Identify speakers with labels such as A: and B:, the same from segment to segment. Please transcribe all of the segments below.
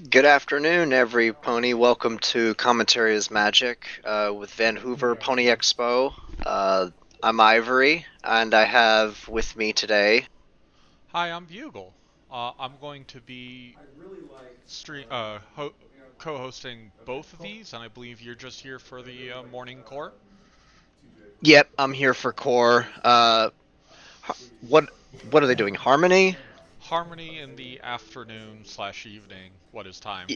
A: Good afternoon, every pony. Welcome to Commentary is Magic with Vanhoover Pony Expo. I'm Ivory, and I have with me today.
B: Hi, I'm Bugle. I'm going to be stream co-hosting both of these, and I believe you're just here for the morning core.
A: Yep, I'm here for Core. What what are they doing? Harmony?
B: Harmony in the afternoon slash evening. What is time?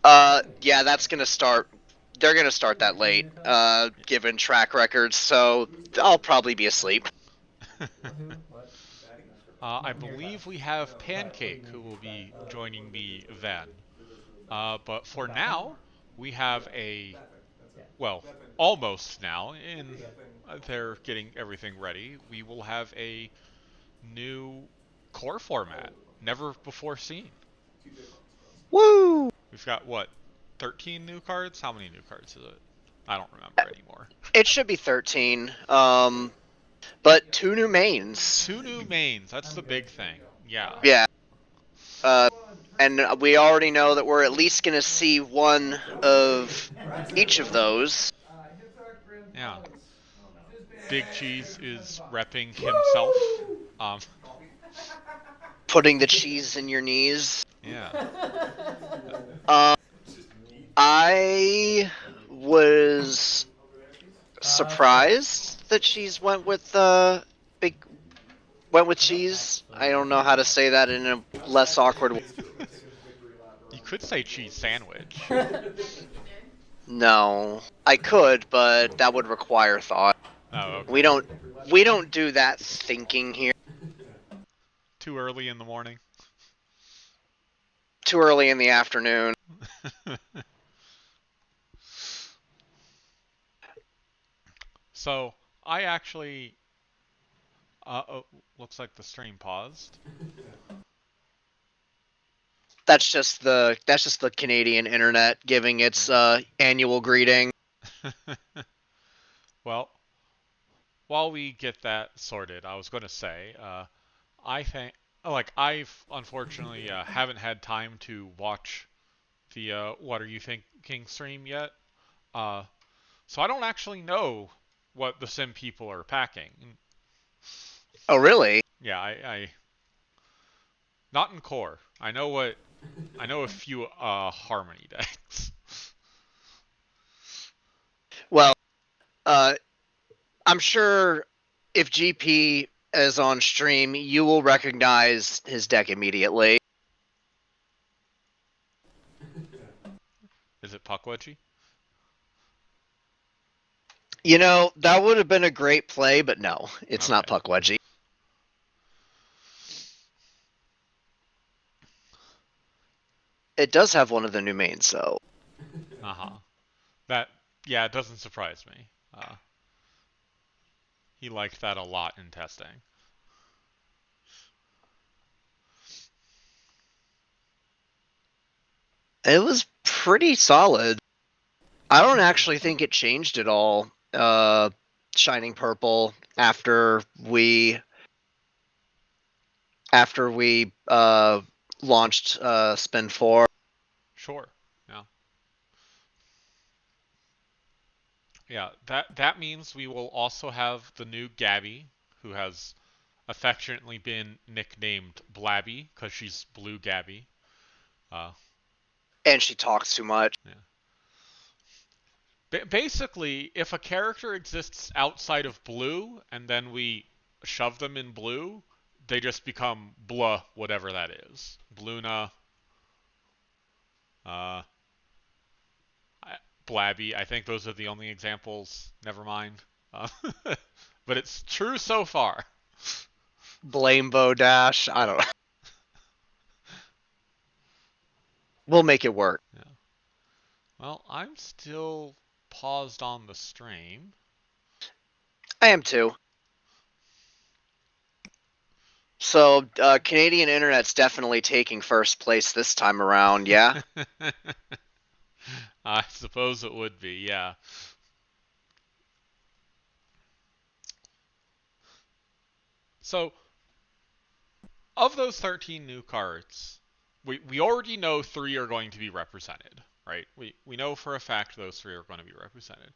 A: Yeah, that's gonna start. They're gonna start that late, given track records. So I'll probably be asleep.
B: I believe we have Pancake who will be joining me then. But for now, we have well, almost now, in they're getting everything ready. We will have a new core format, never before seen.
A: Woo!
B: We've got what, 13 new cards? How many new cards is it? I don't remember anymore.
A: It should be 13. But two new mains.
B: Two new mains. That's the big thing. Yeah.
A: Yeah. Uh, and we already know that we're at least going to see one of each of those.
B: Yeah. Big Cheese is repping himself. Um,
A: Putting the cheese in your knees.
B: yeah.
A: Um, I was surprised that cheese big went with cheese. I don't know how to say that in a less awkward way.
B: You could say cheese sandwich.
A: No, I could, but that would require thought.
B: Oh,
A: We
B: okay.
A: don't we don't do that thinking here.
B: Too early in the morning.
A: Too early in the afternoon.
B: So, I actually. Oh, looks like the stream paused.
A: That's just the Canadian internet giving its annual greeting.
B: Well, while we get that sorted, I was going to say, I think, like, I've unfortunately haven't had time to watch the What Are You Thinking stream yet. Uh, so I don't actually know what the Sim people are packing.
A: Oh, really?
B: Yeah, I not in core. I know a few Harmony decks.
A: Well, uh, I'm sure if GP is on stream, you will recognize his deck immediately.
B: Is it Puckwudgie?
A: You know, that would have been a great play, but no, it's not
B: Okay.
A: Puckwudgie. It does have one of the new mains, though.
B: Uh huh. That yeah, it doesn't surprise me. He liked that a lot in testing.
A: It was pretty solid. I don't actually think it changed at all. Shining Purple after we launched Spin 4.
B: Sure. Yeah. Yeah, that means we will also have the new Gabby, who has affectionately been nicknamed Blabby because she's Blue Gabby. Uh,
A: And she talks too much.
B: yeah. Basically, if a character exists outside of blue and then we shove them in blue, they just become blah, whatever that is. Bluna, uh, Blabby. I think those are the only examples. Never mind. Uh, but it's true so far.
A: Blame Bo Dash. I don't know. We'll make it work.
B: Yeah. Well, I'm still paused on the stream.
A: I am too. So Canadian internet's definitely taking first place this time around. Yeah.
B: I suppose it would be, yeah. So, of those 13 new cards, we already know three are going to be represented, right? We know for a fact those three are going to be represented.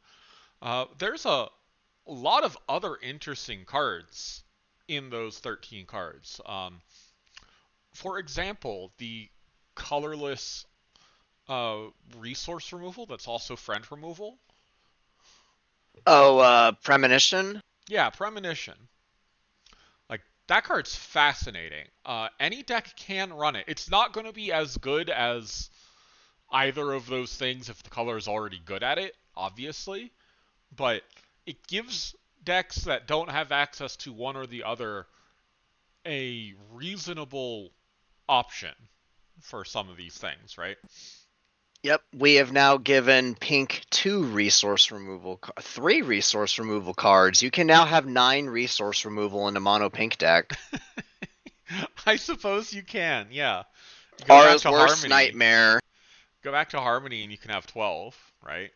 B: There's a lot of other interesting cards in those 13 cards. For example, the colorless uh, resource removal that's also friend removal.
A: Oh, Premonition?
B: Yeah, premonition. Like that card's fascinating. Any deck can run it. It's not going to be as good as either of those things if the color is already good at it, obviously, but it gives decks that don't have access to one or the other a reasonable option for some of these things, right?
A: Yep, we have now given Pink three resource removal cards. You can now have 9 resource removal in a mono Pink deck.
B: I suppose you can, yeah. You go back
A: Aura's
B: to
A: worst
B: Harmony.
A: nightmare.
B: Go back to Harmony and you can have 12, right?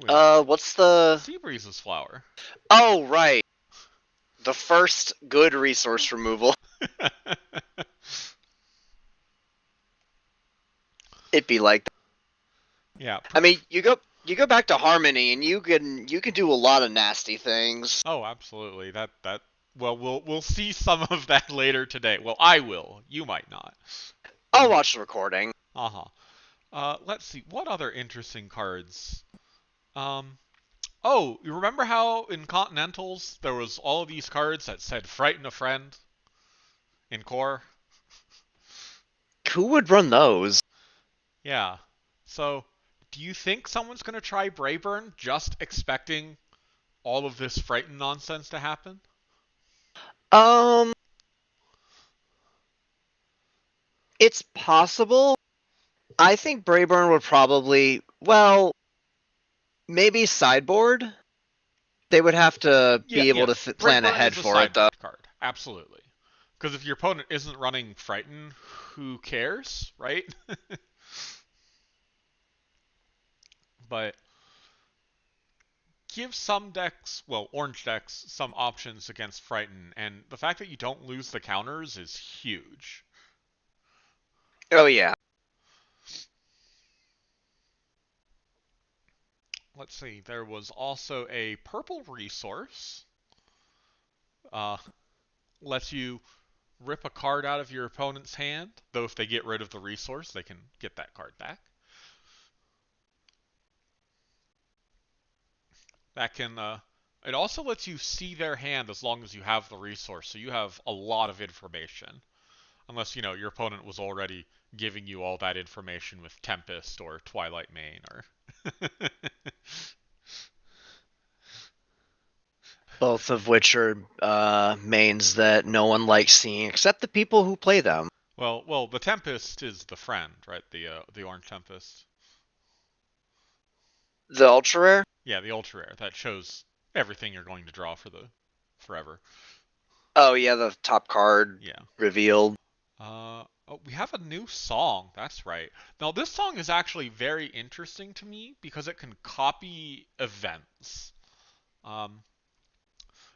B: With
A: What's the?
B: Seabreeze's Flower.
A: Oh, right, the first good resource removal. It'd be like that.
B: Yeah.
A: I mean, you go back to Harmony and you can do a lot of nasty things.
B: Oh, absolutely. That well, we'll see some of that later today. Well, I will. You might not.
A: I'll watch the recording.
B: Uh-huh. Let's see. What other interesting cards? Um, oh, you remember how in Continentals there was all of these cards that said "Frighten a Friend" in core?
A: Who would run those?
B: Yeah. So, do you think someone's gonna try Brayburn just expecting all of this Frighten nonsense to happen?
A: Um, it's possible. I think Brayburn would probably, well, maybe sideboard. They would have to
B: Yeah,
A: be able
B: yeah.
A: to plan
B: Brayburn
A: ahead
B: is a
A: for it, though.
B: sideboard card. Absolutely. Because if your opponent isn't running Frighten, who cares, right? But give some decks, well, orange decks, some options against Frighten, and the fact that you don't lose the counters is huge.
A: Oh yeah.
B: Let's see, there was also a purple resource. Uh, lets you rip a card out of your opponent's hand, though if they get rid of the resource, they can get that card back. That can it also lets you see their hand as long as you have the resource, so you have a lot of information. Unless, your opponent was already giving you all that information with Tempest or Twilight Mane or
A: Both of which are mains that no one likes seeing except the people who play them.
B: well, the Tempest is the friend, right? The orange Tempest.
A: The ultra rare?
B: Yeah, the ultra rare that shows everything you're going to draw for the forever.
A: Oh yeah, the top card
B: Yeah.
A: revealed.
B: Oh, we have a new song. That's right. Now, this song is actually very interesting to me because it can copy events. Um,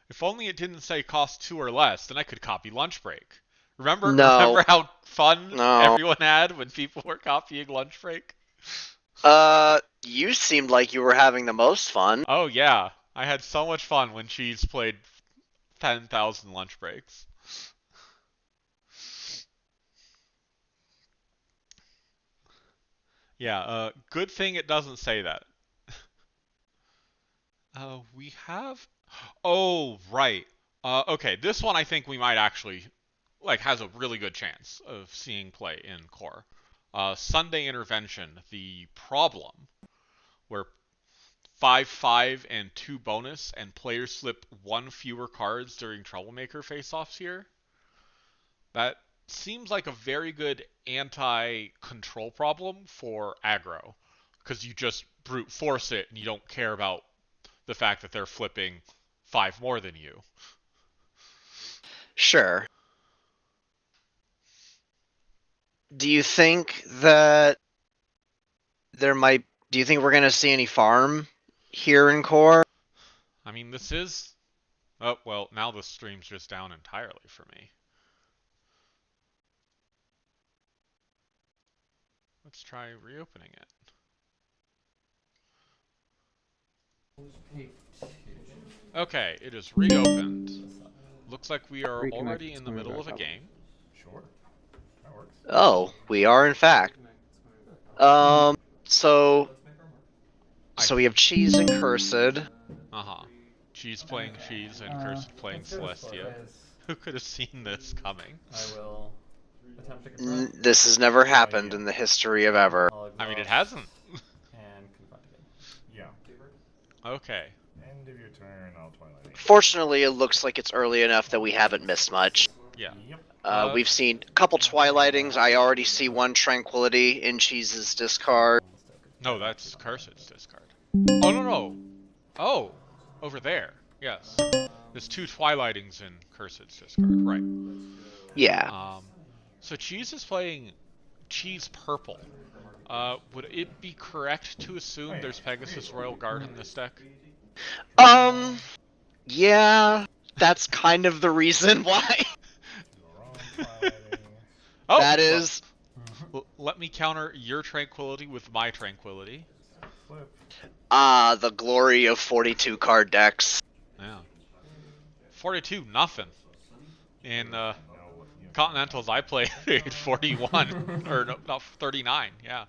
B: if only it didn't say cost 2 or less, then I could copy lunch break. Remember,
A: No,
B: remember how fun
A: no.
B: everyone had when people were copying lunch break?
A: You seemed like you were having the most fun.
B: Oh yeah, I had so much fun when Cheese played 10,000 lunch breaks. Yeah, good thing it doesn't say that. We have. Oh, right. Okay, this one I think we might actually has a really good chance of seeing play in core. Sunday Intervention, the problem where 5/5 and 2 bonus and players slip one fewer cards during troublemaker face-offs here. That seems like a very good anti-control problem for aggro because you just brute force it and you don't care about the fact that they're flipping 5 more than you.
A: Sure. Do you think that there might? Do you think we're gonna see any farm here in core?
B: I mean, this is. Oh, well, now the stream's just down entirely for me. Let's try reopening it. Okay, it is reopened. Looks like we are already in the middle of a game.
C: Sure, that works.
A: Oh, we are in fact. Um, so we have cheese and cursed.
B: Uh-huh. Cheese playing cheese and Cursed playing
C: Let's go to slow
B: Celestia.
C: pace.
B: Who could have seen this coming?
C: I will attempt to confront.
A: This has never happened
C: yeah.
A: in the history of ever.
C: I'll
B: I mean, it
C: exhaust
B: hasn't.
C: and confront again. Yeah.
B: Okay.
C: End of your turn, I'll Twilight.
A: Fortunately, it looks like it's early enough that we haven't missed much.
B: Yeah.
C: Yep.
A: We've seen a couple Twilightings. I already see one Tranquility in Cheese's discard.
B: No, that's Cursed's discard. Oh, no, no. Oh, over there. Yes. There's 2 Twilightings in Cursed's discard. Right.
A: Yeah.
B: So Cheese is playing Cheese Purple. Would it be correct to assume there's Pegasus Royal Guard in this deck?
A: Yeah, that's kind of the reason why.
B: Oh,
A: that is.
B: Let me counter your tranquility with my tranquility.
C: Flip.
A: The glory of 42 card decks.
B: Yeah. 42, nothing. In Continentals, I played 41, or no, not 39, yeah.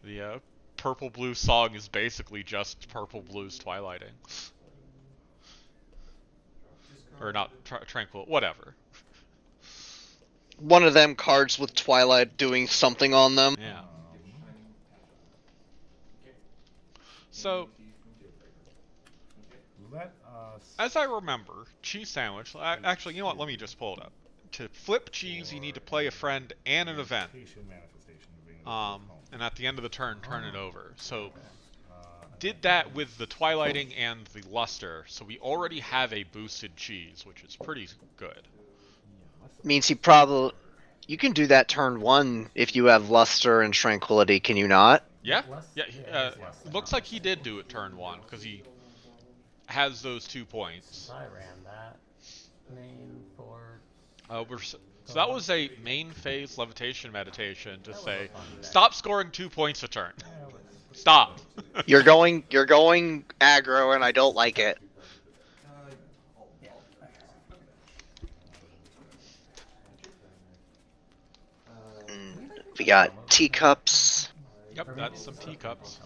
B: The purple-blue song is basically just purple-blue's Twilighting. Or not, Tranquil, whatever.
A: One of them cards with Twilight doing something on them.
B: Yeah. So,
C: Let us.
B: as I remember, Cheese Sandwich, actually, you know what, let me just pull it up. To flip Cheese, you need to play a friend and an event. And at the end of the turn, turn it over. So, did that with the Twilighting and the Luster, so we already have a boosted Cheese, which is pretty good.
A: Means he probably. You can do that turn 1 if you have Luster and Tranquility, can you not?
B: Yeah? Yeah, looks like he did do it turn 1, because he has those 2 points.
C: I ran that. Main for.
B: So that was a main phase levitation meditation to say, stop scoring 2 points a turn. Stop.
A: You're going aggro, and I don't like it. We got teacups.
B: Yep, that's some teacups.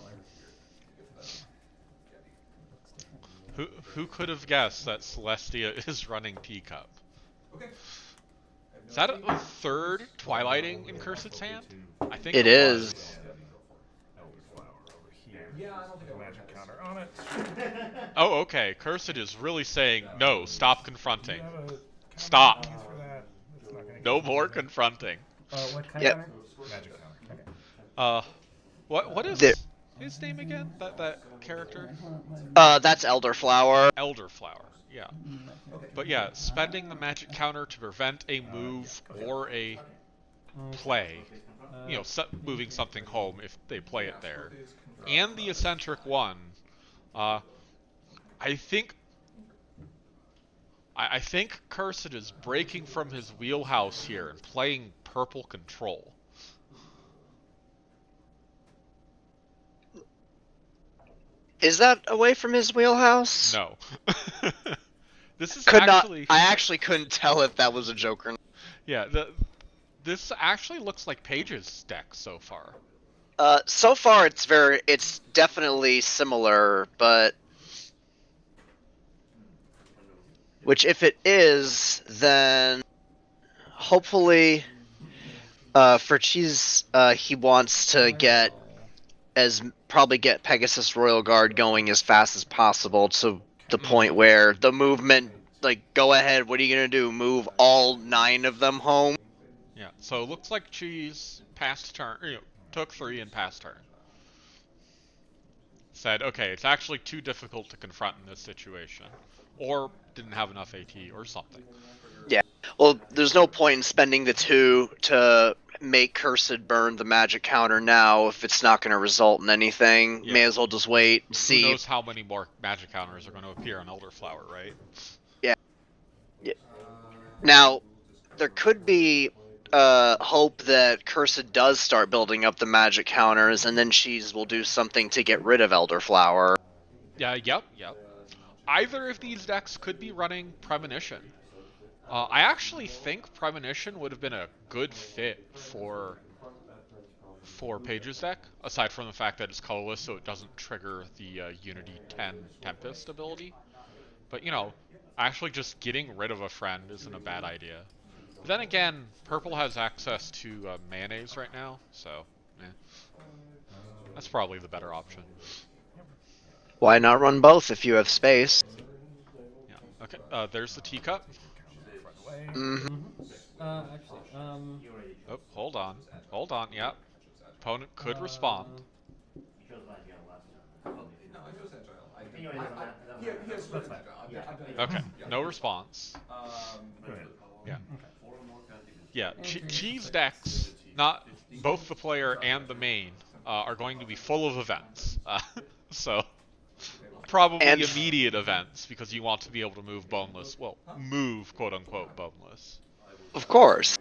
B: Who could have guessed that Celestia is running teacup? Is that a 3rd Twilighting in Cursed's hand? I think
A: It is.
C: Magic counter on it.
B: Oh, okay. Cursed is really saying, no, stop confronting. Stop. No more confronting.
C: What kind
A: Yep.
C: of counter? Magic counter. Okay.
B: What is his name again? That character?
A: That's Elderflower.
B: Elderflower, yeah. But yeah, spending the magic counter to prevent a move or a play. You know, moving something home if they play it there. And the eccentric one. I think Cursed is breaking from his wheelhouse here and playing purple control.
A: Is that away from his wheelhouse?
B: No. This is
A: I actually couldn't tell if that was a joke or not.
B: Yeah, this actually looks like Paige's deck so far.
A: So far it's definitely similar, but which if it is, then hopefully for Cheese he wants to get Pegasus Royal Guard going as fast as possible to the point where the movement, like, go ahead, what are you gonna do? Move all 9 of them home?
B: Yeah, so it looks like Cheese passed turn, took 3 and passed turn. Said, okay, it's actually too difficult to confront in this situation. Or didn't have enough AT or something.
A: Yeah. Well, there's no point in spending the 2 to make Cursed burn the magic counter now if it's not going to result in anything.
B: Yeah.
A: May as well just wait and see.
B: Who knows how many more magic counters are going to appear on Elderflower, right?
A: Yeah. Now, there could be hope that Cursed does start building up the magic counters, and then Cheese will do something to get rid of Elderflower.
B: Yeah, yep. Either of these decks could be running Premonition. I actually think Premonition would have been a good fit for Page's deck, aside from the fact that it's colorless, so it doesn't trigger the Unity 10 Tempest ability. But actually just getting rid of a friend isn't a bad idea. But then again, Purple has access to Mayonnaise right now, so that's probably the better option.
A: Why not run both if you have space?
B: Yeah. Okay. There's the teacup.
A: Mm-hmm.
B: Oh, hold on. Yeah. Opponent could respond. Okay. No response. Yeah. Yeah. Cheese decks, not both the player and the main, are going to be full of events. So probably
A: And
B: immediate events because you want to be able to move boneless. Well, move quote unquote boneless.
A: of course.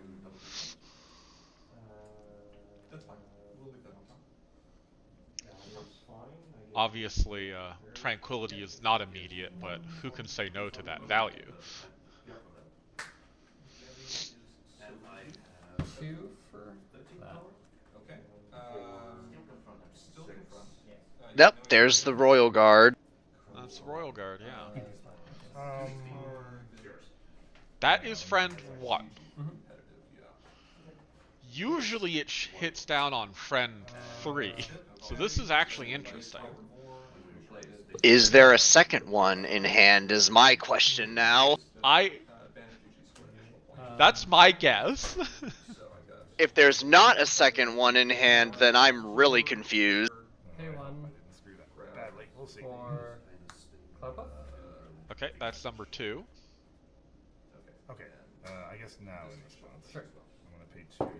B: Obviously, tranquility is not immediate, but who can say no to that value?
C: Two for that.
A: Yep, there's the Royal Guard.
B: That's Royal Guard, yeah. That is friend 1. Usually it hits down on friend 3, so this is actually interesting.
A: Is there a second one in hand is my question now.
B: That's my guess.
A: If there's not a second one in hand, then I'm really confused.
C: Pay one for Cloudpuff.
B: Okay, that's number 2.
D: Okay, I guess now in response.
C: Sure.
D: I'm gonna pay 2 to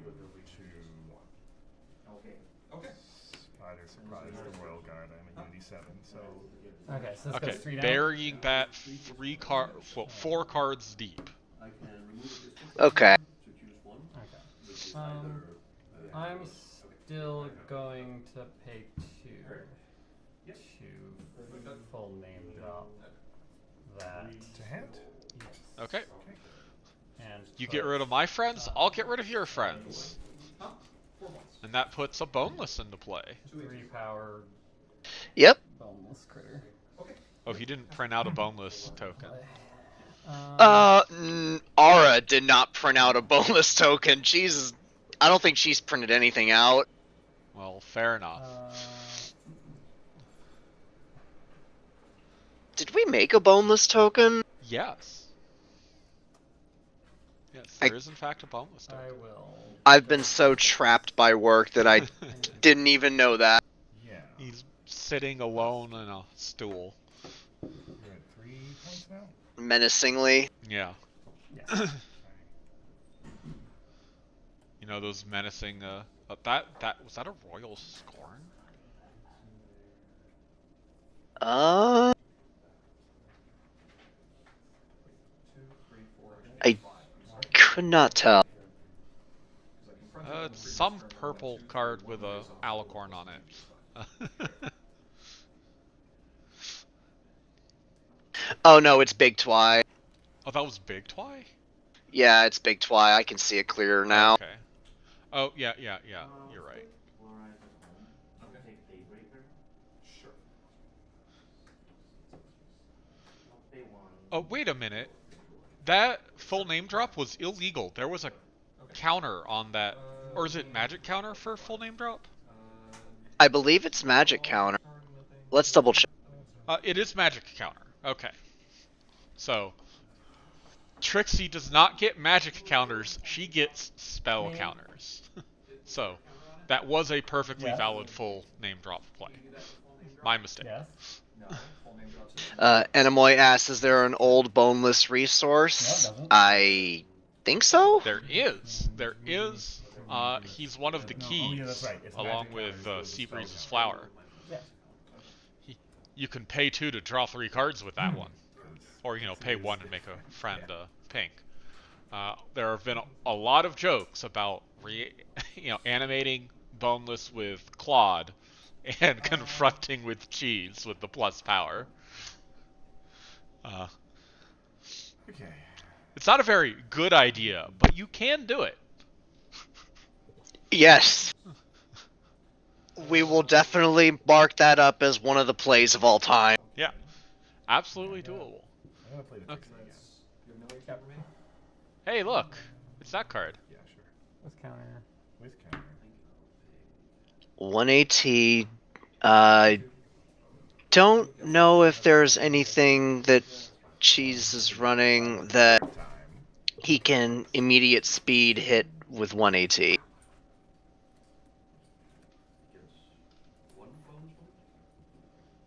D: surprise the Royal Guard. I'm a Unity 7, so
C: Okay, so this
B: Okay,
C: goes 3 down.
B: burying that 4 cards deep.
A: Okay.
C: Okay. I'm still going to pay 2 to full name drop that.
D: to hand.
C: Yes.
B: Okay.
C: And
B: You get rid of my friends, I'll get rid of your friends. And that puts a boneless into play.
C: 3 power
A: Yep.
C: boneless critter.
B: Oh, he didn't print out a boneless token.
A: Aura did not print out a boneless token. Jesus, I don't think she's printed anything out.
B: Well, fair enough.
A: Did we make a boneless token?
B: Yes. Yes, there is in fact a boneless token.
C: I will.
A: I've been so trapped by work that I didn't even know that.
D: Yeah.
B: He's sitting alone in a stool.
D: You're at 3 points now.
A: Menacingly.
B: Yeah.
C: Yes.
B: You know those menacing that was that a royal scorn?
A: I could not tell.
B: It's some purple card with a alicorn on it.
A: Oh no, it's Big Twy.
B: Oh, that was Big Twy?
A: Yeah, it's Big Twy. I can see it clearer now.
B: Okay. Oh, yeah, you're right. Oh, wait a minute. That full name drop was illegal. There was a counter on that. Or is it magic counter for full name drop?
A: I believe it's Magic Counter. Let's double check.
B: It is magic counter. Okay. So, Trixie does not get magic counters. She gets spell counters. So, that was a perfectly valid full name drop play. My mistake.
C: Yes.
A: Enemoy asks, is there an old boneless resource?
C: No, it doesn't.
A: I think so?
B: There is. He's one of the keys,
D: yeah, that's right. It's
B: along
D: magic
B: with
D: counters,
B: Seabreeze's
D: spell
B: flower.
C: Yes.
B: You can pay 2 to draw 3 cards with that one. Or, pay 1 and make a friend pink. There have been a lot of jokes about animating Boneless with Claude and confronting with Cheese with the plus power. Uh,
D: Okay.
B: it's not a very good idea, but you can do it.
A: Yes, we will definitely mark that up as one of the plays of all time.
B: Yeah, absolutely doable.
D: I'm gonna play the
B: Okay.
D: Trixie again.
B: Hey, look, it's that card.
D: Yeah, sure.
C: With counter.
D: With counter.
A: 1AT. I don't know if there's anything that Cheese is running that
D: Time.
A: he can immediate speed hit with 1AT.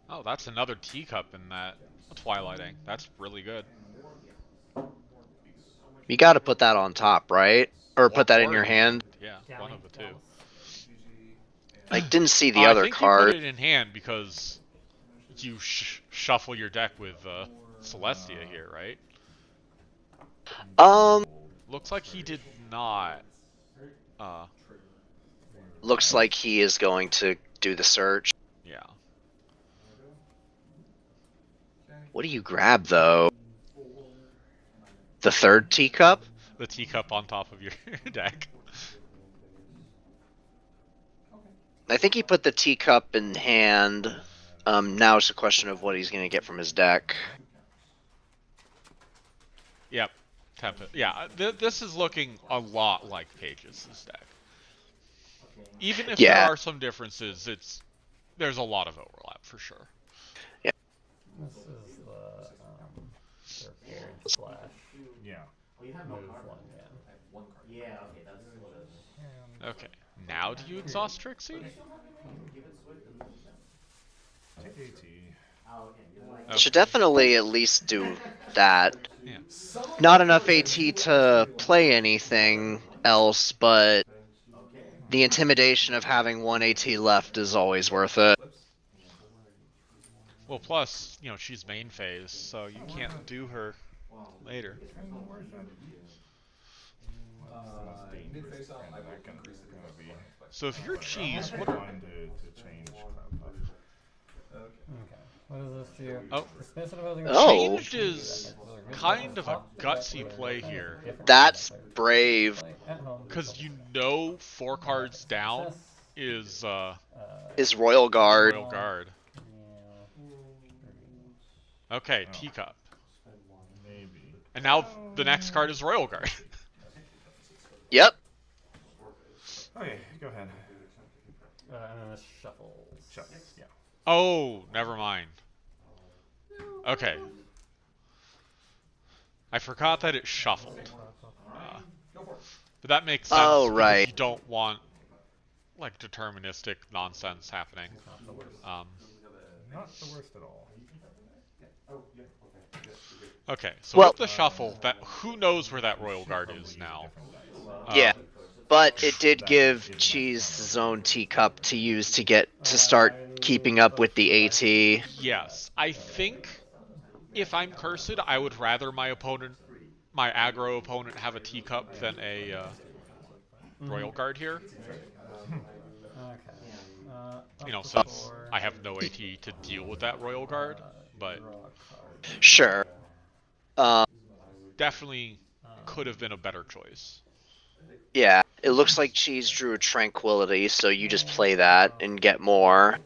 B: Oh, that's another teacup in that Twilighting. That's really good.
A: You got to put that on top, right? Or put that in your hand.
B: Yeah, one of the two.
A: I didn't see the
B: I
A: other
B: think you put
A: card.
B: it in hand because you shuffle your deck with Celestia here, right? Looks like he did not.
A: Looks like he is going to do the search.
B: Yeah.
A: What do you grab, though? The third teacup?
B: The teacup on top of your deck.
A: I think he put the teacup in hand. Now it's a question of what he's going to get from his deck.
B: Yep. Tempest. Yeah, this is looking a lot like Page's deck. Even if there are some differences, there's a lot of overlap for sure.
A: Yeah.
C: This is the repaired slash
D: Yeah.
C: move one, yeah.
B: Okay. Now do you exhaust Trixie?
D: Take AT.
A: Should definitely at least do that.
B: Yeah.
A: Not enough AT to play anything else, but the intimidation of having one AT left is always worth it.
B: Well, plus, she's main phase, so you can't do her later.
D: Kind of worth it. Dangerous. And that gonna be
B: So if you're Cheese, what?
D: fine to change Cloud Puff.
C: Okay. What does this do?
B: Oh.
C: Dismiss an opposing
A: Oh.
B: Changed is kind of a gutsy play here.
A: That's brave.
C: At home.
B: Because 4 cards down is
A: Is Royal Guard.
B: Royal Guard. Okay, teacup.
D: Maybe.
B: And now the next card is Royal Guard.
A: Yep.
D: Okay, go ahead.
C: And then this shuffles.
D: Yeah.
B: Oh, never mind. Okay. I forgot that it shuffled. But that makes sense
A: Oh,
B: because
A: right.
B: you don't want deterministic nonsense happening.
D: Not the worst at all.
B: Okay, so
A: Well-
B: with the shuffle, who knows where that Royal Guard is now?
A: Yeah. But it did give Cheese his own teacup to use to start keeping up with the AT.
B: Yes, I think if I'm cursed, I would rather my aggro opponent, have a teacup than a Royal Guard here.
C: Okay.
B: Since I have no AT to deal with that Royal Guard, but
A: Sure.
B: definitely could have been a better choice.
A: Yeah. It looks like Cheese drew a Tranquility, so you just play that and get more.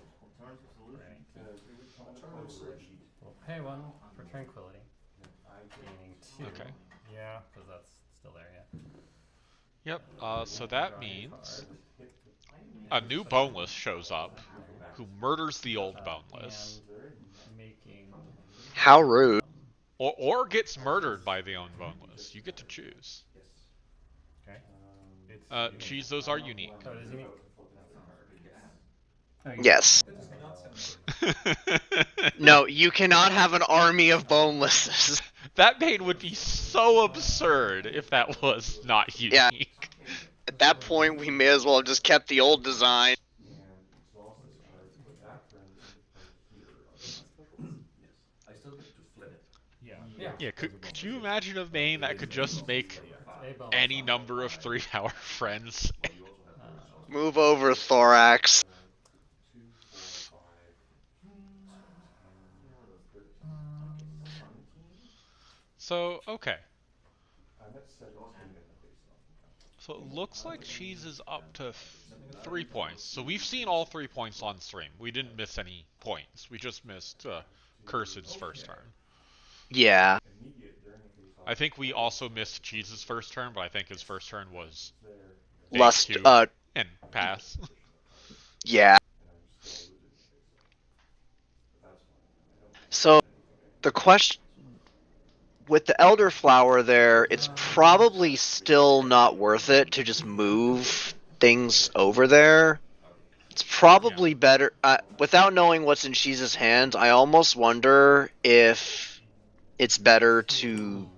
C: We'll pay one for tranquility. Gaining 2.
B: Okay.
D: Yeah.
C: Because that's still there,
B: Yep. So that means a new Boneless shows up, who murders the old Boneless,
C: And making
A: How rude.
B: or gets murdered by the own Boneless. You get to choose.
D: Okay.
B: Cheese, those are unique.
C: Oh, it is unique.
A: Yes. No, you cannot have an army of bonelesses.
B: That main would be so absurd if that was not unique.
A: Yeah. At that point, we may as well have just kept the old design.
D: Yeah.
B: Yeah, could you imagine a main that could just make any number of 3-hour friends.
A: Move over, Thorax.
B: So, okay. So it looks like Cheese is up to 3 points. So we've seen all 3 points on stream. We didn't miss any points. We just missed Cursed's first turn.
A: Yeah.
B: I think we also missed Cheese's first turn, but I think his first turn was
A: Lust,
B: Q and pass.
A: yeah. So, the question with the Elderflower there, it's probably still not worth it to just move things over there. It's probably better, without knowing what's in Cheese's hands, I almost wonder if it's better to...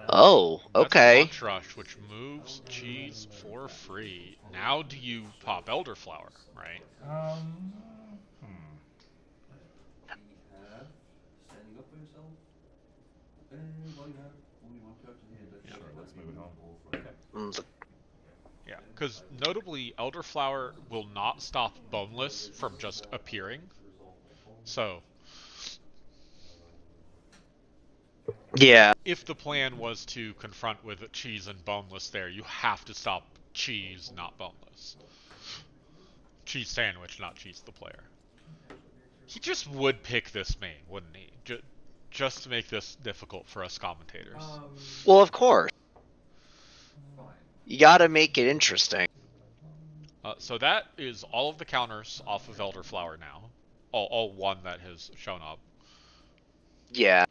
A: Oh, okay.
B: That's Lunch Rush, which moves Cheese for free. Now do you pop Elderflower, right?
D: Sure, let's move it on.
B: Yeah, because notably, Elderflower will not stop Boneless from just appearing. So,
A: Yeah.
B: if the plan was to confront with Cheese and Boneless there, you have to stop Cheese, not Boneless. Cheese Sandwich, not Cheese the player. He just would pick this main, wouldn't he? Just to make this difficult for us commentators.
A: Well, of course. You gotta make it interesting.
B: So that is all of the counters off of Elderflower now. All one that has shown up.
A: Yeah.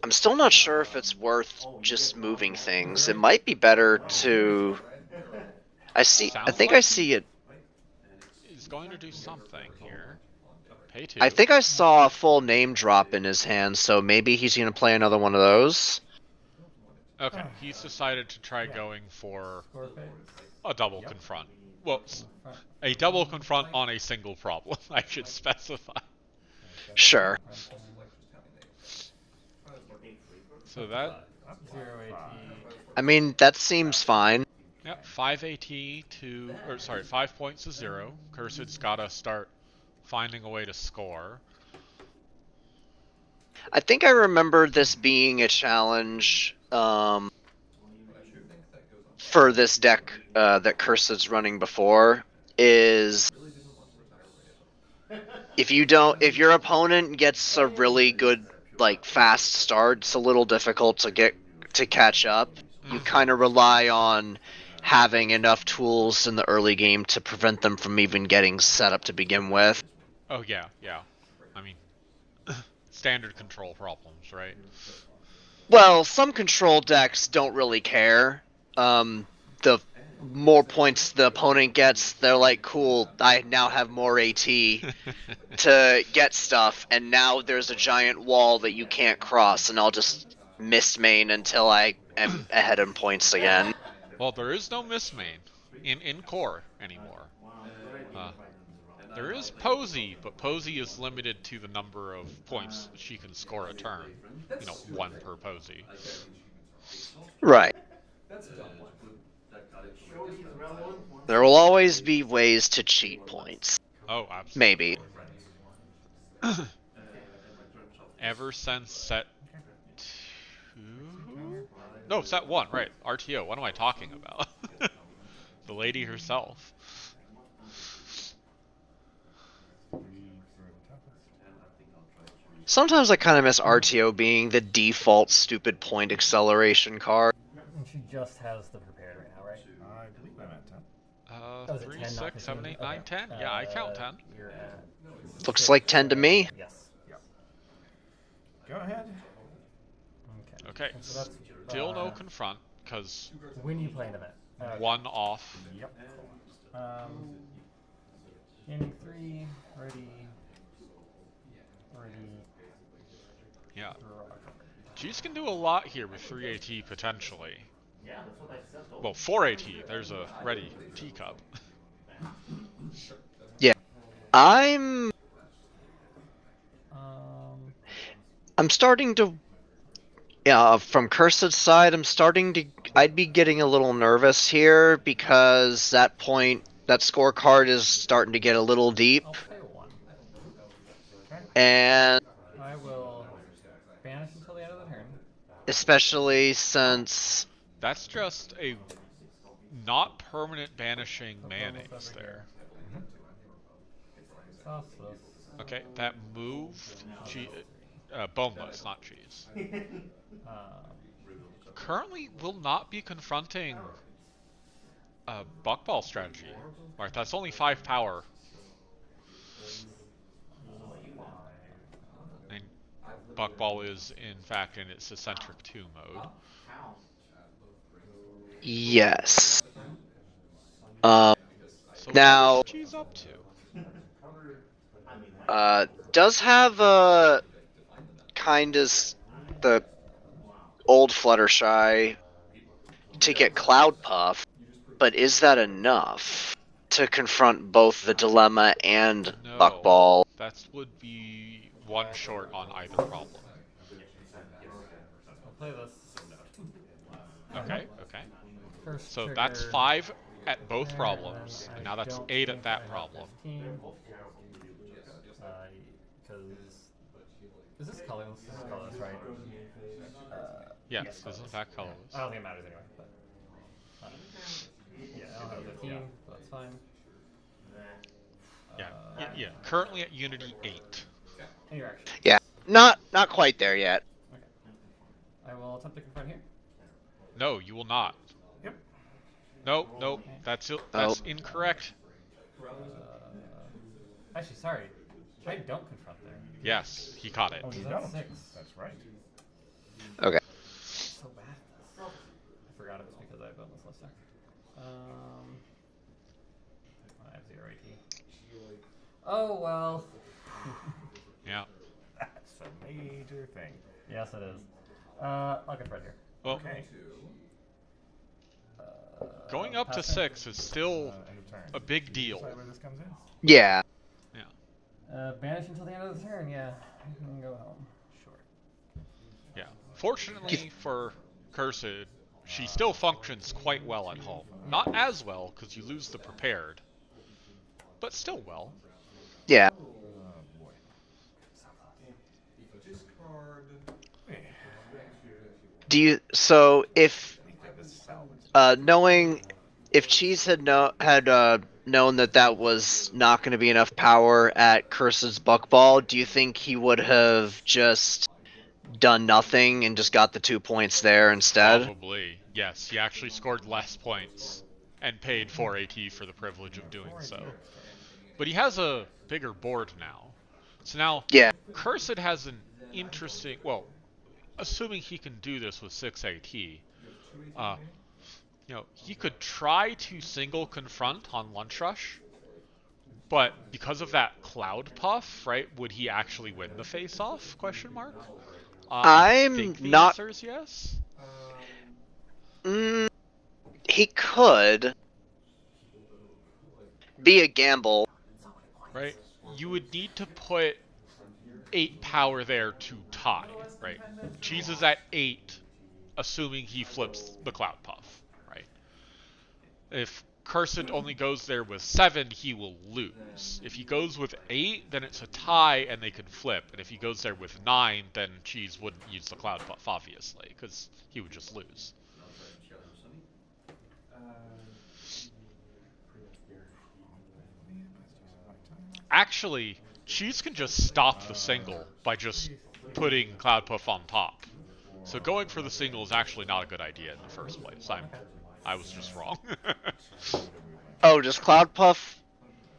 A: I'm still not sure if it's worth just moving things. It might be better to... I think I see it.
B: He's going to do something here. Pay 2.
A: I think I saw a full name drop in his hand, so maybe he's gonna play another one of those.
B: Okay, he's decided to try going for a double confront. Well, a double confront on a single problem, I should specify.
A: Sure.
B: So that...
C: 0 AT.
A: I mean, that seems fine.
B: Yep, 5 AT to... Or, sorry, 5 points to 0. Cursed's gotta start finding a way to score.
A: I think I remember this being a challenge for this deck that Cursed's running before, is if your opponent gets a really good, like, fast start, it's a little difficult to catch up. You kind of rely on having enough tools in the early game to prevent them from even getting set up to begin with.
B: Oh, yeah. I mean, standard control problems, right?
A: Well, some control decks don't really care. The more points the opponent gets, they're like, cool, I now have more AT to get stuff, and now there's a giant wall that you can't cross, and I'll just miss main until I am ahead in points again.
B: Well, there is no miss main in core anymore. There is Posey, but Posey is limited to the number of points she can score a turn. 1 per Posey.
A: Right. There will always be ways to cheat points.
B: Oh, absolutely.
A: Maybe.
B: Ever since set 2? No, set 1, right. RTO, what am I talking about? The lady herself.
A: Sometimes I kind of miss RTO being the default stupid point acceleration card.
C: And she just has the prepared right now, right?
D: I believe I'm at 10.
C: Oh, is it
B: 3,
C: 10, not
B: 6, 7,
C: 15?
B: 8, 9, 10. Yeah, I count 10.
C: You're at
A: Looks like 10 to me.
C: Yes.
D: Yep. Go ahead.
B: Okay,
C: So that's,
B: still no confront, because
C: when you play an event.
B: 1 off.
D: Yep.
C: Ending 3, ready.
B: Yeah. Cheese can do a lot here with 3 AT potentially. Well, 4 AT. There's a ready teacup.
A: Yeah. I'm... I'm starting to. Yeah, from Cursed's side, I'd be getting a little nervous here because that scorecard is starting to get a little deep,
C: I'll pay 1.
D: Okay.
A: and
C: I will banish until the end of the turn.
A: especially since
B: That's just a not permanent banishing mayonnaise there.
C: Sauce this.
B: Okay, that moved boneless, not cheese. Currently will not be confronting Buckball strategy. Right, that's only 5 power. And Buckball is, in fact, in its eccentric 2 mode.
A: yes.
B: So
A: Now,
B: what is cheese up to?
A: does have a kind of the old Fluttershy to get Cloud Puff, but is that enough to confront both the dilemma and
B: No,
A: Buckball?
B: that would be 1 short on either problem.
C: I'll play this.
B: Okay, okay.
C: First
B: So
C: trigger.
B: that's 5 at both
C: there,
B: problems,
C: and
B: and now that's
C: don't
B: 8
C: think
B: at that
C: I have
B: problem.
C: 15. Because is this colorless? This is colorless, right?
B: Yes,
C: it's
B: this is in
C: colorless.
B: fact colorless.
C: I don't think it matters anyway. But, yeah, I don't have 15, so that's fine.
B: Yeah. Currently at Unity 8.
C: And your action.
A: Yeah, not quite there yet.
C: Okay. I will attempt to confront here.
B: No, you will not.
D: Yep.
B: No, that's incorrect.
C: Actually, sorry. I don't confront there.
B: Yes, he caught it.
C: Oh,
D: You
C: that's
D: don't.
C: 6.
D: That's right.
A: Okay.
C: So bad at this. I forgot it was because I have bonus last time. I have 0 AT. Oh well.
B: Yeah.
D: That's a major thing.
C: Yes, it is. I'll confront here.
B: Well,
D: Okay.
B: going up to
C: Pass turn.
B: 6 is still
D: End of turn.
B: a big deal.
D: Decide where this comes in.
A: Yeah.
B: Yeah.
C: Banish until the end of the turn. Yeah, you can go home.
D: Sure.
B: Yeah. Fortunately for Cursed, she still functions quite well at home. Not as well, because you lose the prepared, but still well.
A: Yeah.
D: Oh boy.
A: If
D: I think this is salvage.
A: knowing if Cheese had known that was not going to be enough power at Curse's Buckball, do you think he would have just done nothing and just got the 2 points there instead?
B: Probably. Yes, he actually scored less points and paid 4 AT for the privilege of doing so. But he has a bigger board now. So now,
A: Yeah.
B: Cursed has an interesting... Well, assuming he can do this with 6 AT, he could try to single confront on Lunch Rush, but because of that Cloud Puff, right, would he actually win the face-off, question mark? I think the answer is yes.
A: He could be a gamble.
B: Right? You would need to put 8 power there to tie, right? Cheese is at 8, assuming he flips the Cloud Puff, right? If Cursed only goes there with 7, he will lose. If he goes with 8, then it's a tie and they can flip. And if he goes there with 9, then Cheese wouldn't use the Cloud Puff, obviously, because he would just lose. Actually, Cheese can just stop the single by just putting Cloud Puff on top. So going for the single is actually not a good idea in the first place. I was just wrong.
A: Oh, does Cloud Puff?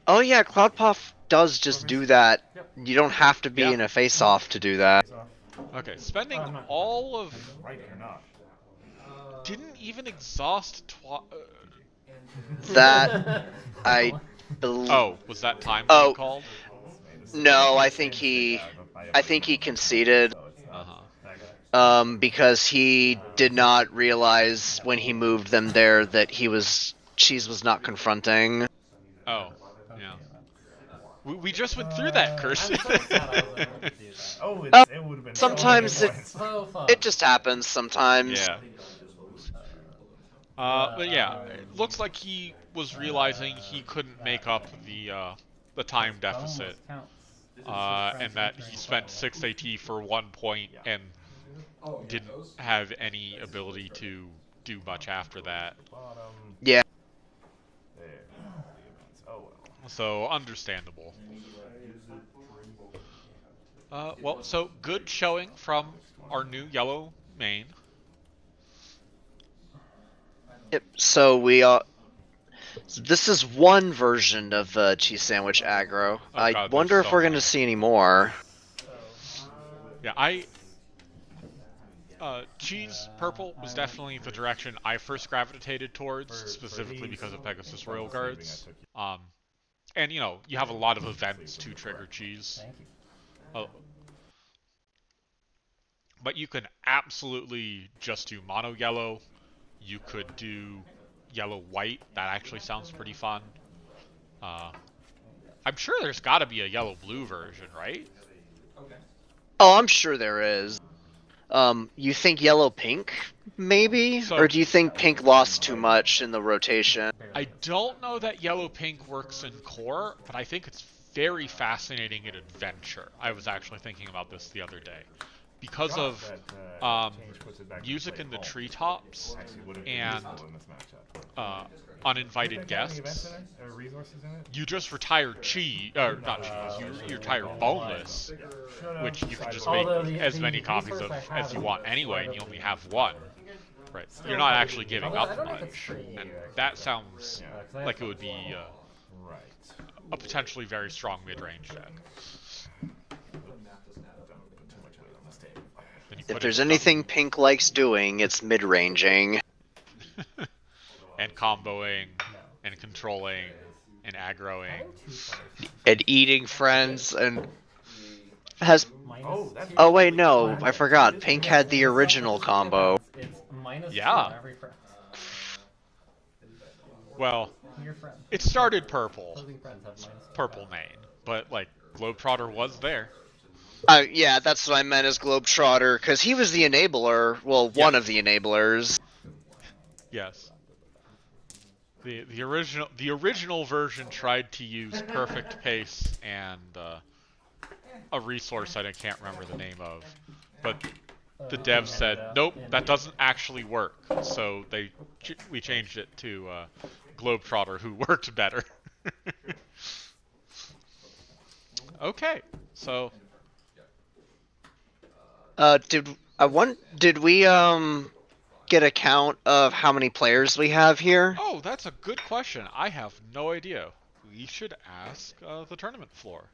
A: Oh yeah, Cloud Puff does just do that. You don't have to be in a face-off to do that.
B: Okay, spending all of...
D: Right or not?
B: Didn't even exhaust
A: That I believe.
B: Oh, was that time
A: Oh.
B: called?
A: No, I think he conceded.
B: Uh-huh.
A: Because he did not realize when he moved them there that Cheese was not confronting.
B: Oh, yeah. We just went through that,
C: I'm
B: Kirsten.
C: so sad I wasn't able to do that.
D: Oh,
A: Uh,
D: it would have been
A: sometimes
D: so
A: it-
D: good.
C: So fun.
A: It just happens sometimes.
B: Yeah. But yeah, it looks like he was realizing he couldn't make up the time deficit, and that he spent 6 AT for 1 point and didn't have any ability to do much after that.
D: Bottom.
A: Yeah.
D: There. The events. Oh well.
B: So understandable. Well, so good showing from our new yellow main.
A: Yep. So this is one version of cheese sandwich aggro.
B: Oh
A: I
B: God,
A: wonder
B: there's
A: if
B: so
A: we're going
B: many.
A: to see any more.
B: Yeah, cheese purple was definitely the direction I first gravitated towards, specifically because of Pegasus Royal Guards. And you know, you have a lot of events to trigger cheese.
C: Thank you.
B: But you can absolutely just do mono yellow. You could do yellow white. That actually sounds pretty fun. I'm sure there's got to be a yellow blue version, right?
A: Oh, I'm sure there is. You think yellow pink, maybe?
B: So-
A: Or do you think pink lost too much in the rotation?
B: I don't know that yellow pink works in core, but I think it's very fascinating in adventure. I was actually thinking about this the other day. Because of music in the treetops and uninvited guests, you just retire chi, or not chi, you retire boneless, which you can just make as many copies of as you want anyway, and you only have one. Right. You're not actually giving up much, and that sounds like it would be a potentially very strong mid-range deck. Then you
A: If
B: put
A: there's
B: in
A: anything pink likes doing, it's mid-ranging.
B: and comboing and controlling and aggroing.
A: And eating friends and has
C: -2.
A: Oh wait, no, I forgot. Pink had the original combo.
C: It's -2
B: Yeah.
C: on every friend.
B: Well,
C: Your friend.
B: it started purple,
C: Opposing friends have -2.
B: purple main, but like Globetrotter was there.
A: Yeah, that's what I meant as Globetrotter, because he was the enabler. Well, one
B: Yes.
A: of the enablers.
B: Yes. The original version tried to use perfect pace and a resource that I can't remember the name of, but the devs said nope, that doesn't actually work. So we changed it to Globetrotter, who worked better. Okay, so
A: Did we get a count of how many players we have here?
B: oh, that's a good question. I have no idea. We should ask the tournament floor.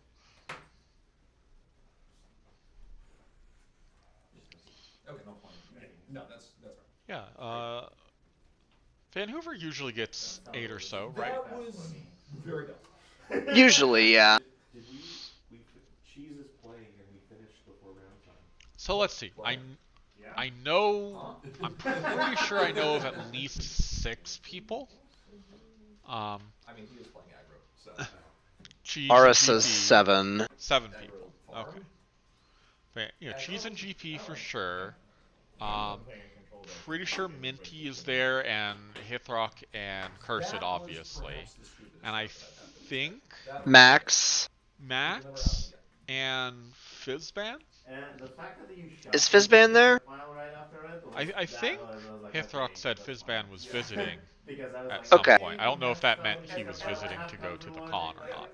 B: Yeah, Vanhoover usually gets 8 or so, right?
E: That was very dumb.
A: Usually, yeah.
E: Cheese is playing and we finished before round time.
B: So let's see. I know. I'm pretty sure I know of at least 6 people.
E: I mean, he was playing aggro, so.
B: Cheese
A: Ara
B: and
A: says
B: GP.
A: 7.
B: 7 people. Okay. But, you know, Cheese and GP for sure. Pretty sure Minty is there, and Hithrock and Cursed, obviously. And I think
A: Max.
B: Max and Fizzban?
A: Is Fizzban there?
B: I think Hithrock said Fizzban was visiting at some
A: Okay.
B: point. I don't know if that meant he was visiting to go to the con or not.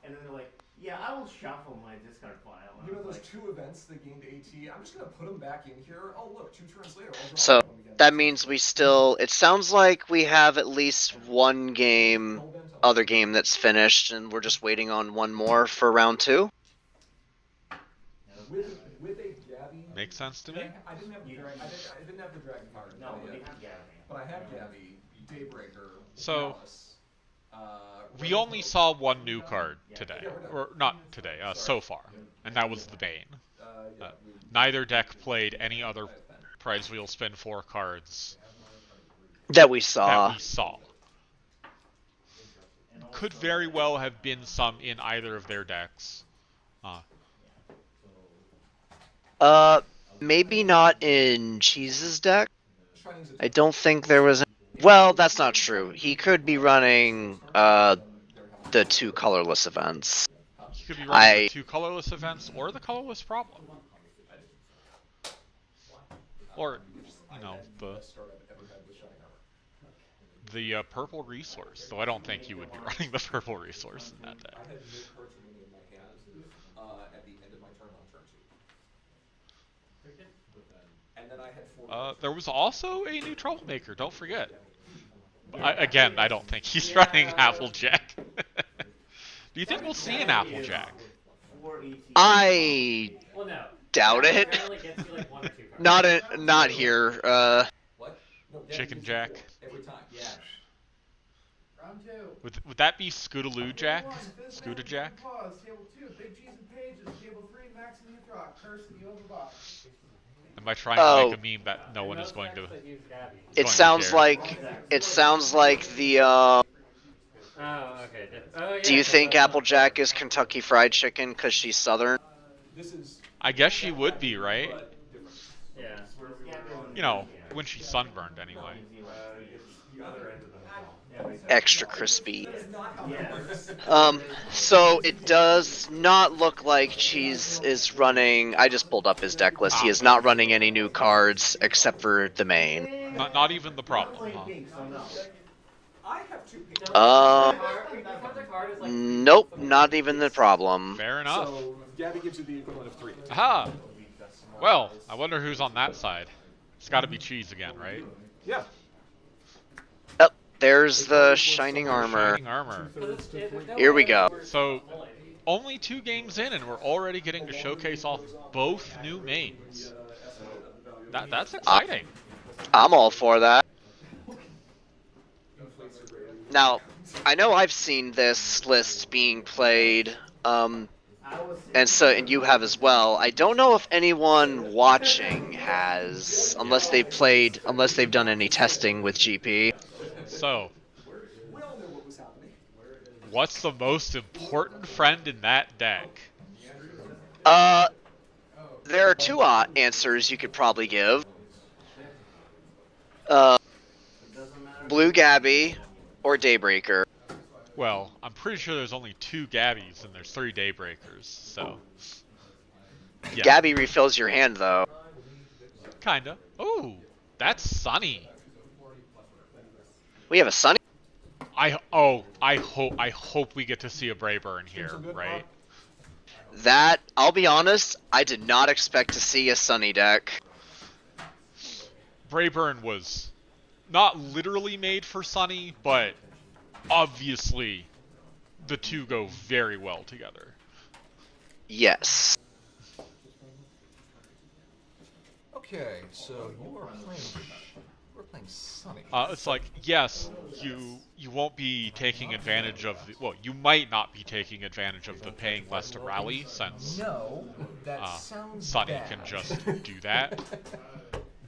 F: And then they're like, yeah, I will shuffle my discard pile.
E: You know those 2 events that gained AT? I'm just gonna put them back in here. Oh look, 2 turns later, I'll draw
A: So
E: one of them again.
A: that means we still. It sounds like we have at least one game, other game that's finished, and we're just waiting on one more for round 2.
E: With a Gabby.
B: Makes sense to me.
E: I didn't have the dragon. I didn't have the dragon card.
F: No, but
E: yet.
F: they have Gabby.
E: But I had Gabby, Daybreaker,
B: So,
E: Malice,
B: we only saw one new card today. Or not today, so far. And that was the Bane. Neither deck played any other prize wheel spin 4 cards
A: That we saw.
B: that we saw. could very well have been some in either of their decks.
A: Maybe not in Cheese's deck.
E: Shining's a
A: I don't think there was. Well, that's not true. He could be running the 2 colorless events.
B: He could be running the 2 colorless events or the colorless problem. Or, you know, the purple resource. Though I don't think he would be running the purple resource in that deck.
E: I had no cards remaining in my hand at the end of my turn on turn 2. And then I had 4.
B: There was also a new troublemaker, don't forget. Again, I don't think he's running Applejack. Do you think we'll see an Applejack?
A: I
C: Well, no.
A: doubt it.
C: Apparently gets you like 1 or 2 cards.
A: Not here.
E: What? No,
B: Chicken Jack.
E: every time. Yeah.
G: Round 2.
B: Would that be Scootaloo Jack? Scooter Jack?
G: Pause. Table 2, Big Cheese and Pages. Table 3, Max and you draw. Curse and you overbox.
B: Am I trying to make a meme that no one is going to?
A: It sounds like the.
C: Oh, okay.
A: Do you think Applejack is Kentucky Fried Chicken because she's Southern?
E: This is
B: I guess she would be, right?
C: Yeah.
B: You know, when she's sunburned anyway.
A: Extra crispy.
F: Yeah.
A: So it does not look like Cheese is running. I just pulled up his deck list. He is not running any new cards except for the main.
B: Not even the problem, huh?
E: I have 2 pink.
A: Nope, not even the problem.
B: Fair enough.
E: So Gabby gives you the equivalent of 3.
B: Aha! Well, I wonder who's on that side. It's gotta be Cheese again, right?
E: Yeah.
A: Yep, there's the Shining Armor.
B: Shining Armor.
A: Here we go.
B: So, only 2 games in and we're already getting to showcase off both new mains. That's exciting.
A: I'm all for that. Now, I know I've seen this list being played, and you have as well. I don't know if anyone watching has, unless they've done any testing with GP.
B: So,
E: We all knew what was happening.
B: what's the most important friend in that deck?
A: There are 2 answers you could probably give. Blue Gabby or Daybreaker.
B: Well, I'm pretty sure there's only 2 Gabbies and there's 3 Daybreakers, so... Yeah,
A: Gabby refills your hand, though.
B: kinda. Ooh, that's Sunny.
A: We have a Sunny.
B: I hope we get to see a Brayburn here, right?
A: That, I'll be honest, I did not expect to see a Sunny deck.
B: Brayburn was not literally made for Sunny, but obviously the 2 go very well together.
A: Yes.
D: Okay, so we're playing Sunny.
B: It's like, yes, you won't be taking advantage of you might not be taking advantage of the paying less to rally, since
G: No, that sounds
B: Sunny
G: bad.
B: can just do that.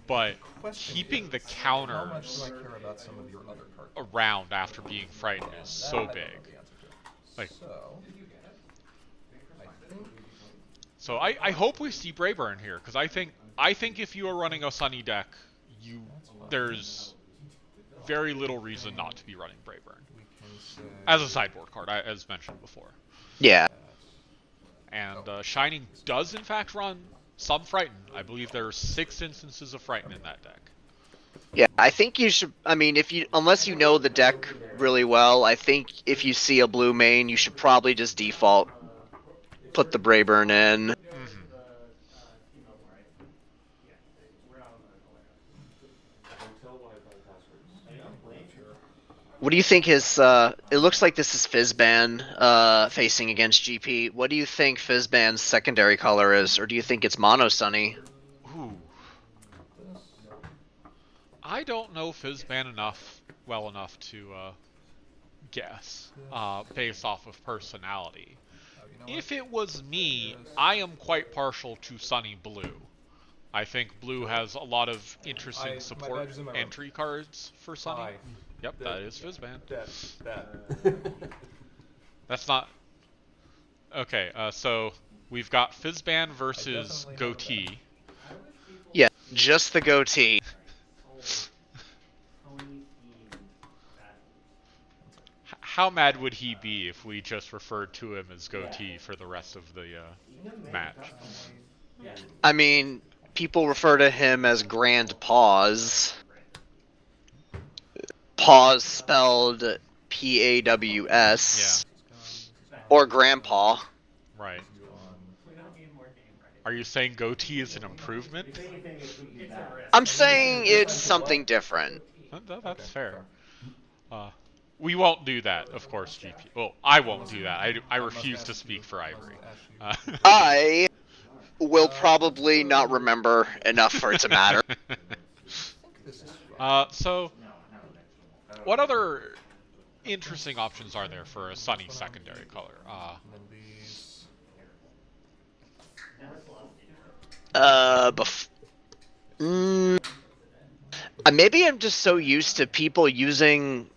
B: But
D: Question
B: keeping the
D: is, how much
B: counters
D: do I care about some of your other cards?
B: around after being frightened is so
D: I don't know
B: big.
D: the answer to.
B: Like-
D: So, I think
B: So I hope we see Brayburn here, because I think if you are running a Sunny deck, there's very little reason not to be running Brayburn
D: we can say
B: as a sideboard card, as mentioned before.
A: Yeah.
B: And Shining does in fact run some Frighten. I believe there are 6 instances of Frighten in that deck.
A: Yeah, I think you should. I mean, unless you know the deck really well, I think if you see a blue main, you should probably just default put the Brayburn in. What do you think his? It looks like this is Fizzban facing against GP. What do you think Fizzban's secondary color is, or do you think it's Mono Sunny?
B: Ooh. I don't know Fizzban well enough to guess based off of personality. If it was me, I am quite partial to Sunny Blue. I think Blue has a lot of interesting
E: My
B: support
E: badge is in my room.
B: entry cards for Sunny.
E: Hi.
B: Yep, that is Fizzban.
E: That.
B: That's not. Okay, so we've got Fizzban versus Goatee.
A: Yeah, just the goatee.
B: How mad would he be if we just referred to him as Goatee for the rest of the match?
A: I mean, people refer to him as Grand Paws. Paws spelled Paws.
B: Yeah.
A: Or Grandpa.
B: Right. Are you saying Goatee is an improvement?
A: I'm saying it's something different.
B: That's fair. We won't do that, of course, GP. Well, I won't do that. I refuse to speak for Ivory.
A: I will probably not remember enough for it to matter.
B: So, what other interesting options are there for a sunny secondary color?
A: Maybe I'm just so used to people using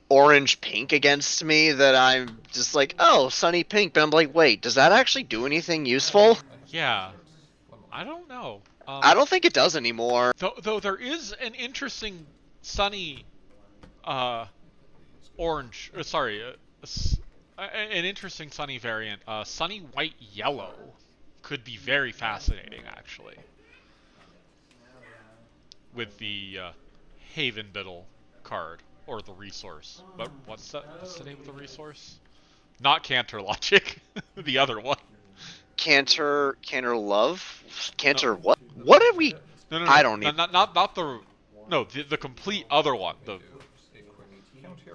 A: orange pink against me that I'm just like, oh, sunny pink. But I'm like, wait, does that actually do anything useful?
B: Yeah. I don't know.
A: I don't think it does anymore.
B: Though there is an interesting sunny orange. An interesting sunny variant. Sunny white yellow could be very fascinating, actually. With the Haven Biddle card or the resource. But what's the name of the resource? Not Cantor Logic. The other one.
A: Cantor Love? Cantor what? What are we?
B: No,
A: I don't need.
B: Not the. No, the complete other one. The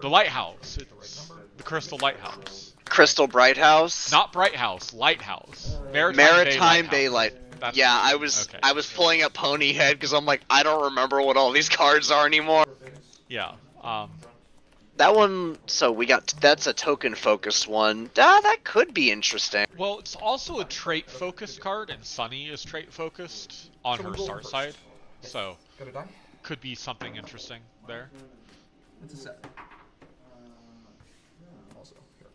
B: lighthouse. It's the Crystal Lighthouse.
A: Crystal Bright House?
B: Not Bright House. Lighthouse.
A: Maritime Bay Light.
B: That's
A: yeah,
B: right.
A: I was pulling up Ponyhead because I'm like, I don't remember what all these cards are anymore.
B: Yeah.
A: That one, so that's a token focused one. That could be interesting.
B: Well, it's also a trait focused card, and Sunny is trait focused on her star side, so could be something interesting there.
D: It's a set. Also, here.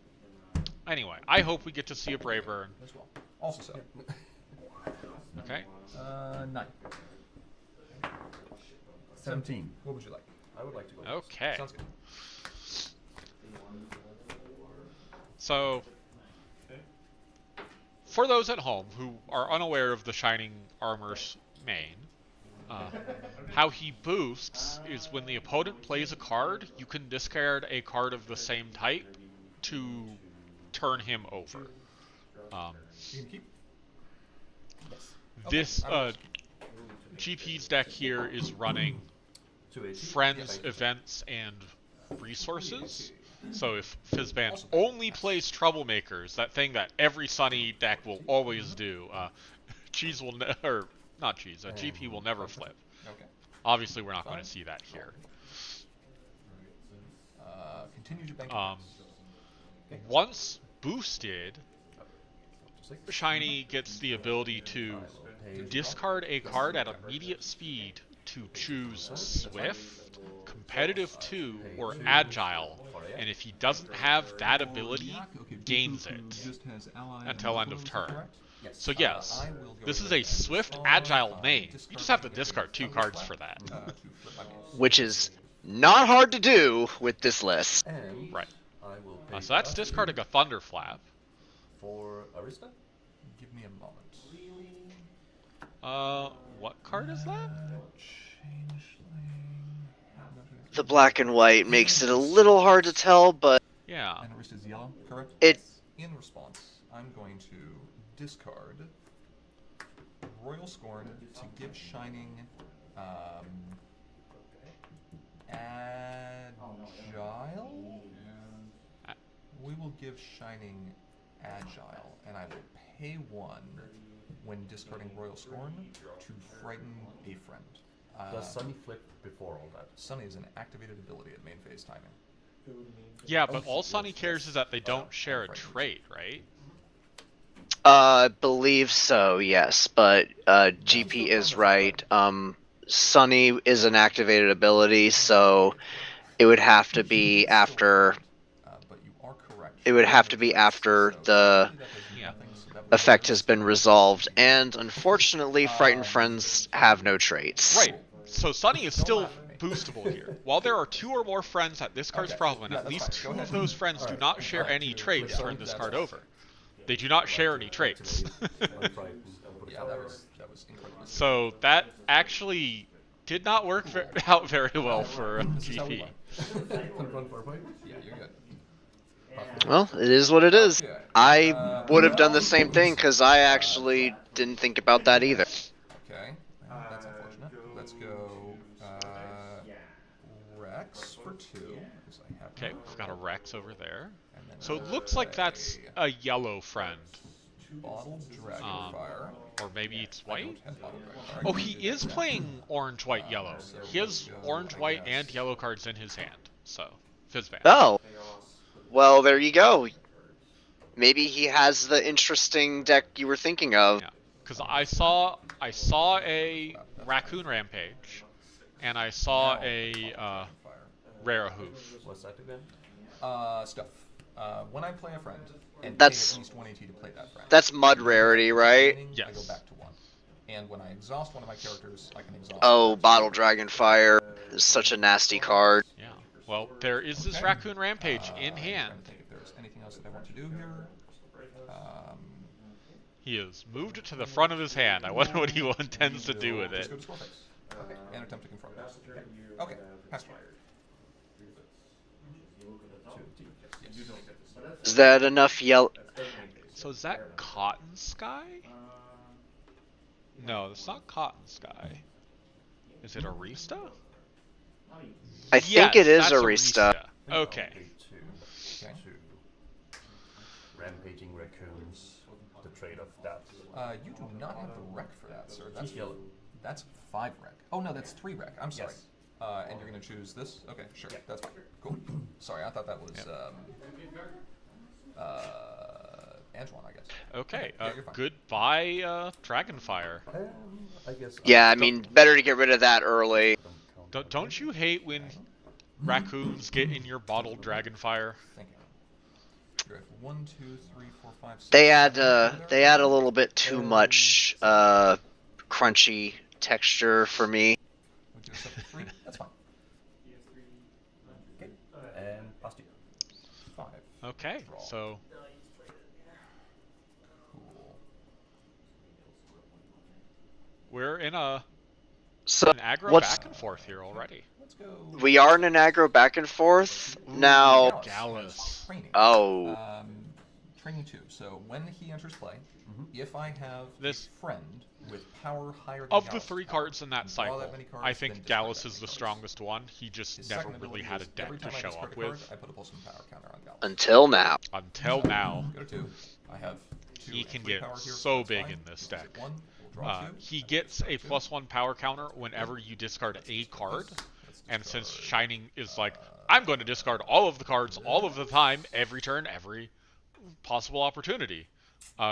B: Anyway, I hope we get to see a Brayburn.
D: As well. Also set.
B: Okay.
D: 9. 17. What would you like? I would like to go.
B: Okay.
D: Sounds good.
B: So, for those at home who are unaware of the Shining Armor's main, how he boosts is when the opponent plays a card, you can discard a card of the same type to turn him over.
D: You can keep. Yes.
B: This GP's deck here is running friends, events, and resources. So if Fizzban only plays Troublemakers, that thing that every Sunny deck will always do, Cheese will GP will never flip.
D: Okay.
B: Obviously, we're not going to see that here.
D: Continue to bank.
B: Once boosted, Shiny gets the ability to discard a card at immediate speed to choose Swift, Competitive 2, or Agile, and if he doesn't have that ability, gains it until end of turn. So yes, this is a Swift Agile main. You just have to discard 2 cards for that.
A: Which is not hard to do with this list.
B: Right. So that's discarding a Thunderflap.
D: For Arista? Give me a moment.
B: What card is that?
A: The black and white makes it a little hard to tell, but
B: Yeah.
D: And Arista's yellow, correct? In response, I'm going to discard Royal Scorn to give Shining Agile? We will give Shining Agile, and I will pay 1 when discarding Royal Scorn to frighten a friend.
H: Does Sunny flip before all that?
D: Sunny is an activated ability at main phase timing.
B: Yeah, but all Sunny cares is that they don't share a trait, right?
A: I believe so, yes. But GP is right. Sunny is an activated ability, so it would have to be after.
D: But you are correct.
A: It would have to be after
D: So
A: the
D: technically that does
B: Yeah.
D: nothing, so that would
A: effect
D: be
A: has been resolved, and unfortunately, Frightened Friends have no traits.
B: Right. So Sunny is
D: Don't
B: still
D: laugh at me.
B: boostable here. While there are 2 or more friends that this card's
D: Okay.
B: problem,
D: Yeah,
B: at
D: that's
B: least
D: fine.
B: 2
D: Go
B: of
D: ahead.
B: those friends do
H: Alright.
B: not share
H: Alright.
B: any traits.
D: Yeah,
B: Turn this
D: that's
B: card
D: fine.
B: over. They do not share any traits.
D: Yeah, that was incredible.
B: So that actually did not work out very well for
D: This is how we
B: GP.
D: win.
H: Confront for a point.
D: Yeah, you're good.
A: Well, it is what it is.
D: Okay.
A: I would have done the same thing because I actually didn't think about that either.
D: Okay, that's unfortunate. Let's go Rex for 2. Because I have
B: Okay, we've got a Rex over there.
D: And then
B: So it looks like that's a yellow friend.
D: Bottle Dragonfire.
B: Or maybe it's
D: I
B: white?
D: don't have Bottle Dragonfire.
B: Oh, he is playing orange, white, yellow. He has orange, white, and yellow cards in his hand. So, Fizzban.
A: Oh, well, there you go. Maybe he has the interesting deck you were thinking of.
B: Yeah, because I saw a Raccoon Rampage, and I saw a Rare Hoof.
H: What's that again?
D: Stuff. When I play a friend and
A: That's-
D: pay at least 1 AT to play that friend.
A: That's Mud Rarity, right?
D: I go
B: Yes.
D: back to 1. And when I exhaust one of my characters, I can exhaust.
A: Oh, Bottle Dragonfire is such a nasty card.
B: Yeah. Well, there is this
D: Okay.
B: Raccoon Rampage in
D: I'm trying
B: hand.
D: to think if there's anything else that I want to do here.
B: He has moved it to the front of his hand. I wonder what he intends to do with
D: Just
B: it.
D: go to score face. Okay. And attempt to confront. Okay. Pass turn.
A: Is that enough yellow?
B: So is that Cotton Sky? No, it's not Cotton Sky. Is it Arista?
A: I think it is
B: that's
A: Arista.
B: Okay.
D: Okay.
H: Rampaging raccoons. The trade of that.
D: You do not have the rec for that, sir. That's
H: Yellow.
D: That's 5 rec. Oh no, that's 3 rec. I'm sorry.
H: Yes.
D: And you're gonna choose this? Okay, sure. That's fine. Cool. Sorry, I thought that was Antoine, I guess.
B: Okay.
D: Yeah, you're fine.
B: Goodbye, Dragonfire.
H: I guess.
A: Yeah, I mean, better to get rid of that early.
B: Don't you hate when raccoons get in your bottled Dragonfire?
D: Thank you. You're at 1, 2, 3, 4, 5, 6.
A: They add
D: 7
A: they add a little bit too much crunchy texture for me.
D: Would you accept the 3? That's fine.
H: Okay. And past you.
D: 5.
B: Okay.
D: Draw.
B: So
D: Cool.
B: we're in an
A: So
B: aggro
A: what's
B: back and forth here already.
D: Let's go.
A: we are in an aggro back and forth now.
B: Gallus.
D: Training.
A: Oh,
D: Training 2. So when he enters play, if I have
B: This-
D: a friend with power higher than
B: Of the
D: Gallus'
B: 3
D: power,
B: cards in that
D: draw
B: cycle,
D: that many cards,
B: I
D: then
B: think
D: discard
B: Gallus
D: that
B: is
D: many
B: the
D: cards.
B: strongest one. He just
D: His
B: never
D: second
B: really
D: ability
B: had a
D: is
B: deck
D: every
B: to
D: time I
B: show
D: discard
B: up
D: a card,
B: with.
D: I put a pulsing power counter on Gallus.
A: until now.
B: Until now,
D: Go to 2. I have 2
B: he
D: and
B: can
D: 3
B: get
D: power here,
B: so
D: that's
B: big
D: fine.
B: in this
D: He's at
B: deck.
D: 1. We'll draw 2.
B: he gets a +1 power counter whenever you discard a card.
D: Let's
B: And since
D: discard.
B: Shining is like, I'm going to discard all of the cards all of the time, every turn, every possible opportunity.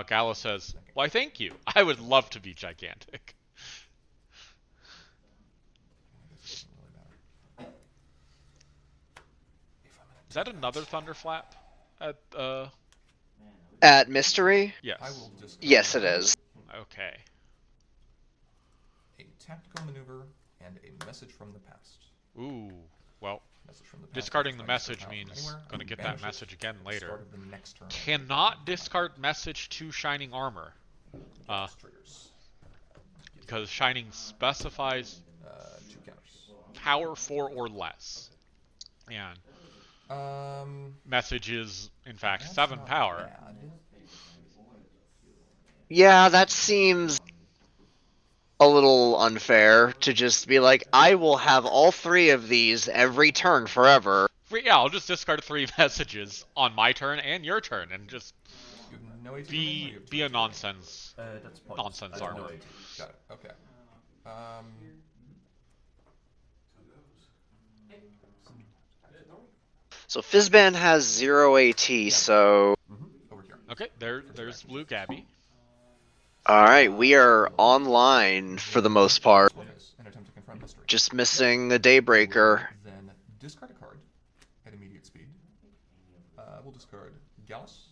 B: Gallus says, why thank you. I would love to be gigantic.
D: This doesn't really matter. If I'm
B: Is that another Thunderflap?
A: At Mystery?
B: Yes.
D: I will discard
A: Yes, it is.
B: Okay.
D: a tactical maneuver and a message from the past.
B: Ooh. Well,
D: Message from the past.
B: discarding the
D: I can discard
B: message
D: power from
B: means
D: anywhere,
B: going to get
D: banish
B: that
D: it
B: message again
D: at the
B: later.
D: start of the next turn.
B: Cannot discard message to Shining Armor.
D: Triggers.
B: Because Shining specifies
D: 2 counters.
B: power 4 or less. And message is, in fact,
D: That's
B: 7
D: not
B: power.
D: bad.
A: Yeah, that seems a little unfair to just be like, I will have all 3 of these every turn forever.
B: Yeah, I'll just discard 3 messages on my turn and your turn and just
D: You have no AT remaining, or you have
B: be a nonsense.
H: That's point.
B: Nonsense
H: I have no
B: armor.
H: AT.
D: Got it. Okay.
A: So Fizzban has 0 AT, so
D: Over here.
B: Okay, there's Blue Gabby.
A: alright, we are online for the most part.
D: Score face and attempt to confront history.
A: Just missing a Daybreaker.
D: Then discard a card at immediate speed. We'll discard Gallus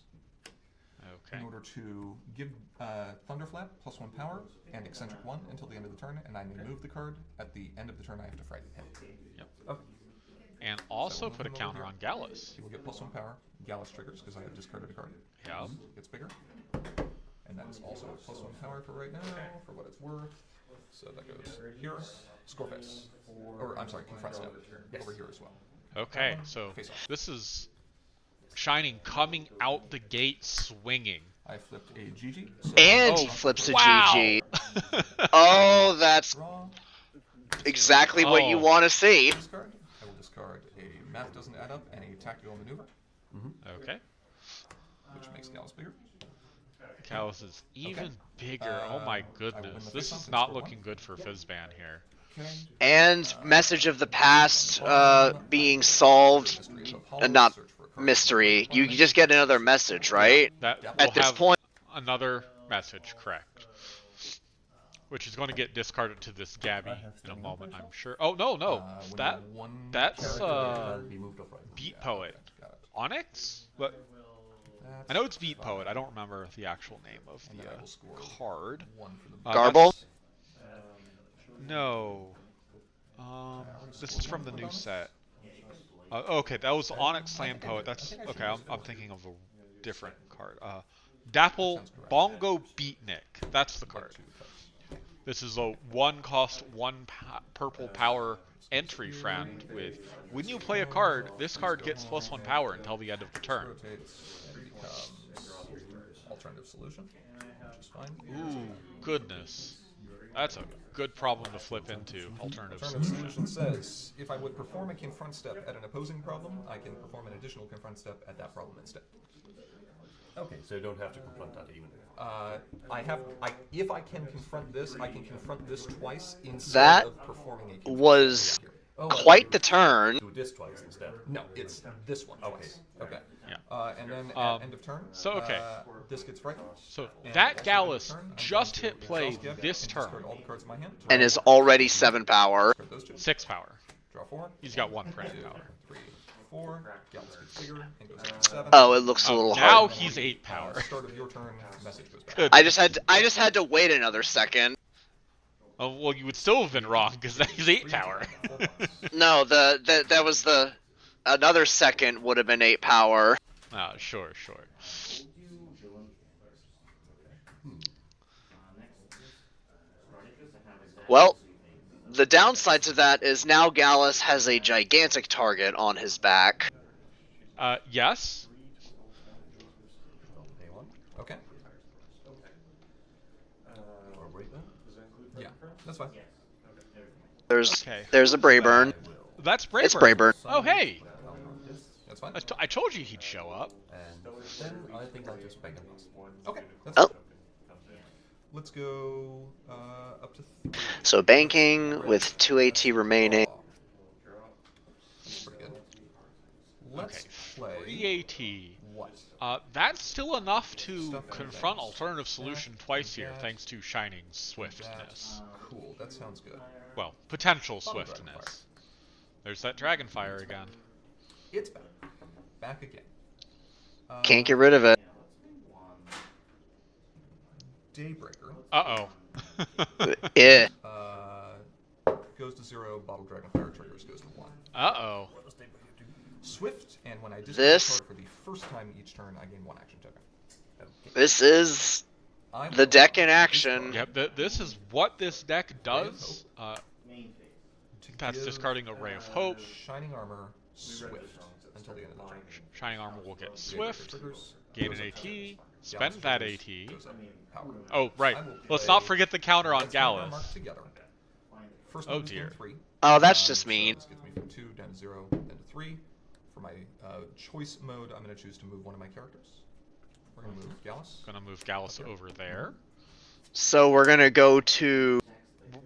B: Okay.
D: in order to give Thunderflap +1 power and Eccentric 1 until the end of the turn, and I may move the card. At the end of the turn, I have to frighten him.
B: Yep.
H: Okay.
B: And also
D: we'll
B: put a
D: move him over
B: counter
D: here.
B: on Gallus.
D: He will get +1 power. Gallus triggers because I have discarded a card.
B: Yeah.
D: Gets bigger. And that is also a +1 power for right now, for what it's worth. So that goes here. Scoreface. Or, I'm sorry, Confront Step. Over here as well.
B: Okay, so
D: Face off.
B: this is Shining coming out the gate swinging.
D: I flipped a GG. So
A: And
B: Oh,
A: he flips a
B: wow.
A: GG. Oh, that's
D: draw.
A: exactly what you
B: Oh.
A: want to see.
D: Discard. I will discard a math doesn't add up and a tactical maneuver,
B: Okay.
D: which makes Gallus bigger.
B: Gallus is even bigger. Oh
D: I
B: my
D: will
B: goodness.
D: win the
B: This
D: face-off
B: is
D: and
B: not
D: score
B: looking
D: one.
B: good for Fizzban here.
D: Okay.
A: And Message of the Past being solved.
D: Mystery of Apollo,
A: Not
D: search for a card.
A: mystery. You just get another message, right?
B: That
D: At
B: will
A: this
B: have
A: point-
B: another message, correct. Which is going to get discarded to this Gabby
H: I have
B: in a
H: standing
B: moment,
H: face-off?
B: I'm sure. Oh, no, no.
D: When
B: That
D: you have one
B: that's,
D: character
B: uh,
H: I'll be moved off right.
B: Beat
D: Yeah,
B: Poet.
D: okay, got it.
B: Onyx? But
D: That's
B: I know it's Beat
D: fine.
B: Poet. I don't remember the actual name of
D: And
B: the
D: then I will score
B: card.
D: one for the
A: Garble?
B: that's- No. This is from the new set. Okay, that was Onyx Slam Poet. That's okay. I'm thinking of a different card. Dapple Bongo Beatnik. That's the card. This is a 1-cost, 1 purple power entry friend with when you play a card, this card gets +1 power until the end of the turn.
D: Rotates and becomes alternative solution, which is fine.
B: Ooh, goodness. That's a good problem to flip into. Alternative
D: Alternative
B: solution.
D: solution says if I would perform a confront step at an opposing problem, I can perform an additional confront step at that problem instead.
H: Okay, so you don't have to confront that even.
D: If I can confront this, I can confront this twice instead
A: That
D: of performing a confront
A: was
D: step.
H: Oh,
A: quite the turn.
H: do this twice instead.
D: No, it's this one.
H: Okay.
D: Okay.
B: Yeah.
D: And then at end of turn,
B: so, okay.
D: This gets frightened.
B: So
D: And
B: that
D: also at
B: Gallus
D: end of turn, I'm
B: just
D: going
B: hit
D: to
B: play
D: exhaust Gabby
B: this
D: and
B: turn.
D: discard all the cards in my hand.
A: And is already 7 power.
D: Discard those two.
B: 6 power.
D: Draw 4.
B: He's got 1 print
D: 2,
B: power.
D: 3, 4. Gallus gets bigger and goes up to 7.
A: Oh, it looks a
B: Oh,
A: little
B: now
A: hard.
B: he's 8 power.
D: Start of your turn, message goes back.
B: Good.
A: I just had to wait another second.
B: Oh, well, you would still have been wrong because he's 8 power.
A: No, that was the another second would have been 8 power.
B: Sure.
A: Well, the downside to that is now Gallus has a gigantic target on his back.
B: Yes.
H: A1
D: Okay.
H: or break that.
D: Yeah, that's fine.
B: Okay.
A: There's a Brayburn.
H: I will.
B: That's Brayburn.
A: It's Brayburn.
B: Oh, hey.
D: That's fine.
B: I told you he'd show up.
H: And then I think I'll just beg and pass.
D: Okay, that's
A: Oh.
D: fine. Let's go up to 3.
A: So banking with 2 AT remaining.
D: That's pretty good. Let's
B: Okay.
D: play
B: 3 AT.
D: what?
B: That's still enough to
D: Stuff and
B: confront
D: things.
B: alternative solution twice here,
D: that,
B: thanks to Shining Swiftness.
D: Cool, that sounds good.
B: Well, potential
D: Bottle
B: swiftness. There's that Dragonfire again.
D: It's back. Back again.
A: Can't get rid of it.
D: Daybreaker
B: Uh-oh.
A: Yeah.
D: goes to 0, Bottle Dragonfire triggers goes to 1.
B: Uh-oh.
D: Swift, and when I discard
A: This-
D: a card for the first time each turn, I gain 1 action token.
A: This is
D: I
A: the
D: will
A: deck in
D: this
A: action.
D: card
B: Yep, this is what this deck does.
D: to
B: That's
D: give,
B: discarding a Ray of Hope.
D: Shining Armor, Swift, until the end of the turn.
B: Shining Armor will get
D: Daybreaker
B: Swift,
D: triggers,
B: gain
D: goes
B: an
D: up
B: AT,
D: Gallus
B: spend that
D: triggers,
B: AT.
D: goes up power.
B: Oh, right.
D: I will
B: Let's
D: play-
B: not forget the counter on
D: Let's mark our
B: Gallus.
D: marks together. First
B: Oh,
D: one is gain
B: dear.
D: 3.
A: Oh, that's
D: So
A: just mean.
D: this gets me from 2 down to 0, then to 3. For my choice mode, I'm going to choose to move one of my characters. We're going to move Gallus.
B: Gonna move Gallus over there.
A: So we're gonna go to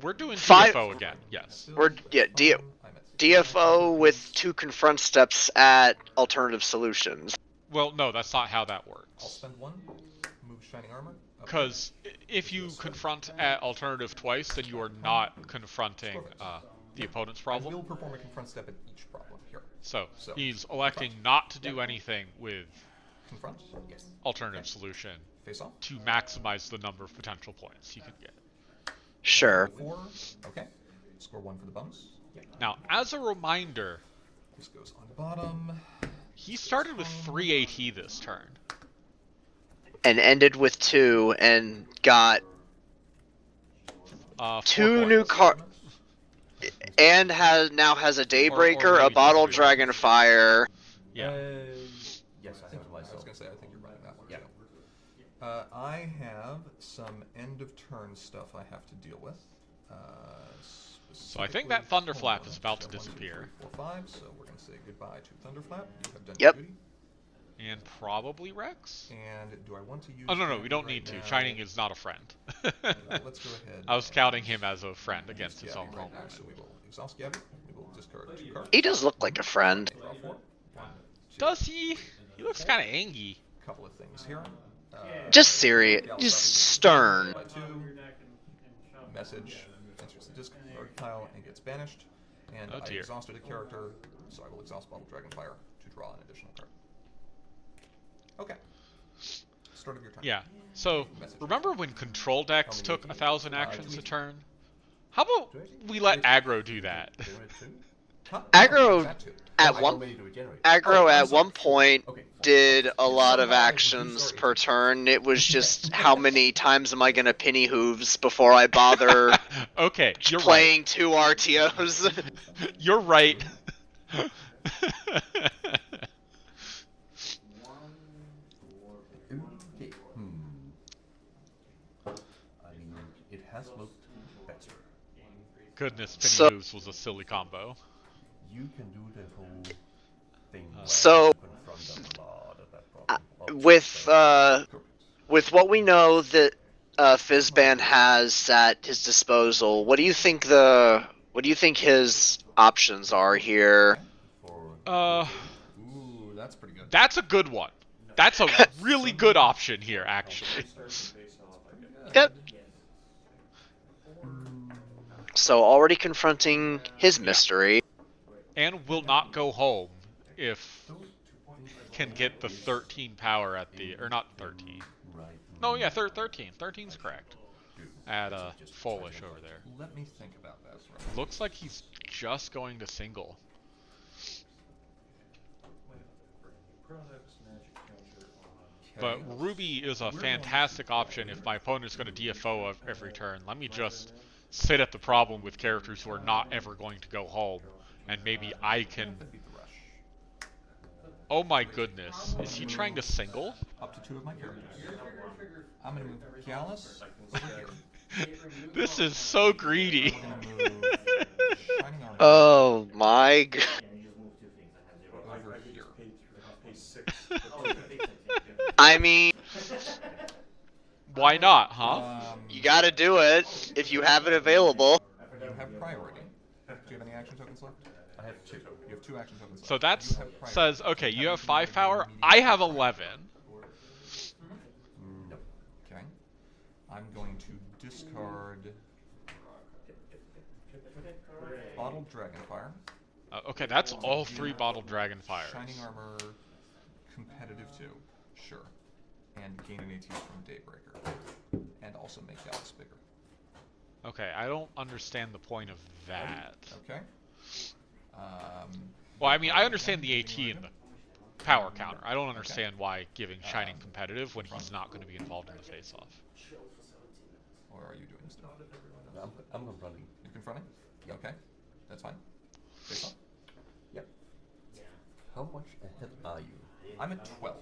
B: We're doing
A: Five-
B: DFO again, yes.
D: Still
A: We're- yeah,
D: fine. I'm at
A: DFO with 2 confront steps at alternative solutions.
B: Well, no, that's not how that
D: I'll
B: works.
D: spend 1, move Shining Armor. up
B: Because if you confront at alternative twice, then you are not confronting the opponent's
D: I
B: problem.
D: will perform a confront step at each problem here.
B: So
D: So,
B: he's electing not to do anything with
D: Confront.
H: Yes.
B: alternative solution
D: Face off.
B: to maximize the number of potential points you can get.
A: Sure.
D: 4. Okay. Score 1 for the bonus.
B: Now, as a reminder,
D: This goes on bottom.
B: he started with 3 AT this turn.
A: And ended with 2 and got
B: 4
A: 2 new
B: points.
A: cards. And now has a Daybreaker, a
B: maybe
A: Bottle
B: just 3 points.
A: Dragonfire.
B: Yeah.
H: Yes, I have
D: I was
H: myself.
D: gonna say, I think you're right on that one.
H: Yeah.
D: too. I have some end of turn stuff I have to deal with.
B: So I think that Thunderflap is about to disappear.
D: 1, 2, 3, 4, 5. So we're gonna say goodbye to Thunderflap. You have done
A: Yep.
D: your duty.
B: And probably Rex?
D: And do I want to use?
B: Oh, no, we
D: Shining
B: don't
D: right
B: need to.
D: now?
B: Shining is not a friend.
D: Let's go ahead.
B: I was
D: and
B: counting him as a friend
D: use
B: against his
D: Gabby
B: own
D: right
B: home.
D: now. So we will exhaust Gabby. We will discard 2 cards.
A: He does look like a friend.
D: Draw 4. 1, 2,
B: Does he? He looks kind of angry.
D: couple of things here.
A: Just serious. Just stern.
D: By 2. Message enters the discard pile and gets banished. And
B: Oh,
D: I
B: dear.
D: exhausted a character, so I will exhaust Bottle Dragonfire to draw an additional card. Okay. Start of your turn.
B: Yeah. So, remember when control decks took 1,000 actions a turn? How about we let aggro do that?
H: Generate 2?
D: Huh?
A: Aggro
D: That too.
A: at
H: How
A: one
H: many do we generate?
A: aggro
D: I'm
A: at
D: sorry.
A: one point
H: Okay.
A: did a lot of actions per turn. It was just how many times am I gonna penny hooves before I bother
B: Okay, you're
A: playing 2 RTOs?
B: right. You're right.
H: Okay. I mean, it has looked better.
B: Goodness, penny
A: So-
B: hooves was a silly combo.
H: You can do the whole thing where
A: So-
H: you confront a lot of that problem.
A: With what we know that Fizzban has at his disposal, what do you think his options are here?
H: For
D: Ooh, that's pretty good.
B: That's a good one. That's a really good option here, actually.
A: Yep. So already confronting his mystery.
B: And will not go home if can get the 13 power at the, or not 13.
H: right.
B: No, yeah, 13. 13's correct. At Foolish over there.
D: Let me think about that for a minute.
B: Looks like he's just going to single. But
D: Okay.
B: Ruby is a fantastic option if my opponent's going to DFO every turn. Let me just sit at the problem with characters who are not ever going to go home, and maybe I can...
D: Beat the rush.
B: Oh my goodness, is he trying to single?
D: Up to 2 of my characters. I'm gonna move Gallus over here.
B: This is so greedy.
D: We're gonna move Shining Armor
A: Oh my god.
D: over here.
A: I mean,
B: Why not, huh?
A: you gotta do it if you have it available.
D: You have priority. Do you have any action tokens left? I have 2. You have 2 action tokens left.
B: So that
D: You have priority.
B: says, okay, you have 5 power, I have 11.
H: No.
D: Okay. I'm going to discard Bottled Dragonfire,
B: Okay, that's all 3 bottled dragon fires.
D: Shining Armor, Competitive 2, sure, and gain an AT from Daybreaker, and also make Gallus bigger.
B: Okay, I don't understand the point of that.
D: Okay.
B: Well, I mean, I understand the AT and the power counter. I don't understand why giving Shining competitive when he's not going to be involved in the face-off.
D: Or are you doing stuff?
H: I'm confronting.
D: You're confronting? Okay, that's fine. Face off.
H: Yep. How much ahead are you?
D: I'm at 12.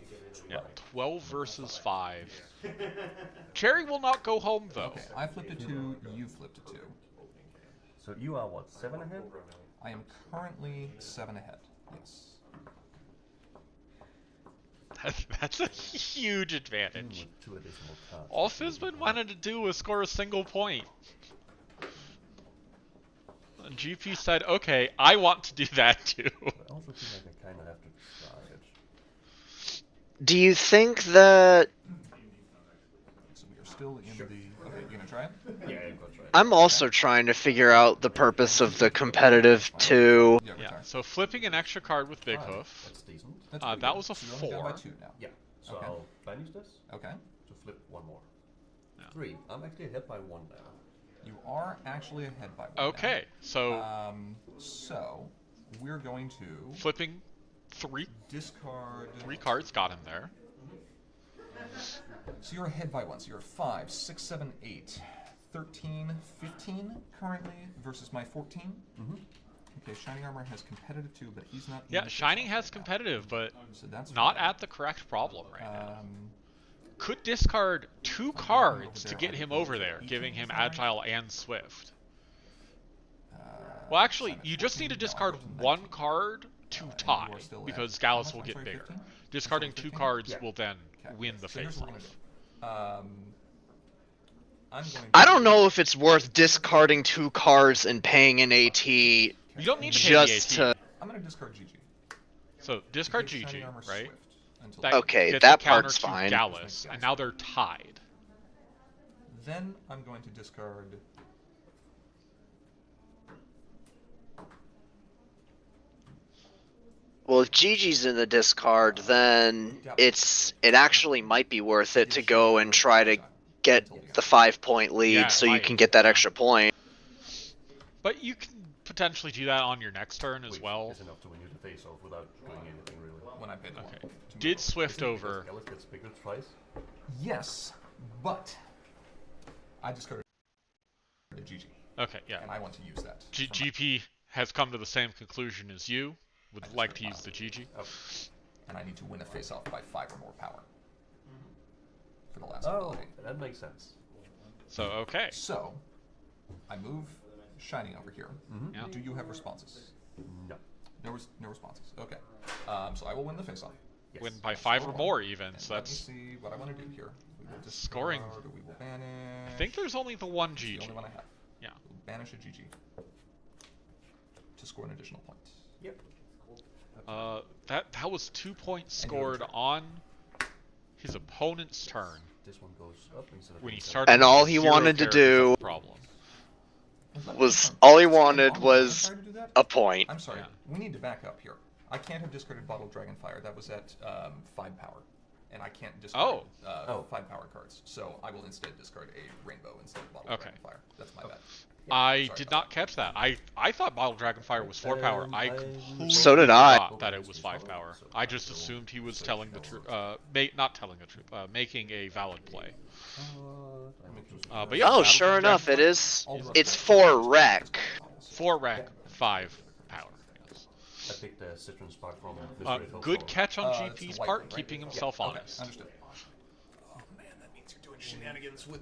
B: Yeah, 12 versus 5. Cherry will not go home, though.
D: Okay, I flipped a 2, you flipped a 2.
H: So you are what, 7 ahead?
D: I am currently 7 ahead, yes.
B: That's a huge
H: Two
B: advantage.
H: with 2 additional cards.
B: All Fizzman wanted to do was score a single point. And GP said, okay, I want to do that too.
H: I also feel like I kind of have to try it.
A: Do you think that
D: So we are still in the... Okay, you gonna try it?
H: Yeah, I'm gonna try it.
A: I'm also trying to figure out the purpose of the competitive 2.
D: Yeah,
B: Yeah,
D: retire.
B: so flipping an extra card with Big
H: Alright,
B: Hoof.
H: That's decent.
D: That's pretty
B: that
D: good.
B: was a
D: So you're only down by
B: 4.
D: 2 now.
H: Yeah. So
D: Okay.
H: I'll banish this
D: Okay.
H: to flip one more.
B: Yeah.
H: 3. I'm actually ahead by 1 now.
D: You are actually ahead by 1
B: Okay, so
D: now. So we're going to
B: flipping three
D: discard.
B: cards got him there.
D: So you're ahead by 1. So you're 5, 6, 7, 8, 13, 15 currently versus my 14.
H: Mm-hmm.
D: Okay, Shining Armor has competitive too, but he's not. in
B: Yeah,
D: the
B: Shining
D: face-off
B: has
D: right now.
B: competitive, but
D: So that's
B: not
D: fine.
B: at the correct problem right now.
D: Um,
B: Could discard 2
D: if I'm
B: cards
D: over
B: to
D: there,
B: get
D: I
B: him
D: would
B: over
D: go
B: there,
D: 18,
B: giving him
D: is that right?
B: Agile and Swift.
D: uh,
B: Well, actually,
D: so I'm at
B: you just need to
D: 14. No,
B: discard
D: I'll go to
B: 1
D: 19.
B: card to
D: And
B: tie,
D: you are still at
B: because
D: how
B: Gallus
D: much?
B: will
D: I'm
B: get
D: sorry,
B: bigger.
D: 15?
B: Discarding
D: Still
B: 2
D: at 15?
B: cards
H: Yeah.
B: will then
D: Okay.
B: win the
D: So here's what we're
B: face-off.
D: gonna do. I'm going to
A: I don't know if it's worth discarding 2 cards and paying an AT
B: You don't need to pay
A: just
B: the AT.
A: to.
D: I'm gonna discard GG.
B: So
D: To
B: discard
D: give Shining
B: GG,
D: Armor
B: right?
D: Swift until
B: That
A: Okay,
B: gets
A: that
B: a counter
A: part's
B: to
A: fine.
B: Gallus, and now they're tied.
D: Then I'm going to discard.
A: Well, if Gigi's in the discard, then it actually might be worth it to go and try to get the 5-point lead,
B: Yeah,
A: so you
B: might,
A: can get that
B: yeah.
A: extra point.
B: But you can potentially do that on your next turn as
H: Which
B: well.
H: is enough to win you the face off without doing anything really.
D: When I pay the
B: Okay.
D: one. to
B: Did
D: move.
B: Swift over?
H: Gallus gets bigger twice.
D: Yes, but I discarded the GG,
B: Okay, yeah.
D: and I want to use that. for my-
B: GP has come to the same conclusion as you. Would
D: I just
B: like
D: heard
B: to use
D: file.
B: the GG.
H: Oh.
D: and I need to win a face-off by 5 or more power for the last
H: Oh,
D: ability.
H: that makes sense.
B: So, okay.
D: So I move Shining over here.
H: Mm-hmm.
B: Yeah.
D: Do you have responses?
H: No.
D: No responses. Okay. So I will win the face-off.
H: Yes.
B: Win by 5 or
D: Score
B: more
D: one.
B: even,
D: And
B: so
D: let me
B: that's...
D: see what I want to do here. We will
B: Scoring.
D: discard, or we will banish.
B: I think there's only the one
D: It's the
B: GG.
D: only one I have.
B: Yeah.
D: We'll banish a GG to score an additional point.
H: Yep.
B: That was 2 points scored on his opponent's turn
H: This one goes up instead of
B: when he
H: being
B: started.
A: And all
B: with
A: he
B: 0
A: wanted to
B: characters as
A: do
B: a problem.
A: Was all he
D: Am I
A: wanted
D: wrong?
A: was
D: Did I try to do that?
A: a point.
D: I'm sorry.
B: Yeah.
D: We need to back up here. I can't have discarded Bottled Dragonfire. That was at 5 power. And I can't discard
H: Oh.
D: 5 power cards. So I will instead discard a Rainbow instead of Bottled
B: Okay.
D: Dragonfire. That's my bad.
B: I
D: Sorry
B: did
D: about
B: not catch that. I thought Bottle Dragonfire was 4 power. I completely
A: So did I.
B: forgot that it was 5 power. I just assumed he was telling the truth. Not telling the truth. Making a valid play. But yeah,
A: Oh,
B: Battle
A: sure
B: Dragonfire,
A: enough, it is.
D: All the
A: It's
D: rest of
A: 4 wreck.
B: 4 rank, 5 power. Yes.
H: I picked the Citron Spark from Mystery Folk
B: Good
H: Forward.
B: catch on
D: It's
B: GP's
D: the white
B: part,
D: one, right?
B: keeping himself
D: Okay,
B: honest.
D: understood. Oh man, that means you're doing shenanigans with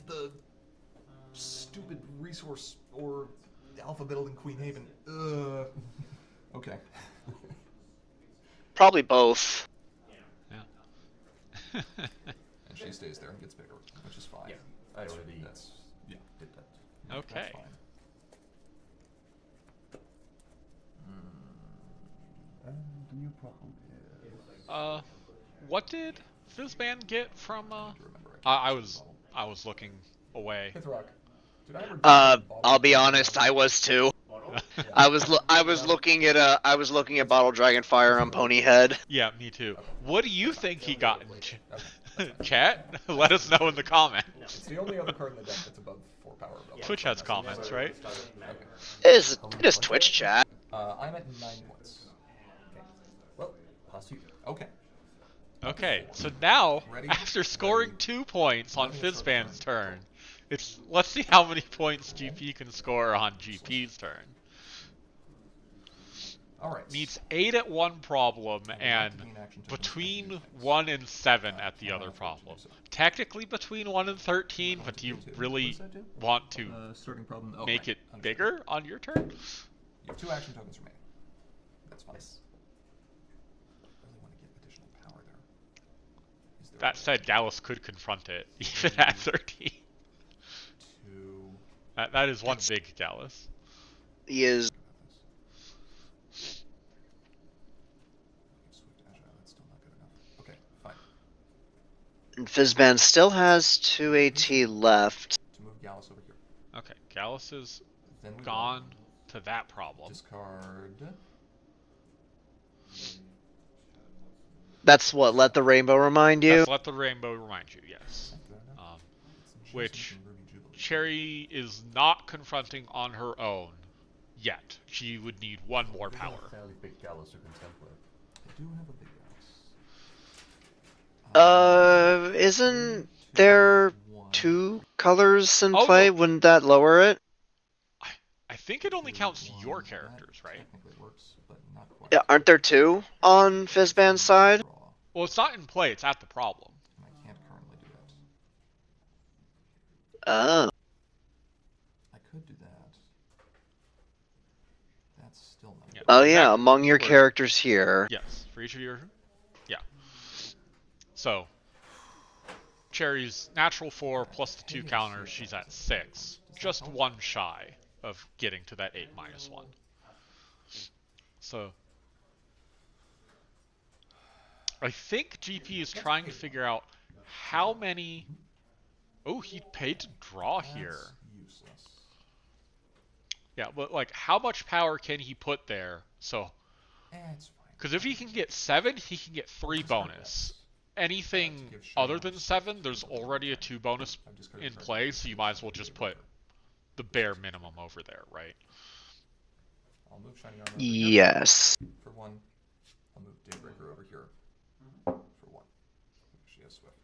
D: the stupid resource or Alpha Building Queen Haven. Okay.
A: Probably both.
B: Yeah.
D: And she stays there and gets bigger, which is fine.
H: Yeah, I already
D: That's yeah.
H: did that.
D: That's
B: Okay.
D: fine.
H: The new problem is...
B: What did Fizzban get from?
D: I do remember it.
B: I was looking away.
D: Pithrock. Did I ever do that bottle?
A: I'll be honest, I was too. I was looking at Bottle Dragonfire on Ponyhead.
B: Yeah, me too. What do you think he got in
D: Okay, that's fine.
B: chat? Let us know in the comments.
D: It's the only other card in the deck that's above 4 power.
B: Twitch has comments, right?
D: Okay.
A: It is Twitch chat.
D: I'm at 9 points.
H: Well, pass you.
D: Okay.
B: Okay, so now,
D: Ready?
B: after scoring
D: Ready.
B: 2 points on
D: Let me start
B: Fizzban's
D: turn.
B: turn, let's see how many points GP can score on GP's turn.
D: All right.
B: Needs 8 at one problem and
D: Between action tokens,
B: between
D: I can do
B: 1 and 7 at the
D: Can I
B: other
D: afford to
B: problem.
D: do so?
B: Technically between 1 and 13, but do you really want to
D: starting problem. Oh,
B: make
D: right.
B: it
D: Understood.
B: bigger on your turn?
D: You have 2 action tokens remaining. That's fine. Really want to get additional power there. Is there
B: That
D: a
B: said,
D: way
B: Gallus could confront it, even at 13.
D: to
B: That is one big Gallus.
A: He is.
D: Swift agile? That's still not good enough. Okay, fine.
A: And Fizzban still has 2 AT left.
D: To move Gallus over here.
B: Okay, Gallus is
D: Then we
B: gone to that problem.
D: discard.
A: That's what Let the Rainbow remind you.
B: That's Let the Rainbow remind you, yes. Which Cherry is not confronting on her own yet. She would need one more
H: They got
B: power.
H: a fairly big Gallus who can template.
D: I do have a big house.
A: Isn't there two colors in
B: Oh,
A: play?
B: no.
A: Wouldn't that lower it?
B: I think it only counts your characters, right?
D: Technically works, but not quite.
A: Yeah, aren't there two on Fizzban's side?
D: Draw,
B: Well, it's not in play, it's at the problem.
D: and I can't currently do that.
A: Oh.
D: I could do that. That's still not.
B: Yeah.
A: Oh
B: Exactly.
A: yeah, among your
B: Or-
A: characters here.
B: Yes, for each of your... Yeah. So, Cherry's natural 4 plus the 2 counters, she's at 6. Just one shy of getting to that 8 minus 1. So, I think GP is trying to figure out how many... Oh, he paid to draw here.
D: That's useless.
B: Yeah, but like, how much power can he put there? So,
D: It's fine.
B: because if he can get 7, he can get 3 bonus. Anything other than 7, there's already a 2 bonus in play, so you might as well just put the bare minimum over there, right?
D: I'll move Shiny Armor over here.
A: Yes.
D: For 1. I'll move Daybreaker over here. For 1. She has Swift.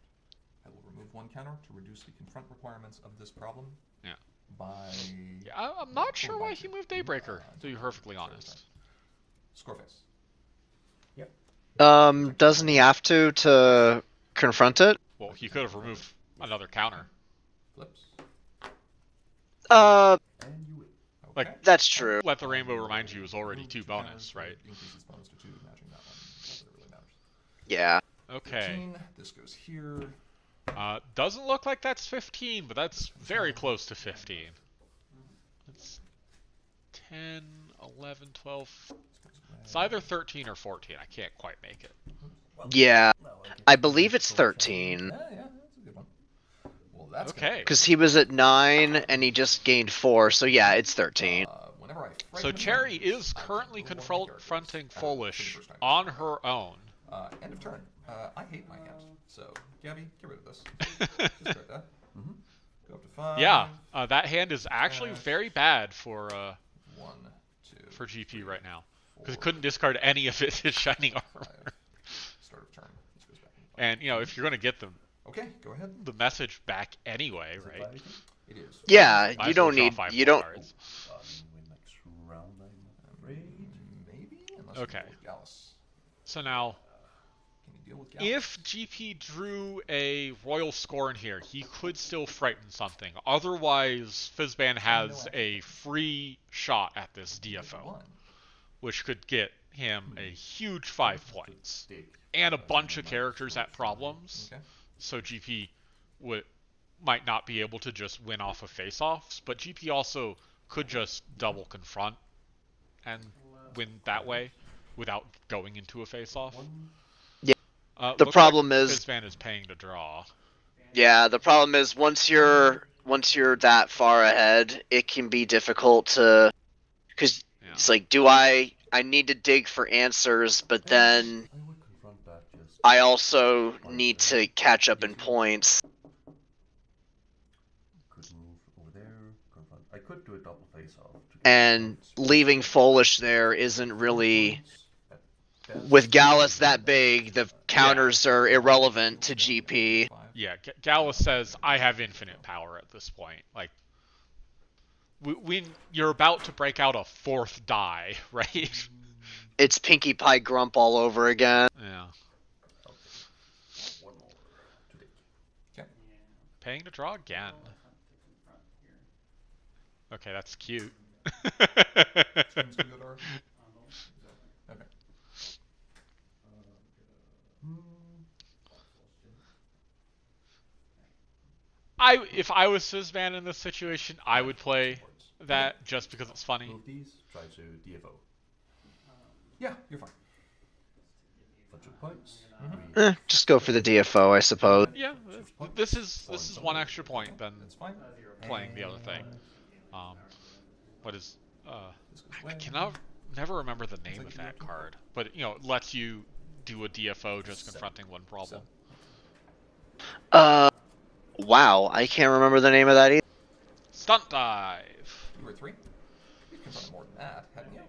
D: I will remove 1 counter to reduce the confront requirements of this problem.
B: Yeah.
D: By...
B: Yeah, I'm not sure why he moved Daybreaker, to be perfectly honest.
D: Scoreface.
A: Doesn't he have to confront it?
B: Well, he could have removed another counter.
D: Flips.
A: Uh,
H: And you win.
B: Like,
D: Okay.
A: that's true.
B: Let the Rainbow remind you is already
D: Remove
B: 2
D: counters
B: bonus,
D: to
B: right?
D: Increase its bonus to 2, matching that one. Not that it really matters.
A: Yeah.
B: Okay.
D: 15, this goes here.
B: Doesn't look like that's 15, but that's very close to 15. It's 10, 11, 12... It's either 13 or 14. I can't quite make it.
A: Yeah.
H: Well,
A: I believe it's 13.
D: Yeah, that's a good one. Well, that's
B: Okay.
A: Because he was at 9 and he just gained 4, so yeah, it's 13.
D: Whenever I
B: So
D: frighten
B: Cherry
D: enemies,
B: is
D: I
B: currently
D: remove one of the
B: confronting
D: characters.
B: Foolish
D: For the first time.
B: on her own.
D: End of turn. I hate my hand, so Gabby, get rid of this. Discard that. Go up to 5.
B: Yeah, that hand is actually very bad for
D: 1, 2,
B: GP right now. Because it couldn't discard any of it as Shining Armor.
D: 5. Start of turn. This goes back in the
B: And, you know, if you're going to get
D: Okay, go ahead.
B: the message back anyway,
H: is it
B: right?
H: Vitality?
D: It is.
A: Yeah,
B: Might
A: you
B: as well
A: don't
B: draw
A: need,
B: 5
A: you
B: more
A: don't,
B: cards.
H: Win next round, I'm afraid.
D: Maybe, unless
B: Okay.
D: you deal with Gallus.
B: So now,
D: Can you deal with Gallus?
B: if GP drew a Royal Scorn here, he could still frighten something. Otherwise, Fizzban has a free shot at this DFO,
D: 1.
B: which could get him a huge 5 points.
H: Stick.
B: And a bunch of characters at problems.
D: Okay.
B: So GP might not be able to just win off of face-offs, but GP also could just double confront and win that way without going into a face-off.
A: Yeah.
B: Looks
A: The
B: like
A: problem is-
B: Fizzban is paying to draw.
A: yeah, the problem is once you're that far ahead, it can be difficult to, because
B: Yeah.
A: it's like, I need to dig for answers, but then
H: I would confront that just.
A: I also need to catch up in points.
H: Could move over there, confront. I could do a double face off. To get
A: And
H: points.
A: leaving Foolish there isn't really,
H: At best,
A: with Gallus that big, the counters are irrelevant to GP.
D: 5.
B: Yeah, Gallus says, I have infinite power at this point. Like, when you're about to break out a 4th die, right?
A: It's Pinkie Pie Grump all over again.
B: Yeah.
H: One more to take.
D: Okay.
B: Paying to draw again. Okay, that's cute.
D: Seems to go to our- Okay.
B: If I was Fizzban in this situation, I would play that just because it's funny.
H: Move these, try to DFO.
D: Yeah, you're fine.
H: Bunch of points.
A: Just go for the DFO, I suppose.
B: Yeah, this is 1 extra point than
D: That's fine.
B: playing the other thing. What is
D: This goes
B: I
D: away.
B: cannot never remember the name of that card, but you know, it lets you do a DFO just confronting one problem.
A: Wow, I can't remember the name of that either.
B: Stunt dive.
D: You were 3? You've confronted more than that, hadn't you?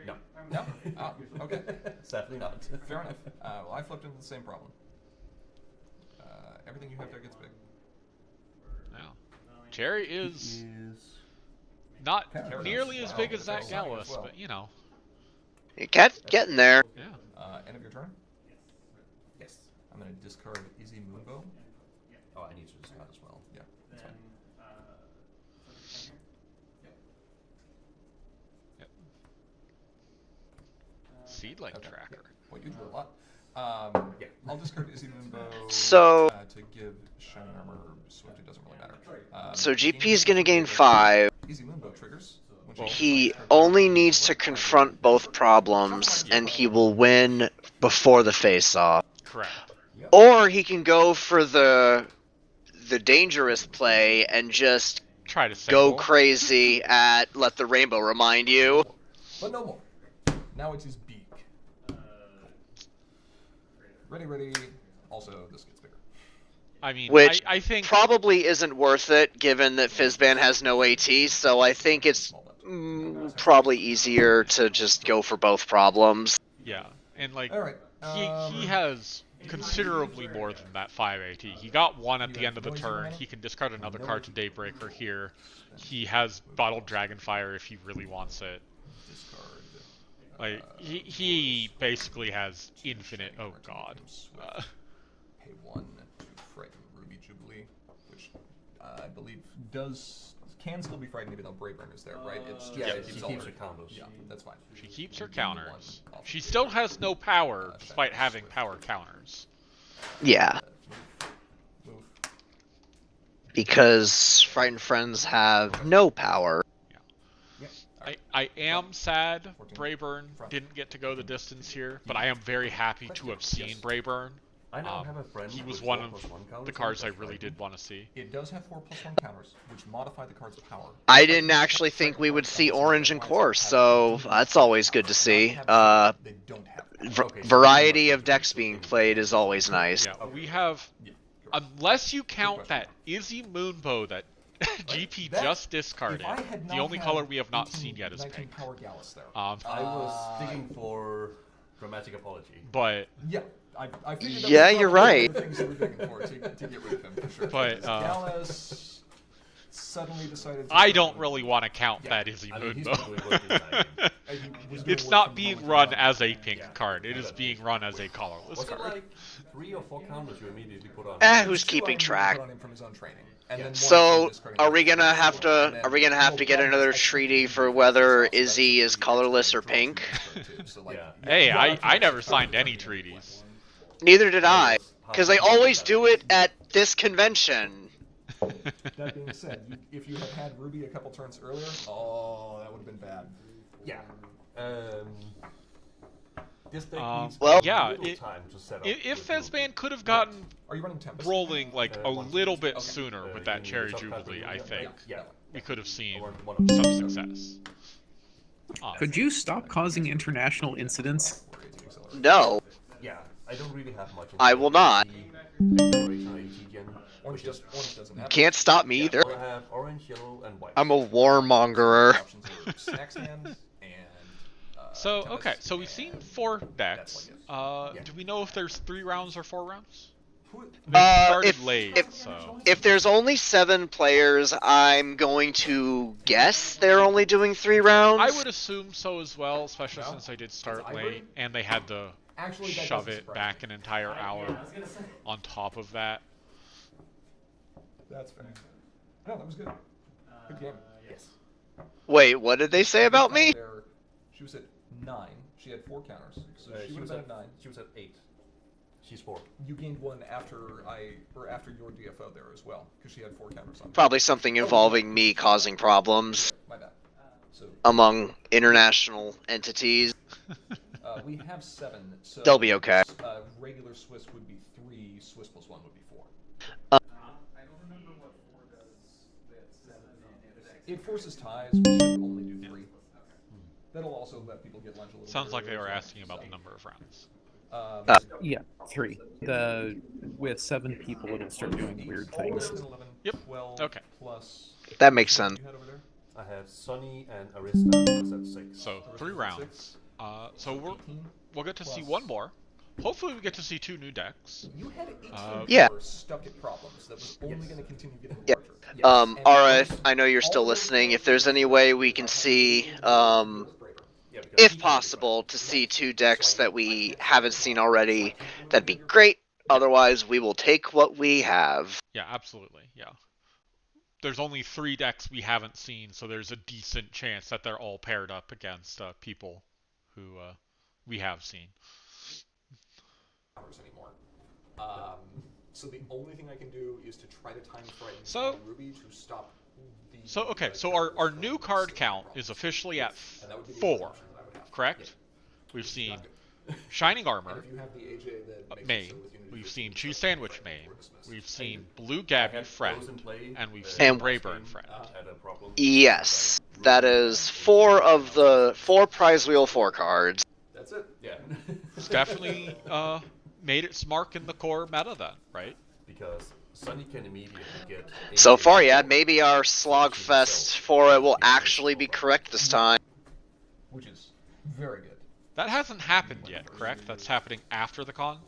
H: No.
D: No? Ah, okay.
H: Sadly not.
D: Fair enough. Well, I flipped into the same problem. Everything you have there gets big.
B: Now, Cherry is
H: Is
B: not
D: Paradox.
B: nearly as
D: Wow,
B: big as
D: it's
B: that
D: exciting as
B: Gallus,
D: well.
B: but you know,
A: Getting there.
B: yeah.
D: End of your turn?
H: yes.
D: I'm going to discard Izzy Moonbow.
H: Oh, I need to discard as well.
D: Yeah, that's fine.
B: Seedling
D: Okay.
B: tracker.
D: Well, you drew a lot. Yeah, I'll discard Izzy Moonbow
A: So-
D: to give Shining Armor Swift. It doesn't really matter.
A: So GP is gonna gain 5.
D: Izzy Moonbow triggers. When
B: Well,
A: He only needs to confront both problems, and he will win before the face-off.
B: Correct.
A: Or he can go for the dangerous play and just
B: Try to
A: go
B: single.
A: crazy at Let the Rainbow Remind You.
D: But no more. Now it's his beak. Ready. Also, this gets bigger.
B: I mean,
A: Which
B: I think
A: probably isn't worth it, given that Fizzban has no AT, so I think it's
D: Small bet.
A: probably easier to just go for both problems.
B: yeah, and like
D: All right.
B: he has considerably more than that 5 AT. He got 1 at the end of the
D: Noisy
B: turn.
D: mana?
B: He can discard another card to Daybreaker here. He has Bottled Dragonfire if he really wants it.
D: Discard.
B: Like he basically has infinite. Oh god.
D: Pay 1 to frighten Ruby Jubilee, which I believe can still be frightened even though Braeburn is there, right? It's just
H: Yeah,
D: it
H: she
D: keeps
H: keeps
D: all
H: her combos.
D: Yeah, that's fine.
B: She keeps her
D: You gain
B: counters.
D: 1 off
B: She
D: of
B: still has no power despite having power counters.
A: Yeah,
D: Move.
A: because Frightened Friends have no power.
B: I am sad
D: 14.
B: Braeburn
D: Front.
B: didn't get to go the distance here, but I am very happy to have seen Braeburn.
H: I now have a friend.
B: He was
H: with
B: one
H: 4+1
B: of
H: counters
B: the
H: on
B: cards I
H: it.
B: really did want to see.
D: It does have 4+1 counters, which modify the card's power.
A: I didn't actually think we would see orange in course, so that's always good to see.
D: They don't have power.
A: Variety of decks being played is always nice.
B: Yeah, we have,
D: Yeah, correct.
B: unless you count
D: question.
B: that Izzy Moonbow that GP
D: That-
B: just discarded.
D: If I had
B: The
D: not
B: only
D: had
B: color we have not
D: 18,
B: seen yet is
D: 19
B: pink.
D: power Gallus there.
H: I was digging for dramatic apology.
B: But
D: Yeah, I figured that
A: Yeah,
D: was
A: you're
D: probably one
A: right.
D: of the things you were digging for to get rid of him for sure.
B: But,
D: Because Gallus suddenly decided. To
B: I
D: start
B: don't
D: doing-
B: really want to count
D: Yeah.
B: that Izzy
H: I mean, he's
B: Moonbow.
H: been doing work this time.
D: And he was doing
B: It's
D: work
B: not
D: from the
B: being
D: moment he
B: run
D: got
B: as
D: it.
B: a pink card. It is being run as a colorless
H: Was it
B: card.
H: like 3 or 4 counters you immediately put on?
A: Who's
D: Two
A: keeping
D: items he
A: track?
D: put on him from his own training. And then one
A: So,
D: from discarding
A: are we
D: the
A: gonna have
D: and
A: to
D: then-
A: get another treaty for whether Izzy is colorless or pink?
D: So, like,
H: Yeah.
B: Hey,
D: yeah,
B: I
D: can
B: never
D: actually
B: signed
D: find
B: any
D: it.
B: treaties.
A: Neither did I, because they always do it at this convention.
D: That being said, if you had had Ruby a couple turns earlier, oh, that would have been bad.
H: Yeah. This deck needs
A: Well-
H: a
B: yeah,
H: little
B: it-
H: time to set up.
B: If
H: with
B: Fezban could have gotten
D: Are you running Tempest?
B: rolling like a
H: one,
B: little
H: two,
B: bit
H: okay.
B: sooner with
H: You
B: that
H: mean
B: Cherry
H: the subclass
B: Jubilee,
H: Ruby?
B: I
H: Yeah.
B: think
H: Yeah.
B: we could have seen
H: One of
B: some
H: them.
B: success.
I: Could you stop causing international incidents?
A: No,
H: Yeah, I don't really have much.
A: I will not.
D: Orange doesn't have
A: Can't stop me either.
H: I have orange, yellow, and white.
A: I'm a warmongerer.
D: options are Snack's Hand and
B: So
D: Tempest
B: okay, so we've seen
D: and-
B: 4 decks.
D: Yeah.
B: Do we know if there's 3 rounds or 4 rounds?
D: Who-
B: They started
A: if-
B: late,
A: if-
B: so
A: If there's only 7 players, I'm going to guess they're only doing 3 rounds.
B: I would assume so as well, especially
D: Yeah.
B: since I did start
D: I
B: late and they had to
D: Actually, that
B: shove
D: doesn't
B: it
D: surprise
B: back
D: me.
B: an entire hour
F: I was gonna say.
B: on top of that.
D: That's fair. No, that was good. Good game.
H: Yes.
A: Wait, what did they say about me?
D: There- She was at 9. She had 4 counters, so she
H: She
D: would
H: was
D: have
H: at
D: been at 9.
H: She was at 8. She's 4.
D: You gained 1 after after your DFO there as well, because she had 4 counters on.
A: Probably something involving me causing problems
D: My bad. So
A: among international entities.
D: we have 7. So
A: They'll be okay.
D: Regular Swiss would be 3. Swiss plus 1 would be 4.
F: I don't remember what 4 does with 7 on
D: It forces ties. We should only do 3. That'll also let people get lunch a little.
B: Sounds
D: bit
B: like they
D: earlier
B: were
D: as well,
B: asking about
D: so.
B: the number of rounds.
I: Yeah, 3. With 7 people, it'll start doing weird
D: All the way
I: things.
D: up to 11,
B: Yep.
D: 12
B: Okay.
D: plus.
A: That makes
D: What
A: sense.
D: you had over there?
H: I have Sunny and Arista was at 6.
B: So
D: The rest
B: 3
D: was at 6.
B: rounds. So
D: 18
B: we'll get to see
D: plus-
B: one more. Hopefully, we get to see 2 new decks.
D: You had 18
A: Yeah.
D: core stuck at problems that was only going to continue getting
A: Yeah.
D: larger. And
A: Ara,
D: those-
A: I know you're
D: all
A: still
D: of those
A: listening. If
D: cards
A: there's
D: were
A: any way we can see,
H: Yeah, because
A: if
H: he-
A: possible, to see 2 decks that we haven't seen already, that'd be great. Otherwise, we will take what we have.
B: Yeah, absolutely. Yeah. There's only 3 decks we haven't seen, so there's a decent chance that they're all paired up against people who we have seen.
E: Anymore. So the only thing I can do is to try to time frighten
B: So-
E: Ruby to stop the.
B: So okay, so our new card count is officially at 4, correct? We've seen Shining Armor,
E: If you have the AJ that makes it
B: main.
E: so with Unity
B: We've
E: 15,
B: seen
E: it's
B: Cheese
E: like
B: Sandwich
E: Friday
B: main.
E: or Christmas.
B: We've seen Blue Gabby
H: I have
B: Friend,
H: Frozen Play,
B: and we've
H: the
B: seen
A: And-
B: Rayburn Friend.
H: had a problem.
A: Yes, that is 4 of the 4 prize wheel 4 cards.
E: That's it.
H: Yeah.
B: It's definitely made its mark in the core meta then, right?
H: Because Sunny can immediately get.
A: So
H: AJ
A: far, yeah,
H: before
A: maybe our
H: Sunny
A: slogfest
H: himself.
A: for it will actually be correct this time.
D: which is very good.
B: That hasn't happened yet, correct? That's happening after the con?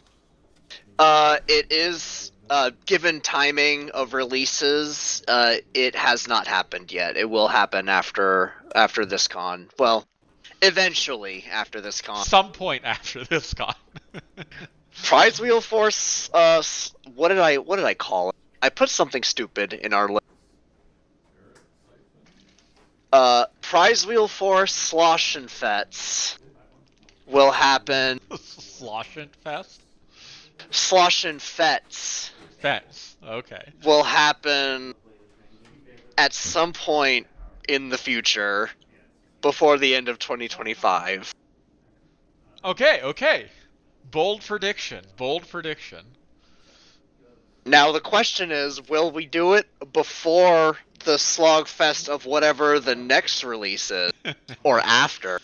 A: It is, given timing of releases, it has not happened yet. It will happen after this con. Well, eventually after this con.
B: Some point after this con.
A: Prize Wheel Force, what did I call it? I put something stupid in our list. Prize Wheel Force Slosh and Fets will happen.
B: Sloshant Fest?
A: Slosh and Fets
B: Fets. Okay.
A: will happen at some point in the future before the end of 2025.
B: Okay. Bold prediction.
A: Now the question is, will we do it before the slogfest of whatever the next release is, or after?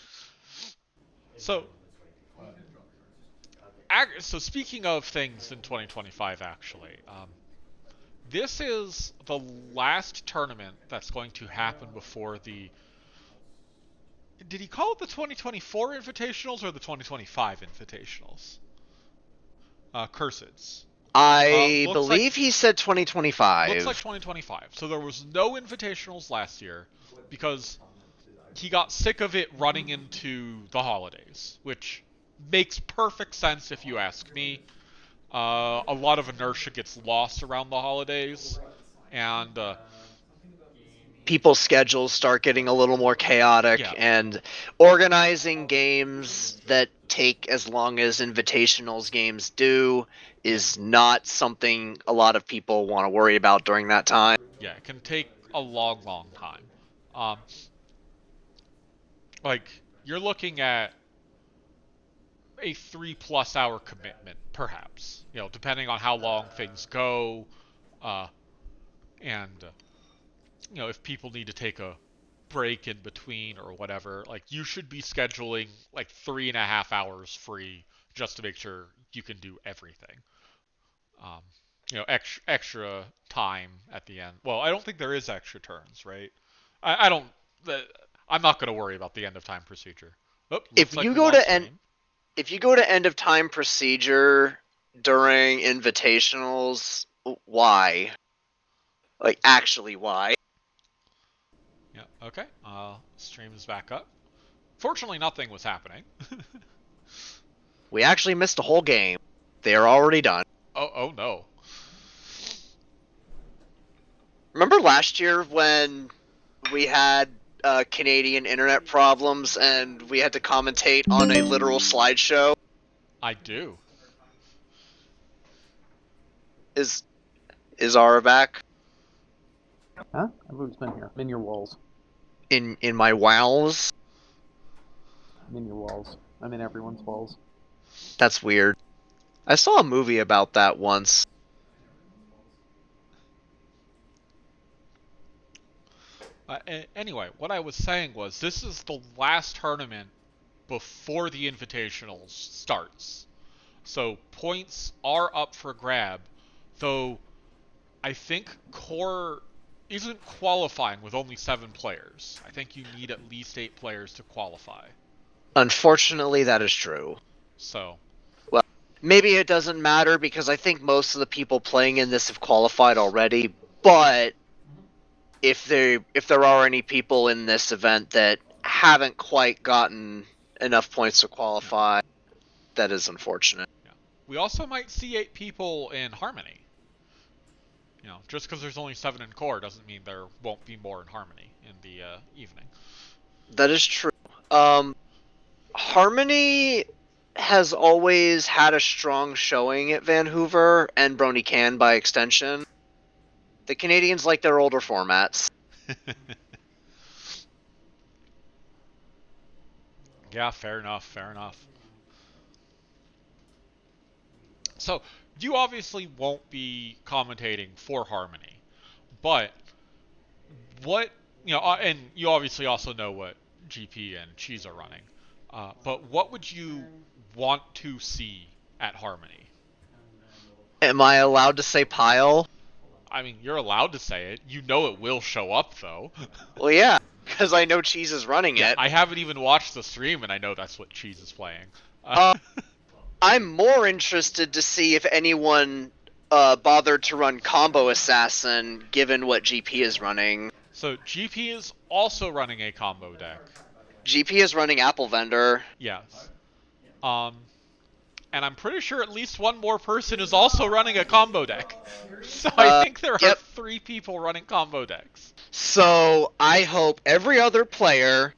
B: So speaking of things in 2025, actually, this is the last tournament that's going to happen before the. Did he call it the 2024 Invitationals or the 2025 Invitationals? Curseds.
A: I
B: Looks
A: believe
B: like-
A: he said 2025.
B: Looks like 2025. So there was no Invitationals last year because he got sick of it running into the holidays, which makes perfect sense if you ask me. A lot of inertia gets lost around the holidays, and
A: People's schedules start getting a little more chaotic,
B: Yeah.
A: and organizing games that take as long as invitationals games do is not something a lot of people want to worry about during that time.
B: yeah, it can take a long time. Like, you're looking at a 3+ hour commitment, perhaps. Depending on how long things go, and if people need to take a break in between or whatever, like you should be scheduling like 3.5 hours free just to make sure you can do everything. Extra time at the end. Well, I don't think there is extra turns, right? I don't. I'm not going to worry about the end of time procedure. Oh,
A: If
B: looks like
A: you
B: we
A: go
B: lost
A: to end,
B: stream.
A: if you go to end of time procedure during invitationals, why? Like, actually, why?
B: Yeah. Okay. Stream is back up. Fortunately, nothing was happening.
A: We actually missed a whole game. They are already done.
B: Oh no.
A: Remember last year when we had Canadian internet problems and we had to commentate on a literal slideshow?
B: I do.
A: Is Ara back?
I: Huh? I've always been here. I'm in your walls.
A: In my wows?
I: I'm in your walls. I'm in everyone's walls.
A: That's weird. I saw a movie about that once.
B: Anyway, what I was saying was this is the last tournament before the Invitationals starts. So points are up for grab, though I think core isn't qualifying with only 7 players. I think you need at least 8 players to qualify.
A: Unfortunately, that is true.
B: So,
A: well, maybe it doesn't matter because I think most of the people playing in this have qualified already, but if there are any people in this event that haven't quite gotten enough points to qualify, that is unfortunate.
B: yeah. We also might see 8 people in Harmony. Just because there's only 7 in core doesn't mean there won't be more in Harmony in the evening.
A: That is true. Harmony has always had a strong showing at Vanhoover, and Brony Can by extension. The Canadians like their older formats.
B: Yeah, fair enough. So, you obviously won't be commentating for Harmony, but what, and you obviously also know what GP and Cheese are running, but what would you want to see at Harmony?
A: Am I allowed to say Pile?
B: I mean, you're allowed to say it. You know it will show up, though.
A: Well, yeah, because I know Cheese is running it.
B: I haven't even watched the stream, and I know that's what Cheese is playing.
A: I'm more interested to see if anyone bothered to run Combo Assassin, given what GP is running.
B: So GP is also running a combo deck.
A: GP is running Apple Vendor.
B: Yes. And I'm pretty sure at least one more person is also running a combo deck. So I think there are 3 people running combo decks.
A: So I hope every other player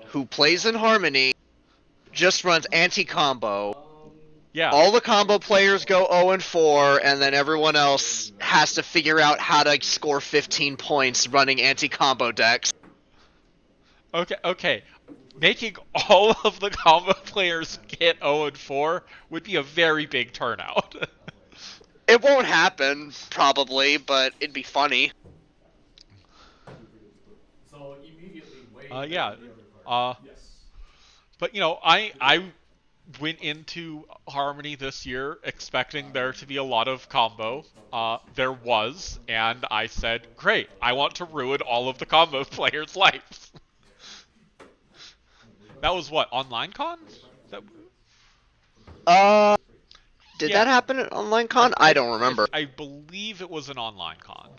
A: who plays in Harmony just runs anti-combo.
B: Yeah.
A: All the combo players go 0-4, and then everyone else has to figure out how to score 15 points running anti-combo decks.
B: Okay. Making all of the combo players get 0-4 would be a very big turnout.
A: It won't happen, probably, but it'd be funny.
E: So immediately
B: yeah. But I went into Harmony this year expecting there to be a lot of combo. There was, and I said, great, I want to ruin all of the combo players' lives. That was what, Online Con?
A: Did that happen at Online Con? I don't remember.
B: I believe it was an Online Con.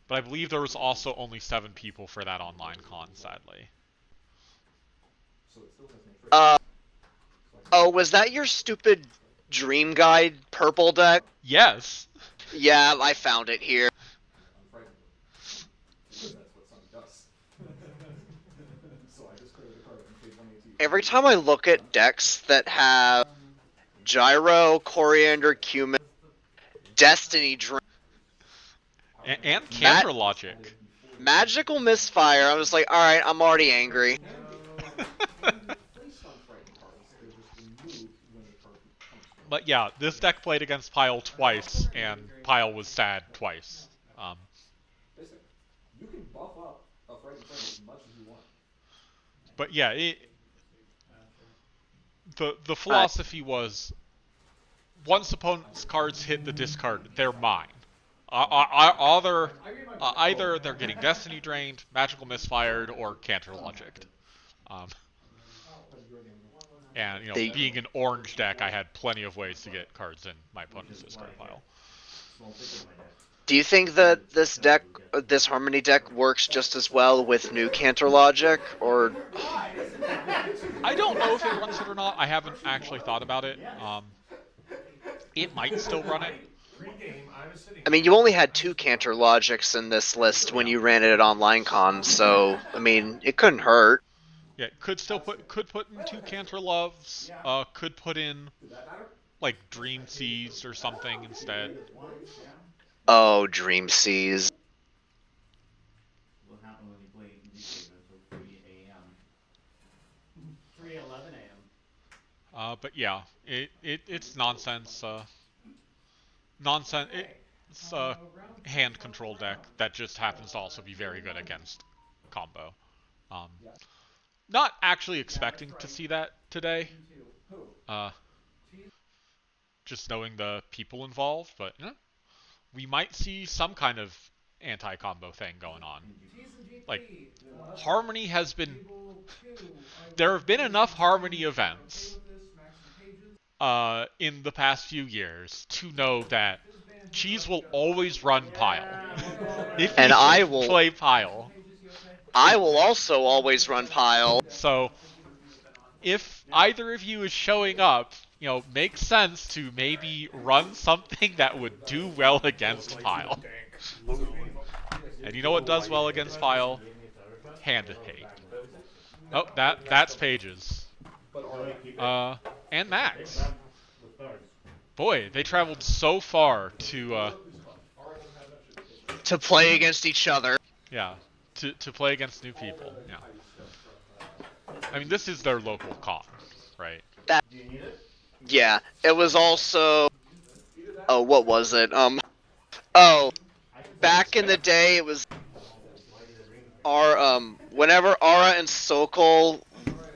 B: But I believe there was also only 7 people for that Online Con, sadly.
A: Oh, was that your stupid Dream Guide purple deck?
B: Yes.
A: Yeah, I found it here. Every time I look at decks that have Gyro, Coriander, Cumin, Destiny Dream,
B: and Counter Logic.
A: Magical Misfire, I was like, alright, I'm already angry.
B: But yeah, this deck played against Pile twice, and Pile was sad twice.
E: You can buff up a frightened frame as much as you want.
B: But yeah, the philosophy was, once opponent's cards hit the discard, they're mine. Either they're getting Destiny Drained, Magical Misfired, or Counter Logicked. And, being an orange deck, I had plenty of ways to get cards in my opponent's discard pile.
A: Do you think that this Harmony deck works just as well with new Counter Logic, or?
B: I don't know if it runs it or not. I haven't actually thought about it. It might still run it.
A: I mean, you only had 2 Counter Logics in this list when you ran it at Online Con, so I mean, it couldn't hurt.
B: Yeah, could put in 2 Counter Loves. Could put in like Dream Seas or something instead.
A: Oh, Dream Seas.
F: What happened when you played these games until 3 a.m.? 3:11 a.m.
B: But yeah, it's nonsense. It's a hand control deck that just happens to also be very good against combo. Not actually expecting to see that today. just knowing the people involved, but we might see some kind of anti-combo thing going on. Like, Harmony has been... There have been enough Harmony events in the past few years to know that Cheese will always run Pile. If
A: And
B: he
A: I
B: can
A: will
B: play Pile.
A: I will also always run Pile.
B: So, if either of you is showing up, makes sense to maybe run something that would do well against Pile. And you know what does well against Pile? Hand Hate. Oh, that's Pages. And Max. Boy, they traveled so far to
A: play against each other.
B: Yeah, to play against new people. Yeah. I mean, this is their local con, right?
A: Yeah, it was also... Oh, what was it? Back in the day, it was... Whenever Ara and Sokol,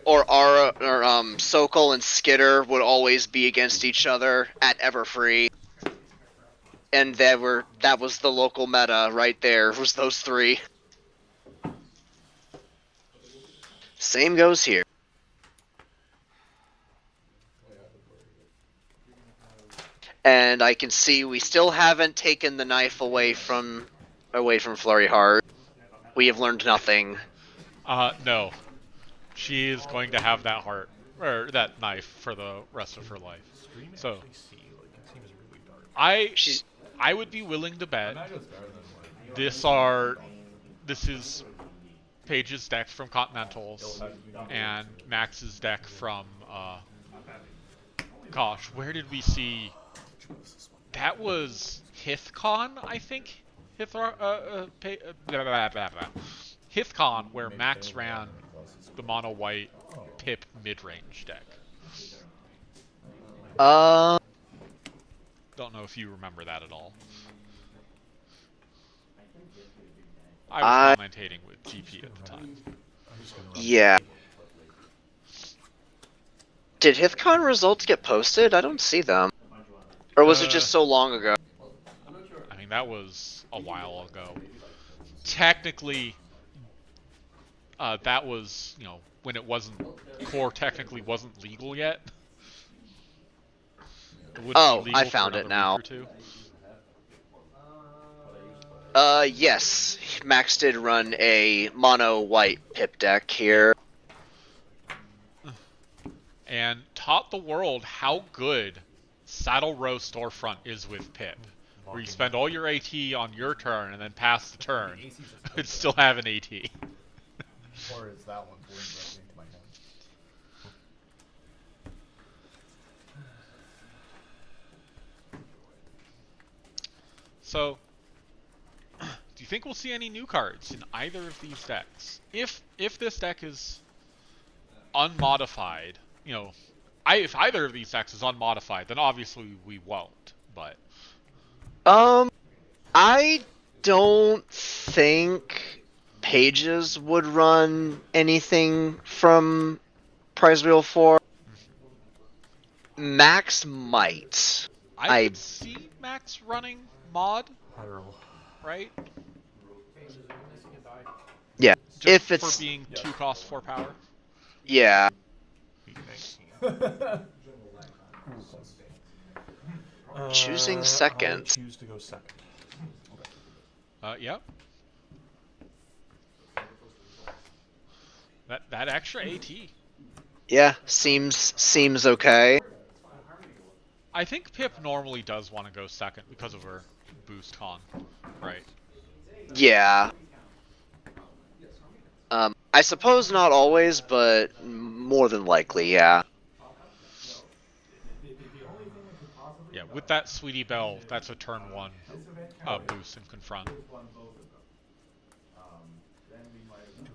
A: or Sokol and Skitter would always be against each other at Everfree. And that was the local meta right there, was those three. Same goes here. And I can see we still haven't taken the knife away from Flurry Heart. We have learned nothing.
B: No. She is going to have that heart, or that knife for the rest of her life. So, I would be willing to bet this is Paige's deck from Continentals and Max's deck from gosh, where did we see? That was Hithcon, I think. Hithcon, where Max ran the mono white Pip mid-range deck. Don't know if you remember that at all. I was commentating with GP at the time.
A: Yeah. Did Hithcon results get posted? I don't see them. Or was it just so long ago?
B: I mean, that was a while ago. Technically, that was, when it wasn't... Core technically wasn't legal yet.
A: I found it now. Yes. Max did run a mono white Pip deck here.
B: And taught the world how good Saddle Row Storefront is with Pip. Where you spend all your AT on your turn and then pass the turn. But still have an AT.
D: Or is that one going directly into my hand?
B: So, do you think we'll see any new cards in either of these decks? If this deck is unmodified, if either of these decks is unmodified, then obviously we won't. But
A: I don't think Pages would run anything from Prize Wheel 4. Max might.
B: I could see Max running mod, right?
A: Yeah,
B: Just
A: if it's
B: for being 2 cost 4 power.
A: Yeah. Choosing second.
D: Choose to go second.
B: Yep. That extra AT.
A: Yeah, seems okay.
B: I think Pip normally does want to go second because of her boost con, right?
A: Yeah. I suppose not always, but more than likely, yeah.
B: Yeah, with that Sweetie Belle, that's a turn 1 boost and confront.
D: Do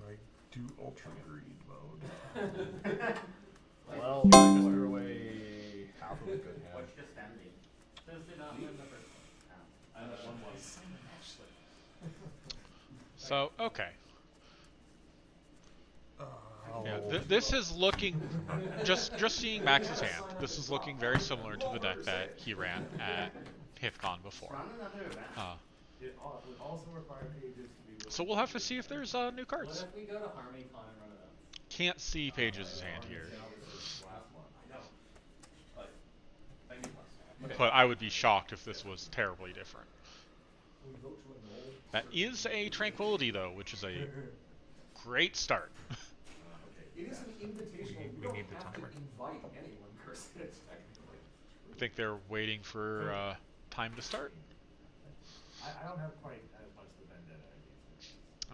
D: I do Ultra Greed mode?
G: Well, I just threw away half of a good hand.
B: So, okay. Yeah, this is looking, just seeing Max's hand, this is looking very similar to the deck that he ran at HithCon before.
F: Run another event.
G: It would also require pages to be willing
B: So we'll have to see if there's new
C: What
B: cards.
C: if we go to HarmonyCon and run events?
B: Can't see Pages' hand here,
G: I know. But thank you.
B: but I would be shocked if this was terribly different. That is a Tranquility though, which is a great start.
E: It is an invitational. You
H: We
E: don't
H: need the
E: have to
H: timer.
E: invite anyone, technically.
B: I think they're waiting for time to start,
G: I don't have quite as much the vendetta.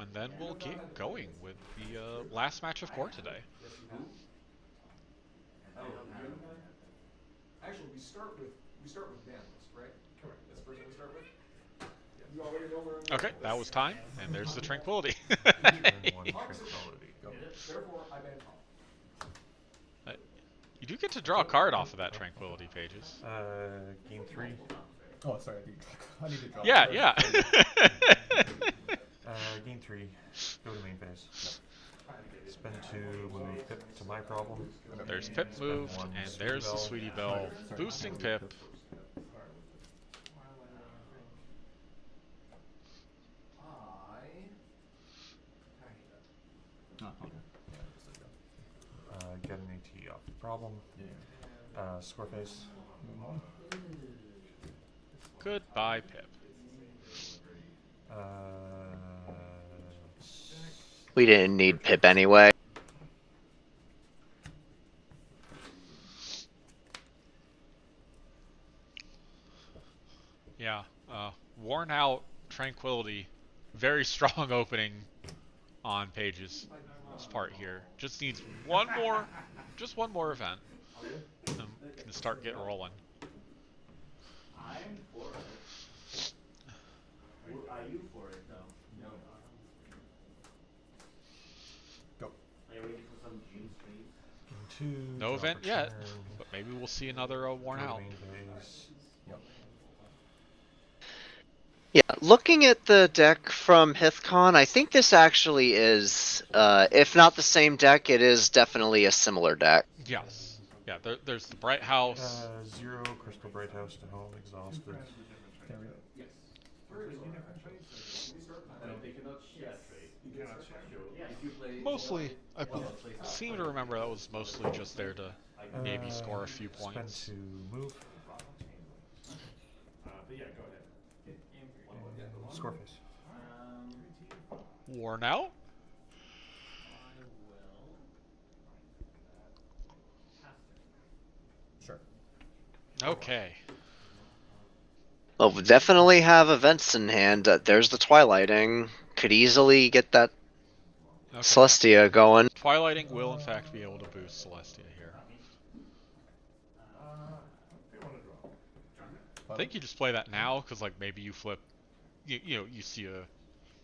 B: and then we'll get going with the last match of core today.
E: Yes, you do. Oh, you? Actually, we start with Vanlist, right? Correct. That's the first one we start with. You already know where.
B: Okay, that was time, and there's the Tranquility.
H: Turn 1 Tranquility. Go.
E: Therefore, I ban Tom.
B: You do get to draw a card off of that Tranquility, Pages.
H: Game 3.
D: Oh, sorry, I need to drop.
B: Yeah, yeah.
H: Game 3. Go to main phase. Spend 2, move Pip to my problem.
B: There's Pip moved, and there's the Sweetie Belle, boosting Pip.
H: Get an AT off the problem. Score phase.
B: Goodbye, Pip.
A: We didn't need Pip anyway.
B: Yeah, worn out Tranquility. Very strong opening on Pages' part here. Just needs just one more event. And can start getting rolling.
F: I'm for it. Are you for it though? No.
D: Go.
F: Are you waiting for some June streams?
H: Game 2.
B: No
H: draw
B: event
H: for
B: yet,
H: turn,
B: but maybe we'll see another worn
H: go to
B: out.
H: main phase.
D: Yep.
A: Yeah, looking at the deck from HithCon, I think this actually is, if not the same deck, it is definitely a similar deck.
B: Yes. Yeah, there's the Bright House.
H: 0 Crystal Bright House to home, exhausted.
D: There we go.
F: They cannot share trade.
G: You cannot share.
F: If you play
B: Mostly, I seem to remember that was mostly just there to maybe score a few points.
H: Spend 2, move.
G: But yeah, go ahead.
H: Score phase.
B: Worn out?
D: Sure.
B: Okay.
A: Well, we definitely have events in hand. There's the Twilighting. Could easily get that
B: Okay.
A: Celestia going.
B: Twilighting will in fact be able to boost Celestia here.
G: They want to draw.
B: I think you just play that now, because like maybe you flip, you know, you see a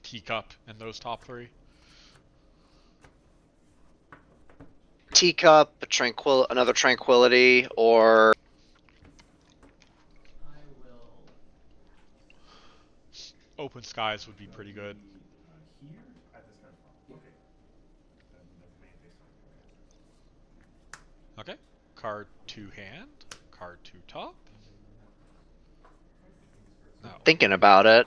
B: teacup in those top 3.
A: Teacup, another Tranquility, or
B: Open Skies would be pretty good.
G: Here at this kind of problem. Okay. Then the main phase.
B: Okay. Card to hand. Card to top. No.
A: thinking about it.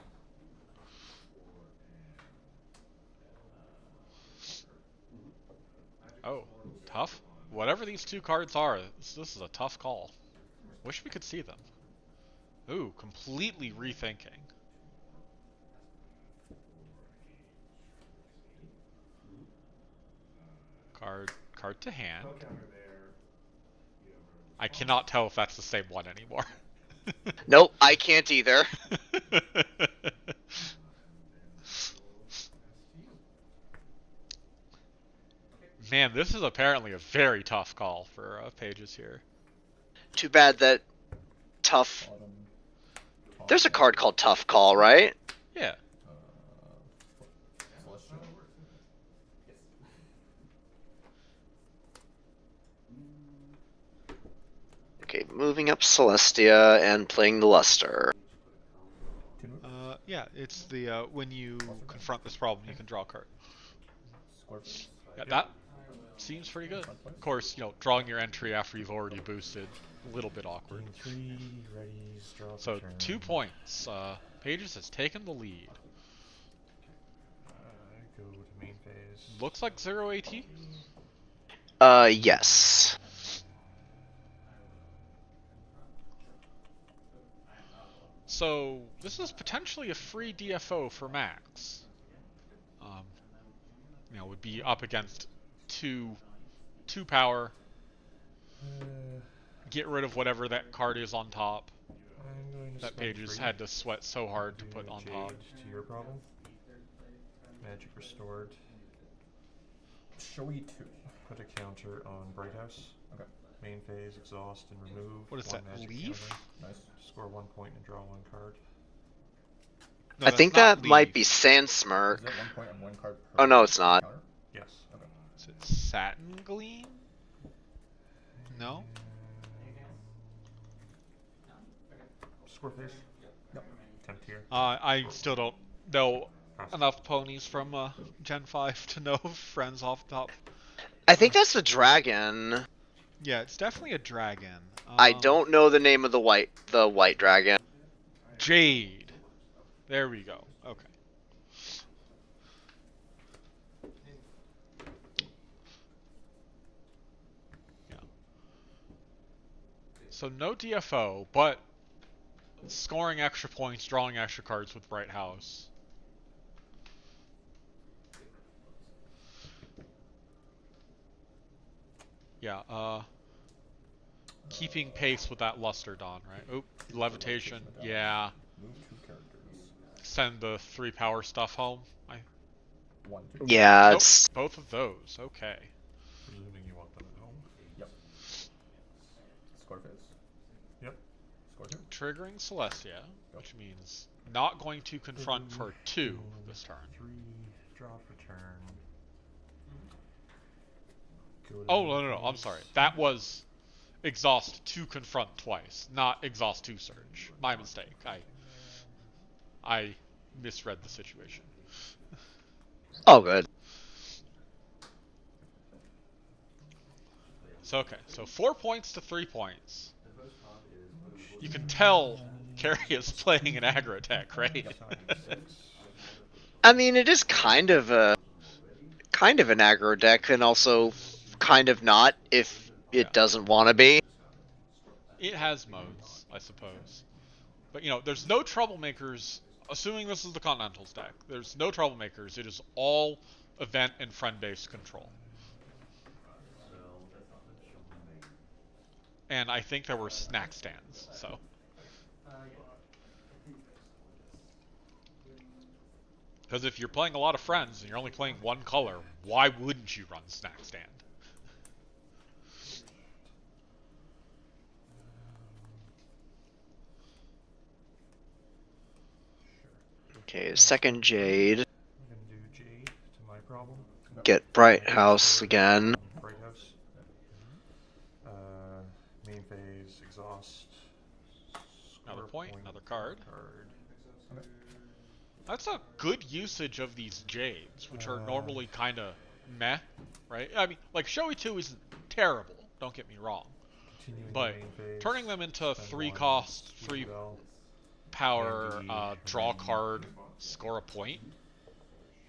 B: Oh, tough. Whatever these 2 cards are, this is a tough call. Wish we could see them. Ooh, completely rethinking. Card to hand.
G: Counter there.
B: I cannot tell if that's the same one anymore.
A: Nope, I can't either.
B: Man, this is apparently a very tough call for Pages here.
A: Too bad that Tough.
D: Bottom.
A: There's a card called Tough Call, right?
B: Yeah.
D: Celestial.
A: Okay, moving up Celestia and playing the Luster.
B: Yeah, it's the when you confront this problem, you can draw a card.
D: Score phase.
B: Yeah, seems pretty good. Of course, drawing your entry after you've already boosted, a little bit awkward.
H: Gain 3, readies, draw a
B: So
H: turn.
B: 2 points. Pages has taken the lead.
H: Go to main phase.
B: Looks like 0 AT.
A: Yes.
B: So this is potentially a free DFO for Max. Would be up against two power. Get rid of whatever that card is on top.
H: I'm going to
B: That
H: spend
B: Pages
H: 3
B: had to sweat so hard to
H: do
B: put
H: a
B: on
H: jade
B: top.
H: to your problem. Magic restored.
D: Showy 2.
H: Put a counter on Bright House.
D: Okay.
H: Main phase, exhaust, and remove.
B: What is
H: one
B: that,
H: magic
B: leave?
H: counter.
D: Nice.
H: Score 1 point and draw 1 card.
B: No,
A: I
B: that's
A: think
B: not
A: that might
B: leave.
A: be Sand
D: Is
A: Smirk.
D: it 1 point on 1 card per
A: Oh, no, it's not.
D: counter?
H: Yes.
D: Okay.
B: Is it Satin Gleam? No?
H: Score phase.
D: Yep.
H: 10th tier.
B: I still don't know enough ponies from Gen 5 to know friends off the top.
A: I think that's the dragon.
B: Yeah, it's definitely a dragon.
A: I don't know the name of the white dragon.
B: Jade. There we go. Okay. Yeah. So no DFO, but scoring extra points, drawing extra cards with Bright House. Yeah, keeping pace with that Luster Dawn, right? Oop, Levitation, yeah.
D: Move 2 characters.
B: Send the 3 power stuff home.
D: 1, 2.
A: Yeah,
B: Nope,
A: it's
B: both of those, okay.
H: Presuming you want them at home.
D: Yep. Score phase.
H: Yep.
D: Score 2.
B: Triggering Celestia, which means not going to confront for 2 this turn.
H: 3, draw for turn. Go to
B: Oh,
H: main
B: no, I'm
H: phase.
B: sorry. That was exhaust to confront twice, not exhaust to surge. My mistake. I misread the situation.
A: all good.
B: So, okay, so 4 points to 3 points. You can tell Carrie is playing an aggro deck, right?
A: I mean, it is kind of an aggro deck, and also kind of not if it
B: Yeah.
A: doesn't want to be.
B: It has modes, I suppose. But, there's no troublemakers, assuming this is the Continentals deck. There's no troublemakers. It is all event and friend-based control. And I think there were snack stands, so. Because if you're playing a lot of friends and you're only playing one color, why wouldn't you run snack stand?
A: Okay, second Jade.
H: I'm gonna do Jade to my problem.
A: Get Bright House again.
H: Bright House. Main phase, exhaust.
B: Another
H: Score
B: point, another card.
H: card.
B: That's a good usage of these Jades, which are normally kind of meh, right? I mean, like, Showy 2 isn't terrible, don't get me wrong.
H: Continuing
B: But
H: the main phase,
B: turning them into
H: spend
B: 3
H: 1,
B: cost,
H: sweet
B: 3
H: bell,
B: power,
H: Andy,
B: draw
H: and then-
B: card, score a point.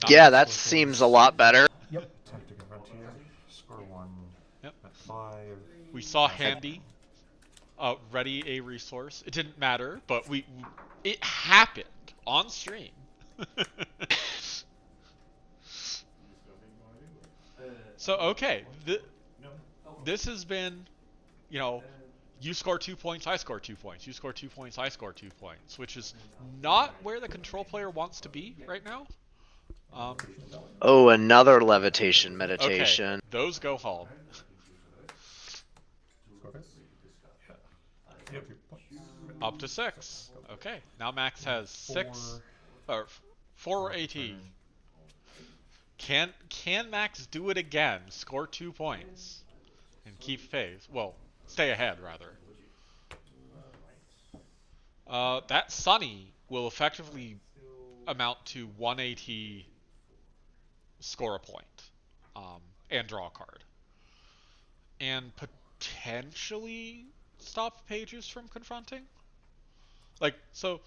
B: Not
A: Yeah,
B: just
A: that
B: with
A: seems
B: those.
A: a lot better.
H: Yep. Attempt to confront here. Score 1.
B: Yep.
H: At 5.
B: We saw Handy ready a resource. It didn't matter, but it happened on stream. So, okay, this has been, you score 2 points, I score 2 points. You score 2 points, I score 2 points, which is not where the control player wants to be right now.
A: Oh, another levitation meditation.
B: Okay, those go home.
D: Score phase.
H: Yep.
B: Up to 6. Okay, now Max has 6 or 4 AT. Can Max do it again? Score 2 points and keep pace. Well, stay ahead rather. That Sunny will effectively amount to 1 AT, score a point, and draw a card. and potentially stop pages from confronting. Like, so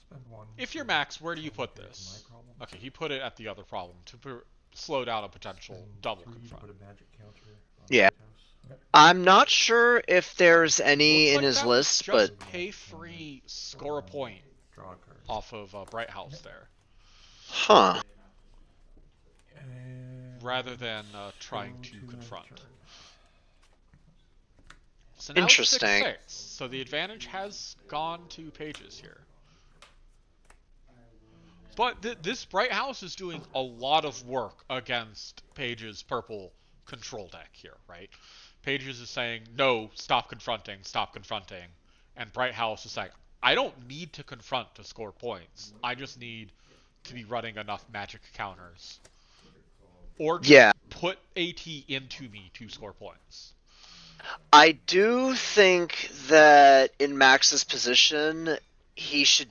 H: Spend one.
B: if you're
H: to
B: Max, where do you
H: trouble
B: put
H: my
B: this?
H: problem.
B: Okay, he put it at the other problem to slow down a potential
H: Spend
B: double
H: 3 to
B: confront.
H: put a magic counter on
A: Yeah.
H: White House.
A: I'm not sure if there's any
B: Looks
A: in
B: like
A: his
B: that would
A: list,
B: just
A: but
B: pay 3, score a point
H: Draw a card.
B: off of Bright House there,
A: huh.
H: And
B: rather than
H: go
B: trying to
H: end
B: confront.
H: turn.
B: So now
A: Interesting.
B: it's 6-6, so the advantage has gone to pages here. But this Bright House is doing a lot of work against Page's purple control deck here, right? Pages is saying, no, stop confronting, and Bright House is saying, I don't need to confront to score points. I just need to be running enough magic counters. Or just
A: Yeah.
B: put AT into me to score points.
A: I do think that in Max's position, he should,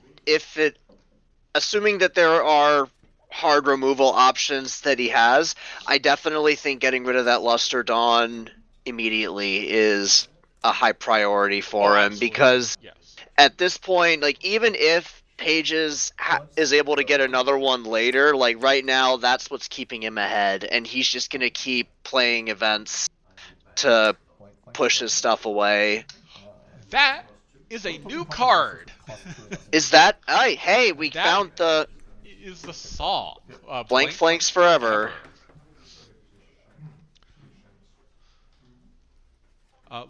A: assuming that there are hard removal options that he has, I definitely think getting rid of that Luster Dawn immediately is a high priority for him,
B: Absolutely.
A: because
B: Yes.
A: at this point, like, even if Pages is able to get another one later, like, right now, that's what's keeping him ahead, and he's just going to keep playing events to push his stuff away.
B: That is a new card.
A: Is that... hey, we
B: That
A: found the
B: is the song.
A: Blank Flanks Forever.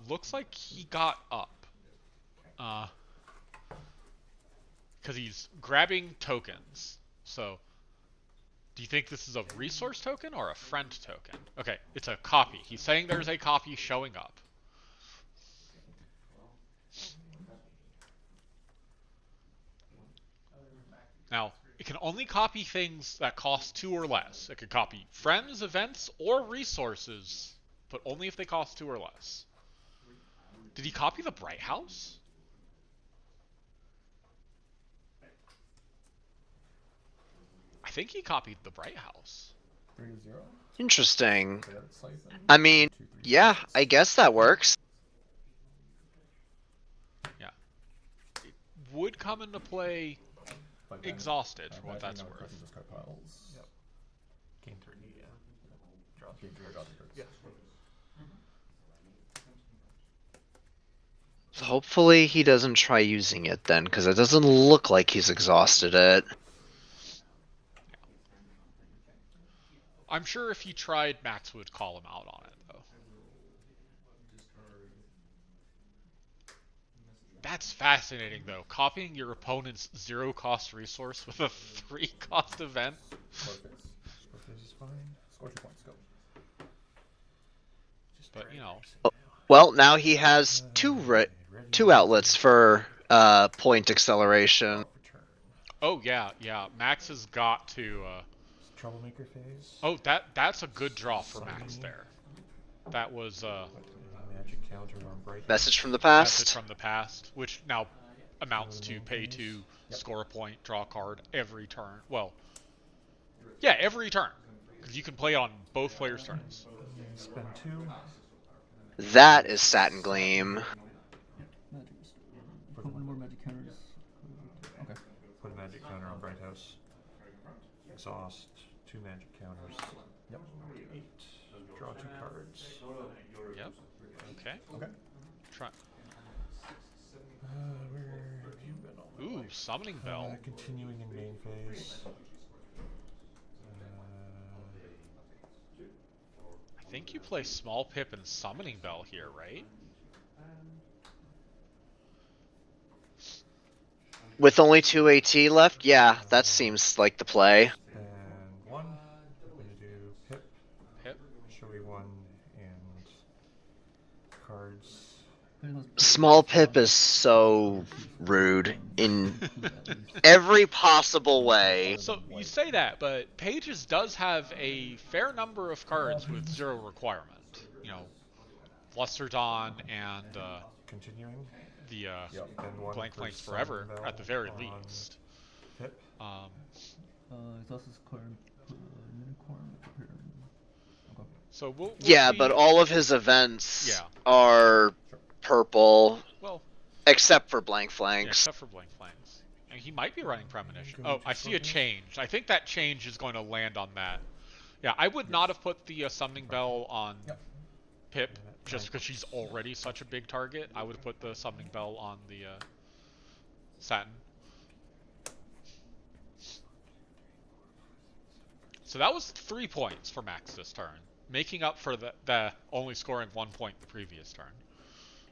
B: Looks like he got up. Because he's grabbing tokens. So, do you think this is a resource token or a friend token? Okay, it's a copy. He's saying there's a copy showing up. Now, it can only copy things that cost 2 or less. It can copy friends, events, or resources, but only if they cost 2 or less. Did he copy the Bright House? I think he copied the Bright House.
D: 3-0.
A: Interesting.
D: They have it siphoned.
A: I mean,
D: 2, 3,
A: yeah,
D: 6.
A: I guess that works.
B: Yeah. It would come into play
D: But then,
B: exhausted, for what
D: imagine
B: that's
D: now
B: worth.
D: clicking discard piles.
H: Yep. Game 3, yeah. Draw
D: Game 3 or draw 2 cards.
H: Yeah.
A: Hopefully he doesn't try using it then, because it doesn't look like he's exhausted it.
B: I'm sure if he tried, Max would call him out on it, though. That's fascinating, though. Copying your opponent's 0-cost resource with a 3-cost event.
D: Score phase.
H: Score phase is fine.
D: Score 2 points. Go.
H: Just
B: But,
H: try
B: you know.
H: to
A: Well, now he has two
H: ready.
A: outlets for point acceleration.
H: For turn.
B: Oh, yeah. Max has got to...
H: Troublemaker phase.
B: Oh, that's a good draw for Max there. That was
H: Magic counter on Bright.
A: Message from the
B: message
A: past.
B: from the past, which now amounts to pay 2, score a point, draw a card every turn. Well, yeah, every turn. Because you can play on both players' turns.
H: Spend 2.
A: That is Satin Gleam.
D: Put one more magic counters. Okay.
H: Put a magic counter on Bright House. Exhaust. 2 magic counters.
D: Yep.
H: 8. Draw 2 cards.
B: Yep. Okay.
D: Okay.
B: Try.
H: Where have you been all my
B: Ooh,
H: life?
B: summoning bell.
H: Continuing in main phase.
B: I think you play small pip and summoning bell here, right?
A: With only 2 AT left, yeah, that seems like the play.
H: And 1. I'm going to do pip.
B: Pip.
H: Showy 1 and cards.
A: Small Pip is so rude in every possible way.
B: So you say that, but Pages does have a fair number of cards with 0 requirement. You know, Luster Dawn and
H: Continuing.
B: the
H: Yep. And 1
B: Blank
H: for
B: Flanks
H: Summoning
B: Forever
H: Bell
B: at the very
H: on
B: least.
H: Pip.
C: Exhaust is clear. Unicorn. Okay.
B: So we'll
A: Yeah,
B: see.
A: but all of his events
B: Yeah.
A: are purple,
B: Well,
A: except for blank
B: yeah,
A: flanks.
B: except for blank flanks. And he might be running premonition. Oh, I see a change. I think that change is going to land on that. Yeah, I would not have put the summoning bell on Pip just because she's already such a big target. I would have put the summoning bell on the Satin. So that was 3 points for Max this turn, making up for the only scoring 1 point the previous turn.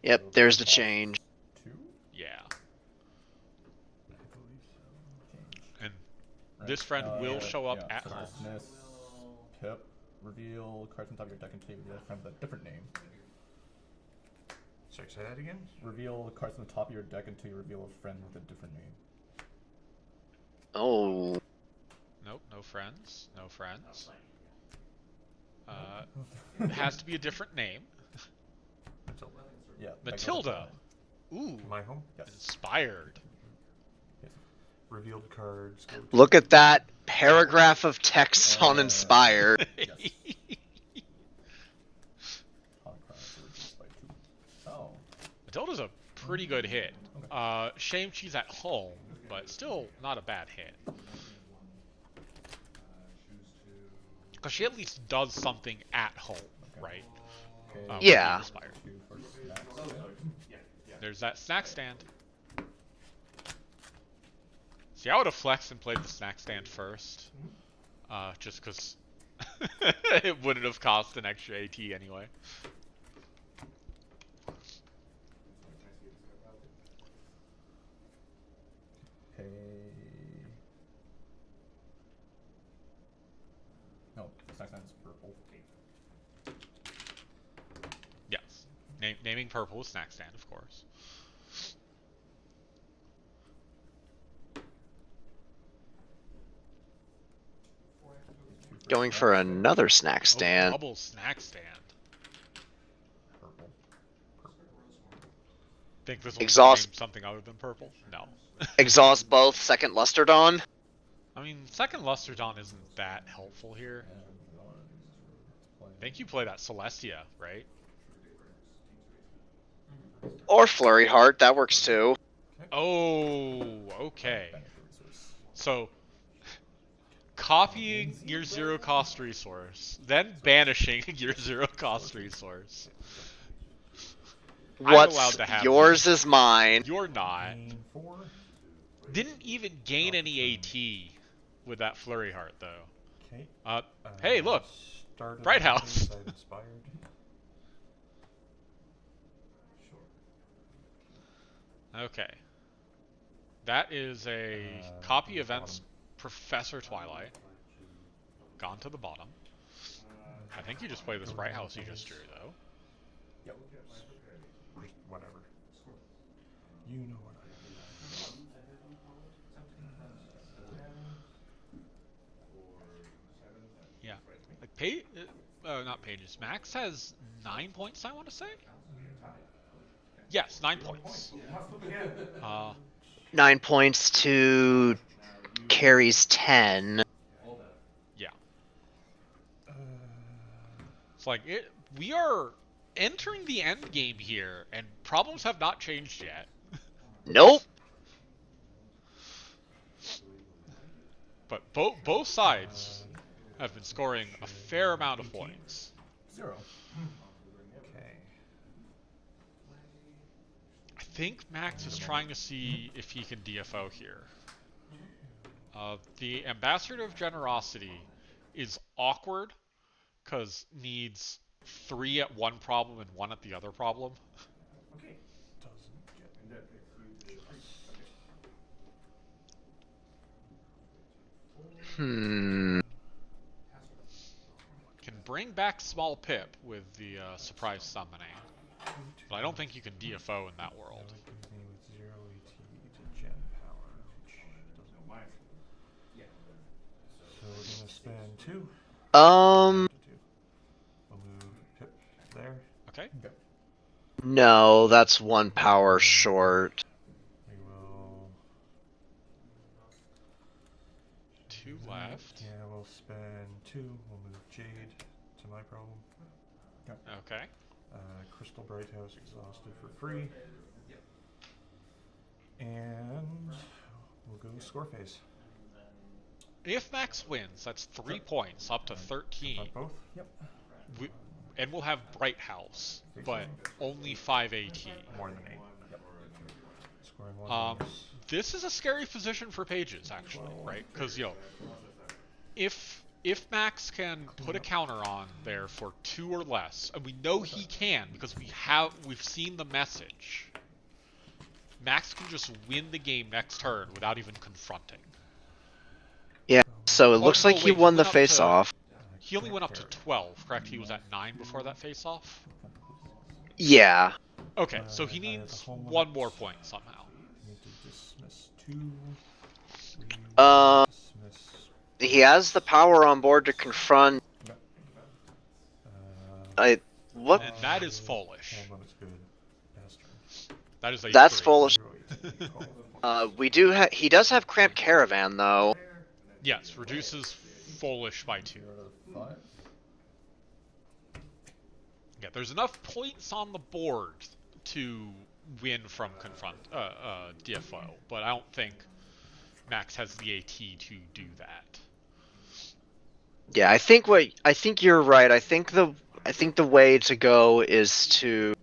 A: Yep, there's the change.
D: 2?
B: Yeah.
D: I believe so.
B: And this friend will show up at home.
D: Dismiss, Pip, reveal cards on top of your deck until you reveal a friend with a different name.
H: Sorry, say that again?
D: Reveal cards on the top of your deck until you reveal a friend with a different name.
A: Oh.
B: Nope, no friends. No friends. It has to be a different name.
H: Matilda.
D: Yeah.
B: Matilda. Ooh.
H: My home?
D: Yes.
B: Inspired.
D: Yes.
H: Revealed cards. Go to
A: Look at that paragraph of text on Inspire.
D: Yes. Holocrons reduced by 2. Oh.
B: Matilda's a pretty good hit. Shame she's at home, but still not a bad hit. Because she at least does something at home, right?
D: Okay.
A: Yeah.
B: Inspired.
D: 2 for snacks.
B: There's that snack stand. See, I would have flexed and played the snack stand first. Just because it wouldn't have cost an extra AT anyway.
D: Okay. No, the snack stand is purple.
B: Yes. Naming purple snack stand, of course.
A: Going for another snack stand.
B: Double snack stand.
D: Purple.
B: Think this will
A: Exhaust.
B: name something other than purple? No.
A: Exhaust both, second Luster Dawn.
B: I mean, second Luster Dawn isn't that helpful here. I think you play that Celestia, right?
A: Or Flurry Heart, that works too.
B: Oh, okay.
D: Benefit resource.
B: So, copying your zero cost resource, then banishing your zero cost resource. I'm allowed
A: What's
B: to have
A: yours
B: these.
A: is mine.
B: You're not.
D: Gain 4.
B: Didn't even gain any AT with that Flurry Heart, though.
H: Okay.
B: Hey, look.
H: Started
B: Bright House.
H: phase, I've inspired.
B: Okay. That is a copy events Professor Twilight. Gone to the bottom. I think you just play this Bright House you just drew, though.
D: Yep.
H: Just whatever. You know what I mean.
B: Yeah. Like, not Pages. Max has 9 points, I want to say? Yes, 9 points.
A: 9 points to Carrie's 10.
B: Yeah. It's like, we are entering the end game here, and problems have not changed yet.
A: Nope.
B: But both sides have been scoring a fair amount of points.
D: 0.
H: Okay.
B: I think Max is trying to see if he can DFO here. The Ambassador of Generosity is awkward because needs 3 at one problem and 1 at the other problem.
H: Doesn't get
A: Hmm.
B: Can bring back Small Pip with the surprise summoning, but I don't think you can DFO in that world.
H: That leaves me with 0 AT to gen power, which doesn't matter. So we're gonna spend 2.
A: Um,
H: We'll move Pip there.
B: Okay.
A: no, that's 1 power short.
H: We will.
B: 2 left.
H: Yeah, we'll spend 2. We'll move Jade to my problem.
B: Okay.
H: Crystal Bright House exhausted for free. And we'll go score phase.
B: If Max wins, that's 3 points, up to 13.
H: Not both?
D: Yep.
B: And we'll have Bright House, but only 5 AT.
H: More than 8. Yep. Scoring one bonus.
B: This is a scary position for Pages, actually, right? Because, if Max can put a counter on there for 2 or less, and we know he can because we've seen the message, Max can just win the game next turn without even confronting.
A: Yeah, so it looks like he won the
B: went up
A: face-off.
B: He only went up to 12, correct? He was at 9 before that face-off?
A: Yeah.
B: Okay, so he needs 1 more point somehow.
H: Need to dismiss 2. Dismiss.
A: He has the power on board to confront. What?
B: And that is foolish.
H: Hold on, it's good.
B: That is a
A: That's
B: 3.
A: foolish. He does have cramped caravan though.
B: Yes, reduces foolish by 2. Yeah, there's enough points on the board to win from DFO, but I don't think Max has the AT to do that.
A: Yeah, I think you're right. I think the way to go is to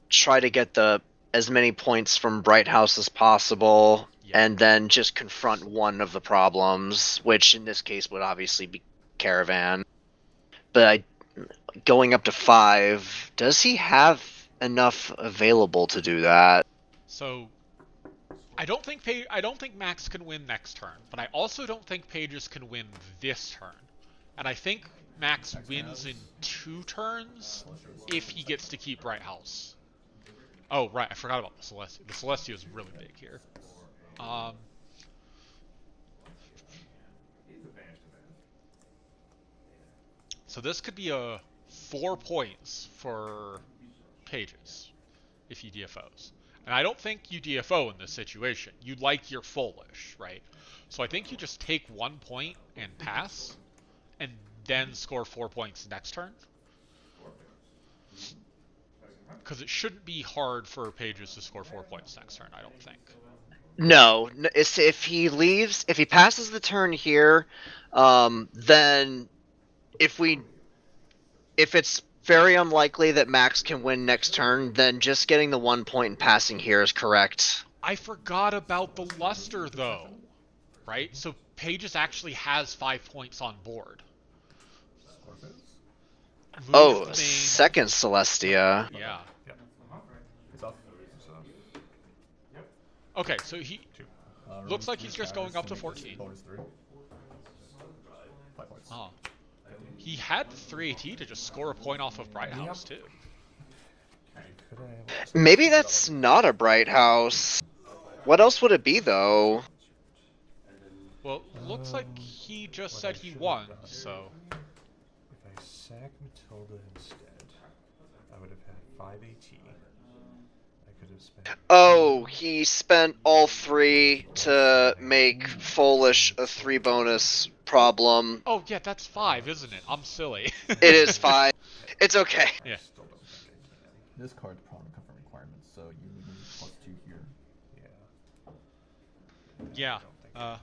A: try to get as many points from Bright House as possible, and then just confront one of the problems, which in this case would obviously be Caravan. But going up to 5, does he have enough available to do that?
B: So I don't think Max can win next turn, but I also don't think Pages can win this turn. And I think Max wins in 2 turns if he gets to keep Bright House. Oh, right, I forgot about the Celestia. The Celestia is really big here. So this could be a 4 points for Pages if he DFOs. And I don't think you DFO in this situation. You'd like your foolish, right? So I think you just take 1 point and pass, and then score 4 points next turn. Because it shouldn't be hard for Pages to score 4 points next turn, I don't think.
A: No, if he passes the turn here, then if it's very unlikely that Max can win next turn, then just getting the 1 point and passing here is correct.
B: I forgot about the luster, though, right? So Pages actually has 5 points on board.
A: Second Celestia.
B: Yeah.
H: It's off.
B: Okay, so he looks like he's just going up to 14. Oh. He had 3 AT to just score a point off of Bright House, too.
A: Maybe that's not a Bright House. What else would it be, though?
B: Well, looks like he just said he won, so...
H: If I sack Matilda instead, I would have had 5 AT. I could have spent...
A: Oh, he spent all 3 to make Foolish a 3 bonus problem.
B: Oh, yeah, that's 5, isn't it? I'm silly.
A: It is 5. It's okay.
B: Yeah.
J: This card's problem confirm requirements, so you would need +2 here.
B: Yeah.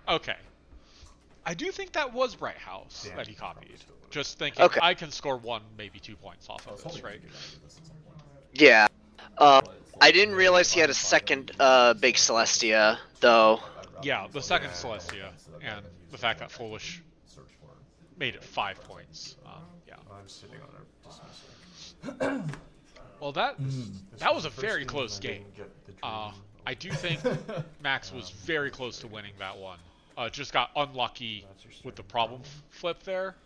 B: Okay. I do think that was Bright House that he copied. Just thinking,
A: okay.
B: I can score 1, maybe 2 points off of this, right?
A: Yeah. I didn't realize he had a second big Celestia, though.
B: Yeah, the second Celestia, and the fact that Foolish made it 5 points. Yeah.
H: I'm sitting on a dismissal.
B: Well, that was a very close game. I do think Max was very close to winning that one. Just got unlucky with the problem flip there.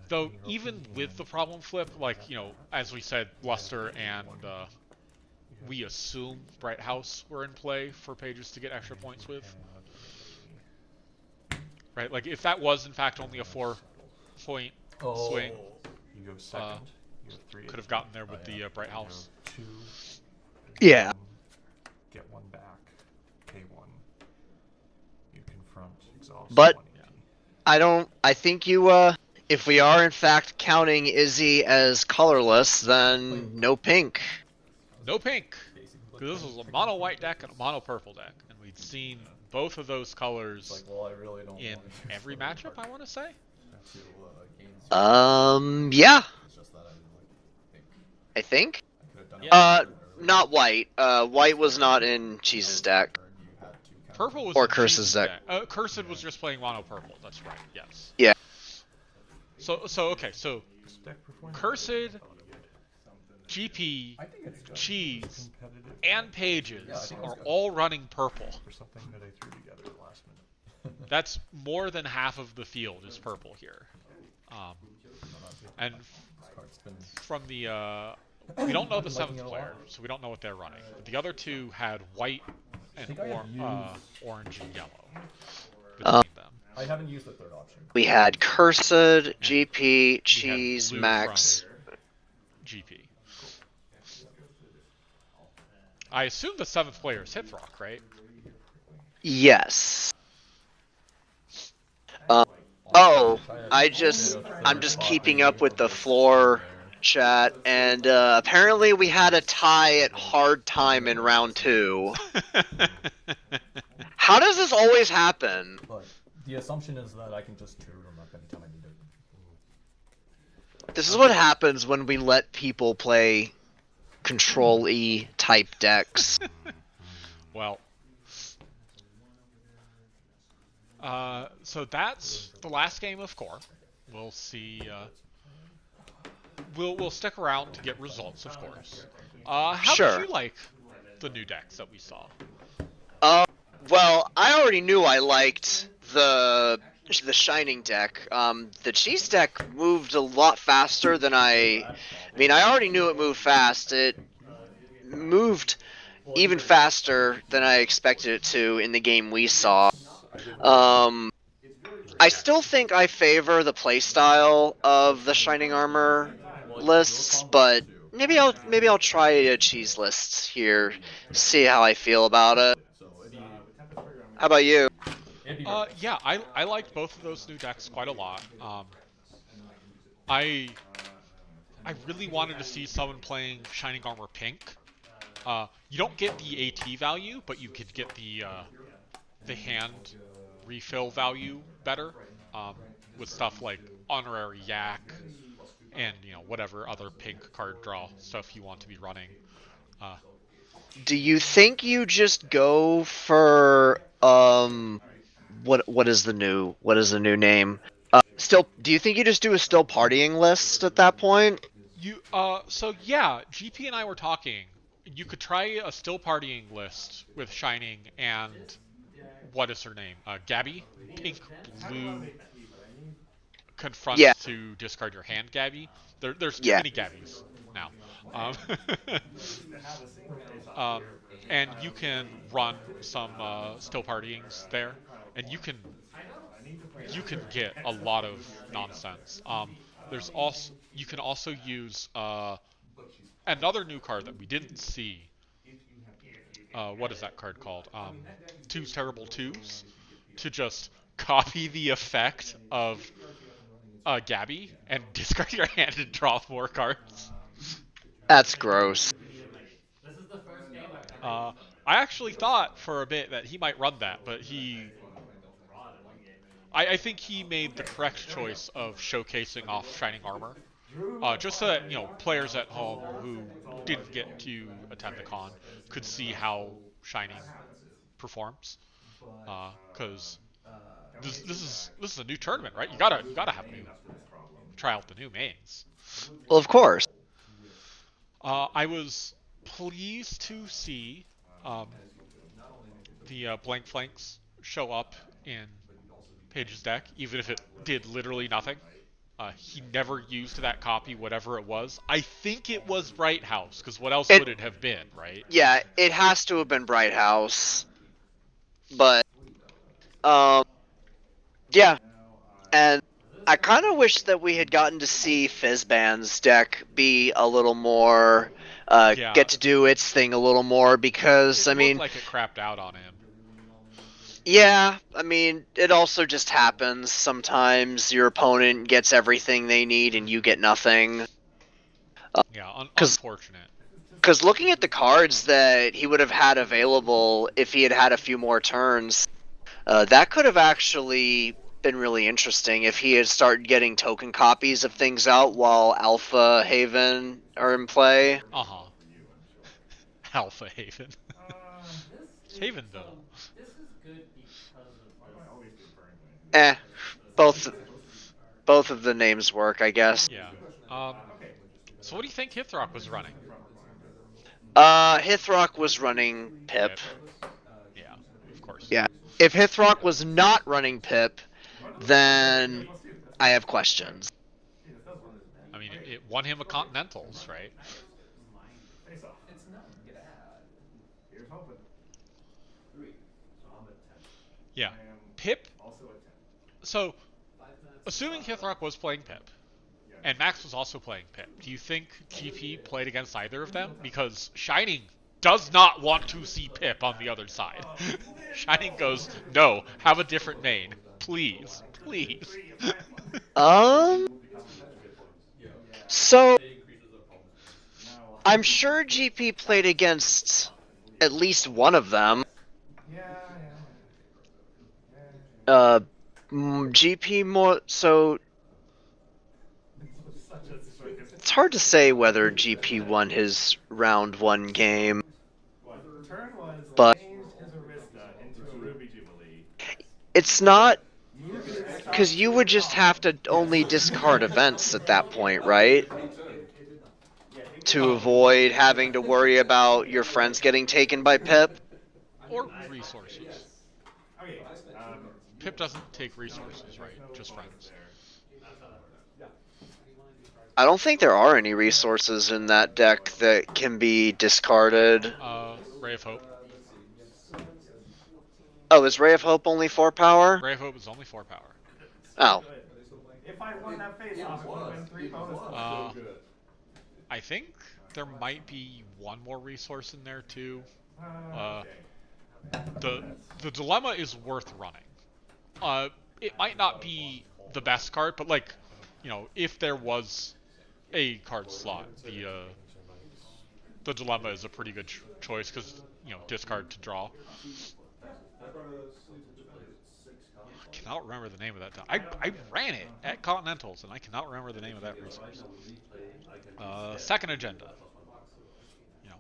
B: Though, even with the problem flip, like, as we said, Luster and we assume Bright House were in play for Pages to get extra points with. Right? Like, if that was, in fact, only a 4-point swing,
H: You go second. You have 3
B: could have gotten there with the Bright House.
H: 2.
A: Yeah.
H: Get 1 back. Pay 1. You confront, exhaust.
A: But
H: 1 AT.
A: I think if we are in fact counting Izzy as colorless, then no pink.
B: No pink, because this was a mono white deck and a mono purple deck, and we'd seen both of those colors
J: It's like, well, I really don't
B: in
J: want to use
B: every
J: the
B: matchup, I want to say.
J: to gain zero.
A: Yeah,
J: It's just that I think
A: I think.
J: I could have done
B: Yeah.
J: it earlier.
A: Not white. White was not in Cheese's deck.
J: You had to count
B: Purple was
A: Or
B: in
A: Curse's
B: Cheese's
A: deck.
B: Cursed was just playing mono purple. That's right. Yes.
A: Yeah.
B: So okay. So
H: This deck performed
B: Cursed,
H: really good.
B: GP,
J: I think it's good.
B: Cheese,
H: Competitive
B: and Pages
J: Yeah, I think
B: are
J: it's good.
B: all running purple.
H: for something that I threw together last minute.
B: That's more than half of the field is purple here. And
J: This card's been
B: from the we don't know
J: I've
B: the
J: been liking
B: seventh
J: it a
B: player,
J: lot.
B: so we don't know what they're running. But the other two had white and
J: think I have
B: orange and yellow
A: Uh,
B: between them.
J: I haven't used the third option.
A: We had Cursed, GP,
B: We had
A: Cheese,
B: blue
A: Max.
B: from GP. I assume the seventh player is Hithrock, right?
A: Yes. I'm just keeping up with the floor chat, and apparently we had a tie at hard time in round 2. How does this always happen?
J: But the assumption is that I can just two them up anytime I need it.
A: This is what happens when we let people play Control E type decks.
B: Well, so that's the last game of Core. We'll see. We'll stick around to get results, of course. How
A: Sure.
B: did you like the new decks that we saw?
A: Well, I already knew I liked the Shining deck. The Cheese deck moved a lot faster than I mean, I already knew it moved fast. It moved even faster than I expected it to in the game we saw. I still think I favor the playstyle of the Shining Armor lists, but maybe I'll try a Cheese list here, see how I feel about it. How about you?
B: Yeah, I liked both of those new decks quite a lot. I really wanted to see someone playing Shining Armor Pink. You don't get the AT value, but you could get the hand refill value better with stuff like Honorary Yak and whatever other pink card draw stuff you want to be running.
A: Do you think you just go for what is the new name? Do you think you just do a still partying list at that point?
B: So yeah, GP and I were talking. You could try a still partying list with Shining and what is her name? Gabby, pink blue. Confront
A: Yeah.
B: to discard your hand, Gabby. There's too
A: Yeah.
B: many Gabbies now. And you can run some still partyings there, and you can get a lot of nonsense. You can also use another new card that we didn't see. What is that card called? Two's Terrible Twos, to just copy the effect of Gabby and discard your hand and draw 4 cards.
A: That's gross.
B: I actually thought for a bit that he might run that, but I think he made the correct choice of showcasing off Shining Armor, just so that players at home who didn't get to attend the con could see how Shining performs. Because this is a new tournament, right? You gotta try out the new mains.
A: Well, of course.
B: I was pleased to see the blank flanks show up in Page's deck, even if it did literally nothing. He never used that copy, whatever it was. I think it was Bright House, because what else would it have been, right?
A: Yeah, it has to have been Bright House. But, yeah. And I kind of wish that we had gotten to see Fizzband's deck be a little more,
B: Yeah.
A: get to do its thing a little more, because,
B: It
A: I mean,
B: looked like it crapped out on him.
A: Yeah, I mean, it also just happens. Sometimes your opponent gets everything they need and you get nothing.
B: Yeah,
A: Because
B: unfortunate.
A: looking at the cards that he would have had available if he had had a few more turns, that could have actually been really interesting if he had started getting token copies of things out while Alpha Haven are in play.
B: Uh-huh. Alpha Haven. Havenville.
C: This is good because of this.
A: Eh, both of the names work, I guess.
B: Yeah. So what do you think Hithrock was running?
A: Hithrock was running Pip.
B: Yeah, of course.
A: Yeah. If Hithrock was not running Pip, then I have questions.
B: I mean, it won him a Continentals, right?
E: Face off. It's none. Get ad. Here's hoping. 3. So I'm at 10.
B: Yeah.
E: I am
B: Pip.
E: also at 10.
B: So, assuming Hithrock was playing Pip, and Max was also playing Pip, do you think GP played against either of them? Because Shining does not want to see Pip on the other side. Shining goes, no, have a different main. Please. Please.
A: So I'm sure GP played against at least one of them. GP more so. It's hard to say whether GP won his round 1 game, but it's not, because you would just have to only discard events at that point, right? To avoid having to worry about your friends getting taken by Pip.
B: Or resources. Pip doesn't take resources, right? Just friends.
A: I don't think there are any resources in that deck that can be discarded.
B: Ray of Hope.
A: Oh, is Ray of Hope only 4 power?
B: Ray of Hope is only 4 power.
A: Oh.
F: If I won that face off, it would have been 3 bonus.
B: I think there might be one more resource in there too. The dilemma is worth running. It might not be the best card, but like, if there was a card slot, the dilemma is a pretty good choice because discard to draw. I cannot remember the name of that. I ran it at Continentals and I cannot remember the name of that resource. Second agenda.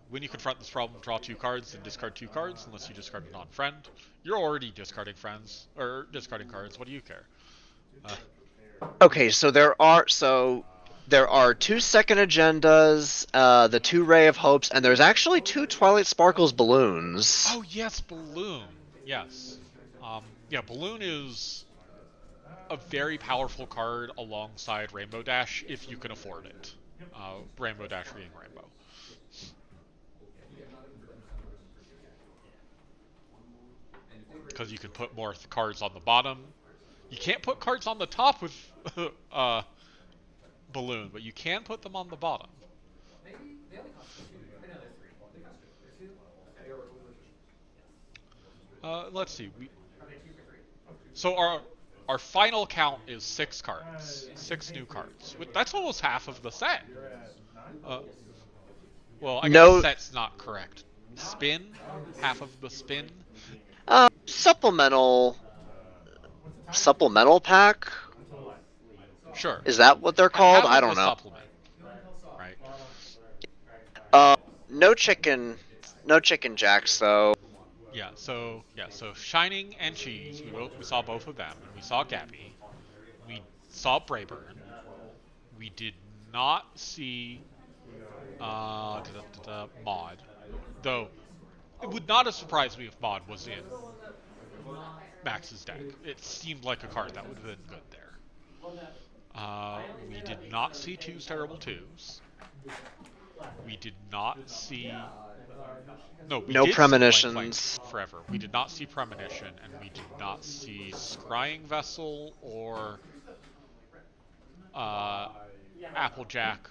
B: When you confront this problem, draw 2 cards and discard 2 cards unless you discard a non-friend. You're already discarding friends or discarding cards. What do you care?
A: Okay, so there are 2 second agendas, the 2 Ray of Hopes, and there's actually 2 Twilight Sparkles balloons.
B: Oh yes, Balloon. Yes. Yeah, Balloon is a very powerful card alongside Rainbow Dash if you can afford it. Rainbow Dash being Rainbow. Because you can put more cards on the bottom. You can't put cards on the top with Balloon, but you can put them on the bottom. Let's see. So our final count is 6 cards. 6 new cards. That's almost half of the set. Well, I guess set's not correct. Spin? Half of the spin?
A: Supplemental pack?
B: Sure.
A: Is that what they're called?
B: I
A: don't know.
B: Supplement. Right.
A: No chicken jacks though.
B: So Shining and Cheese, we saw both of them, and we saw Gabby. We saw Brayburn. We did not see Maud. Though it would not have surprised me if Maud was in Max's deck. It seemed like a card that would have been good there. We did not see 2 Terrible 2s. We did not see... No
A: Premonitions.
B: Forever. We did not see Premonition, and we did not see Scrying Vessel or Applejack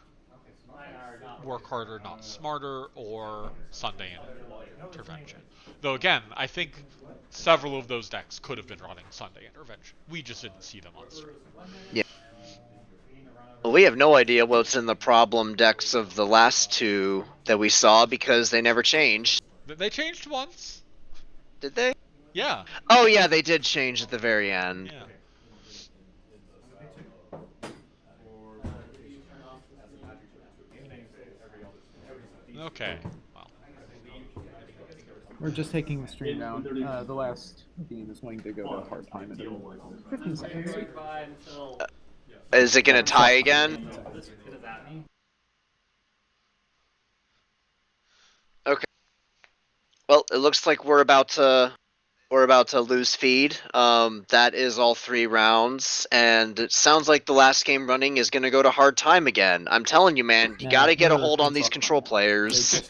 B: Work Harder, Not Smarter, or Sunday Intervention. Though again, I think several of those decks could have been running Sunday Intervention. We just didn't see them on stream.
A: Yeah. We have no idea what's in the problem decks of the last two that we saw because they never changed.
B: They changed once.
A: Did they?
B: Yeah.
A: Oh yeah, they did change at the very end.
B: Yeah. Okay. Well.
I: We're just taking the stream down. The last game is going to go to hard time in 15 seconds.
A: Is it gonna tie again? Okay. Well, it looks like we're about to lose feed. That is all 3 rounds, and it sounds like the last game running is gonna go to hard time again. I'm telling you, man, you gotta get a hold on these control players.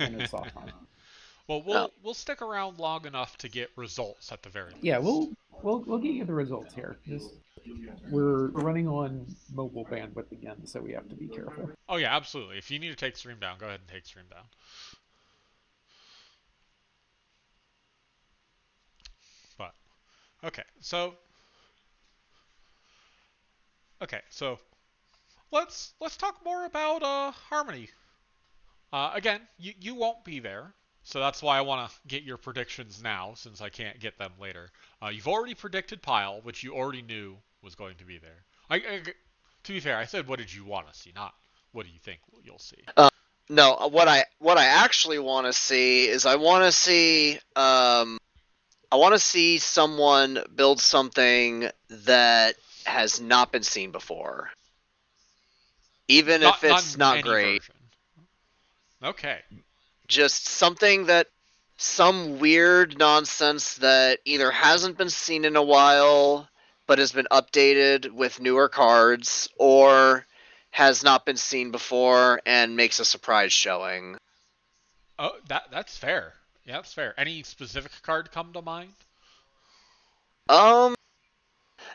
B: Well, we'll stick around long enough to get results at the very least.
I: Yeah, we'll get you the results here. We're running on mobile bandwidth again, so we have to be careful.
B: Oh yeah, absolutely. If you need to take stream down, go ahead and take stream down. But okay, so let's talk more about Harmony. Again, you won't be there, so that's why I want to get your predictions now, since I can't get them later. You've already predicted Pile, which you already knew was going to be there. To be fair, I said what did you want to see, not what do you think you'll see.
A: No, what I actually want to see is I want to see someone build something that has not been seen before, even if it's not great.
B: Version. Okay.
A: Just some weird nonsense that either hasn't been seen in a while, but has been updated with newer cards, or has not been seen before and makes a surprise showing.
B: Oh, that's fair. Yeah, that's fair. Any specific card come to mind?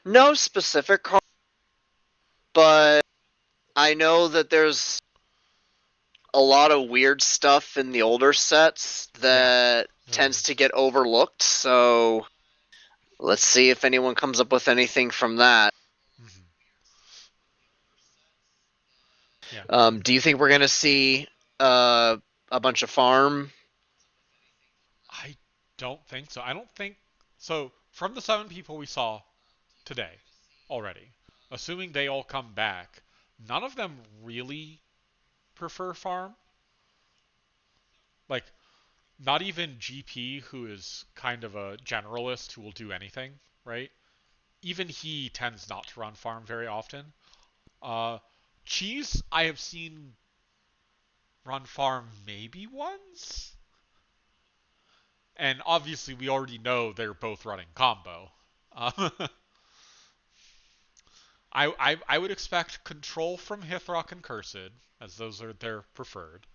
A: No specific card, but I know that there's a lot of weird stuff in the older sets that tends to get overlooked, so let's see if anyone comes up with anything from that.
B: Yeah.
A: Do you think we're going to see a bunch of farm?
B: I don't think so. I don't think so. From the 7 people we saw today already, assuming they all come back, none of them really prefer farm. Like, not even GP, who is kind of a generalist who will do anything, right? Even he tends not to run farm very often. Cheese, I have seen run farm maybe once. And obviously, we already know they're both running combo. I would expect control from Hithrock and Cursed, as those are their preferred.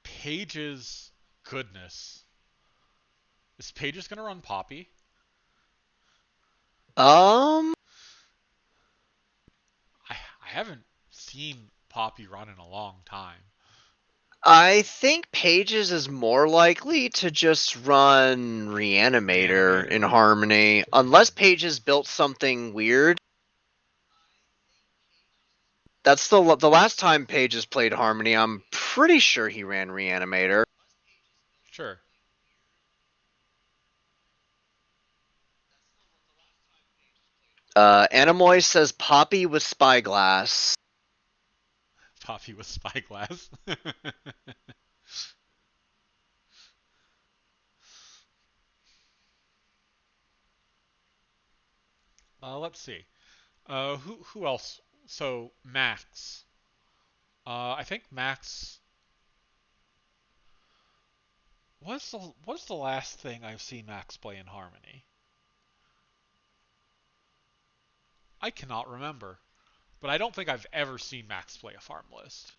B: Page's goodness. Is Page's gonna run Poppy? I haven't seen Poppy run in a long time.
A: I think Pages is more likely to just run Reanimator in Harmony, unless Pages built something weird. That's the last time Pages played Harmony, I'm pretty sure he ran Reanimator.
B: Sure.
A: Animoy says Poppy with Spyglass.
B: Poppy with Spyglass. Let's see. Who else? So Max. I think Max. What's the last thing I've seen Max play in Harmony? I cannot remember, but I don't think I've ever seen Max play a farm list.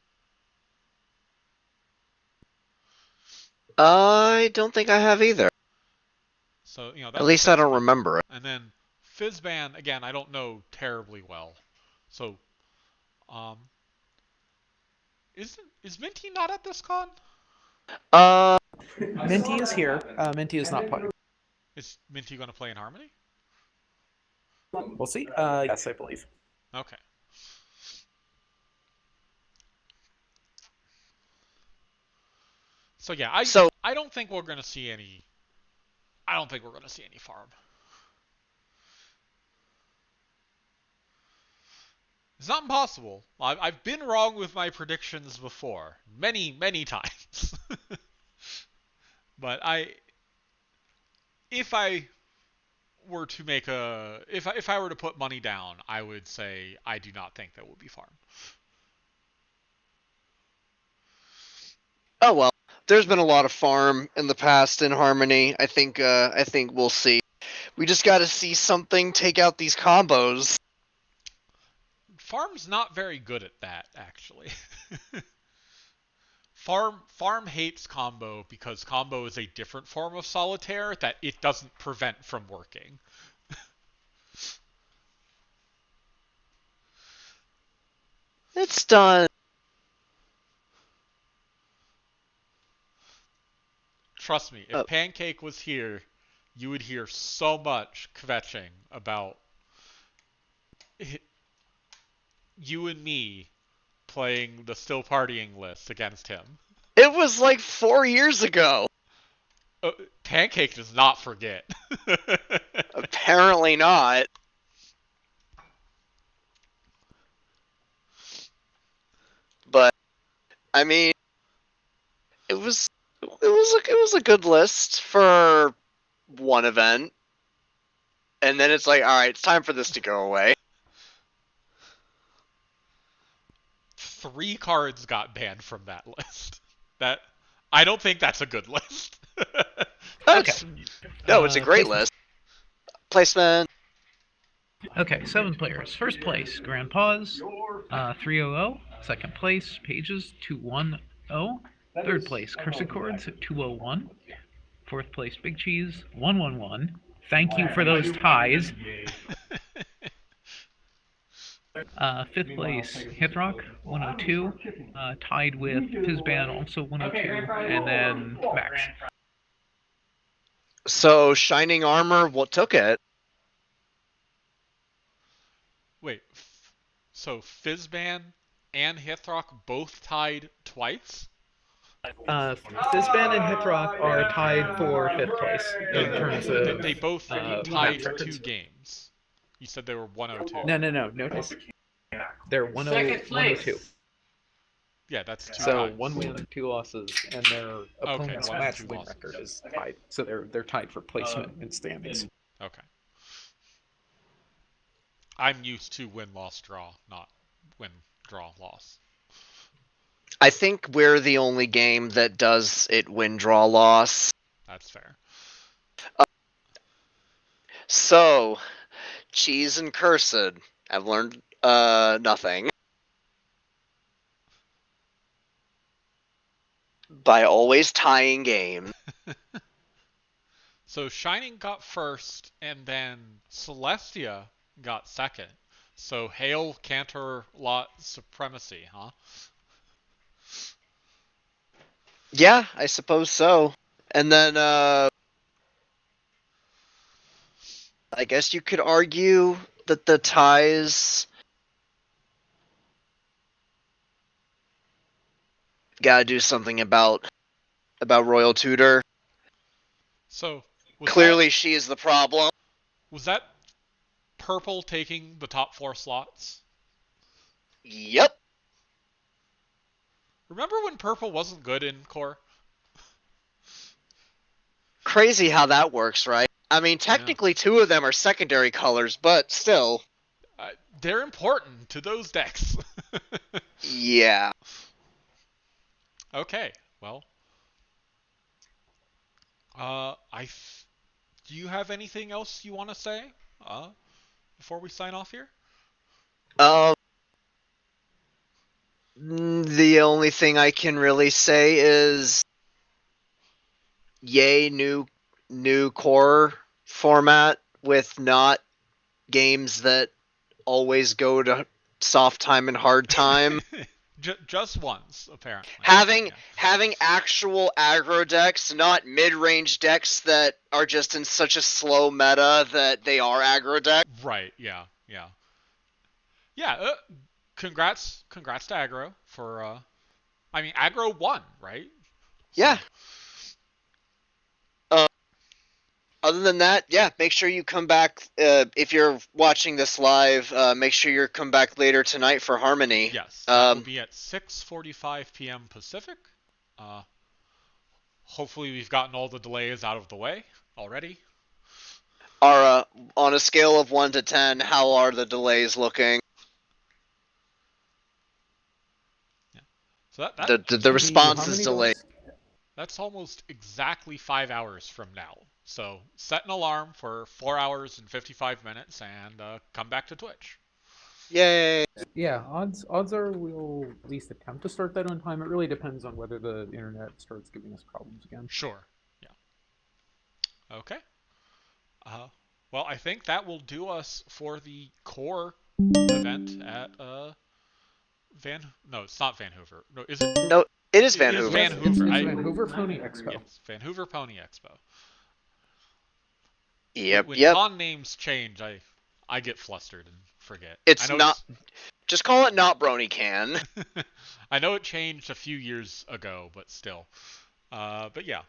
A: I don't think I have either.
B: So,
A: at least I don't remember it.
B: And then Fizzban, again, I don't know terribly well, So, um, is Minty not at this con?
I: Minty is here. Minty is not playing.
B: Is Minty going to play in Harmony?
I: We'll see. Yes, I believe.
B: Okay. So yeah, I don't think we're gonna see any. I don't think we're gonna see any farm. It's not impossible. I've been wrong with my predictions before, many times. But if I were to make if I were to put money down, I would say I do not think that will be farm.
A: Oh well, there's been a lot of farm in the past in Harmony. I think we'll see. We just got to see something take out these combos.
B: Farm's not very good at that, actually. Farm hates combo because combo is a different form of solitaire that it doesn't prevent from working.
A: It's done.
B: Trust me, if Pancake was here, you would hear so much kvetching about you and me playing the still partying list against him.
A: It was like 4 years ago.
B: Pancake does not forget.
A: Apparently not. But I mean, it was a good list for one event, and then it's like, all right, it's time for this to go away.
B: 3 cards got banned from that list. That I don't think that's a good list.
A: Okay. No, it's a great list. Placement.
I: Okay, 7 players. First place, Grandpa's, 300. Second place, Pages, 210. Third place, Cursed Chords, 201. Fourth place, Big Cheese, 111. Thank you for those ties. Fifth place, Hithrock, 102. Tied with Fizzban, also 102. And then Max.
A: So Shining Armor, what took it?
B: Wait, so Fizzban and Hithrock both tied twice?
I: Fizzban and Hithrock are tied for 5th place in terms of
B: they both tied 2 games. You said they were 102.
I: No. Notice they're 102.
B: Yeah, that's 2
I: So
B: ties.
I: 1 win, 2 losses, and their opponent's match win record is tied. So they're tied for placement in standings.
B: Okay. I'm used to win, loss, draw, not win, draw, loss.
A: I think we're the only game that does it win, draw, loss.
B: That's fair.
A: So, Cheese and Cursed have learned nothing by always tying games.
B: So Shining got first, and then Celestia got second. So hail Cantor Lot supremacy, huh?
A: Yeah, I suppose so. And then I guess you could argue that the ties gotta do something about Royal Tutor.
B: So
A: clearly she is the problem.
B: Was that Purple taking the top 4 slots?
A: Yep.
B: Remember when Purple wasn't good in Core?
A: Crazy how that works, right? I mean, technically 2 of them are secondary colors, but still.
B: They're important to those decks.
A: Yeah.
B: Okay, well. Do you have anything else you want to say before we sign off here?
A: The only thing I can really say is yay, new core format with not games that always go to soft time and hard time.
B: Just once, apparently.
A: Having actual aggro decks, not mid-range decks that are just in such a slow meta that they are aggro decks.
B: Right. Yeah. Congrats to Aggro for. I mean, Aggro won, right?
A: Yeah. Other than that, yeah, make sure you come back. If you're watching this live, make sure you come back later tonight for Harmony.
B: Yes, that will be at 6:45 p.m. Pacific. Hopefully, we've gotten all the delays out of the way already.
A: On a scale of 1 to 10, how are the delays looking?
B: Yeah. So
A: the response is delayed.
B: That's almost exactly 5 hours from now. So set an alarm for 4 hours and 55 minutes and come back to Twitch.
A: Yay!
I: Yeah, odds are we'll at least attempt to start that on time. It really depends on whether the internet starts giving us problems again.
B: Sure. Yeah. Okay. Well, I think that will do us for the core event at No, it's not Vanhoover. No, is it?
A: No, it is Vanhoover.
B: It is Vanhoover.
I: It's Vanhoover Pony Expo.
B: Yes, Vanhoover Pony Expo.
A: Yep.
B: When con names change, I get flustered and forget.
A: Just call it not BronyCan.
B: I know it changed a few years ago, but still. But yeah.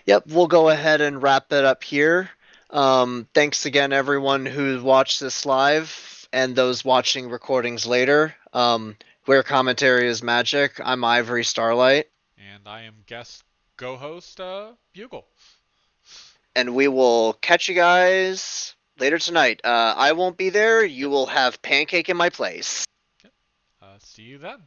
A: Yep, we'll go ahead and wrap it up here. Thanks again, everyone who watched this live and those watching recordings later. Where commentary is magic. I'm Ivory Starlight.
B: And I am guest co-host Bugle.
A: And we will catch you guys later tonight. I won't be there. You will have Pancake in my place.
B: See you then.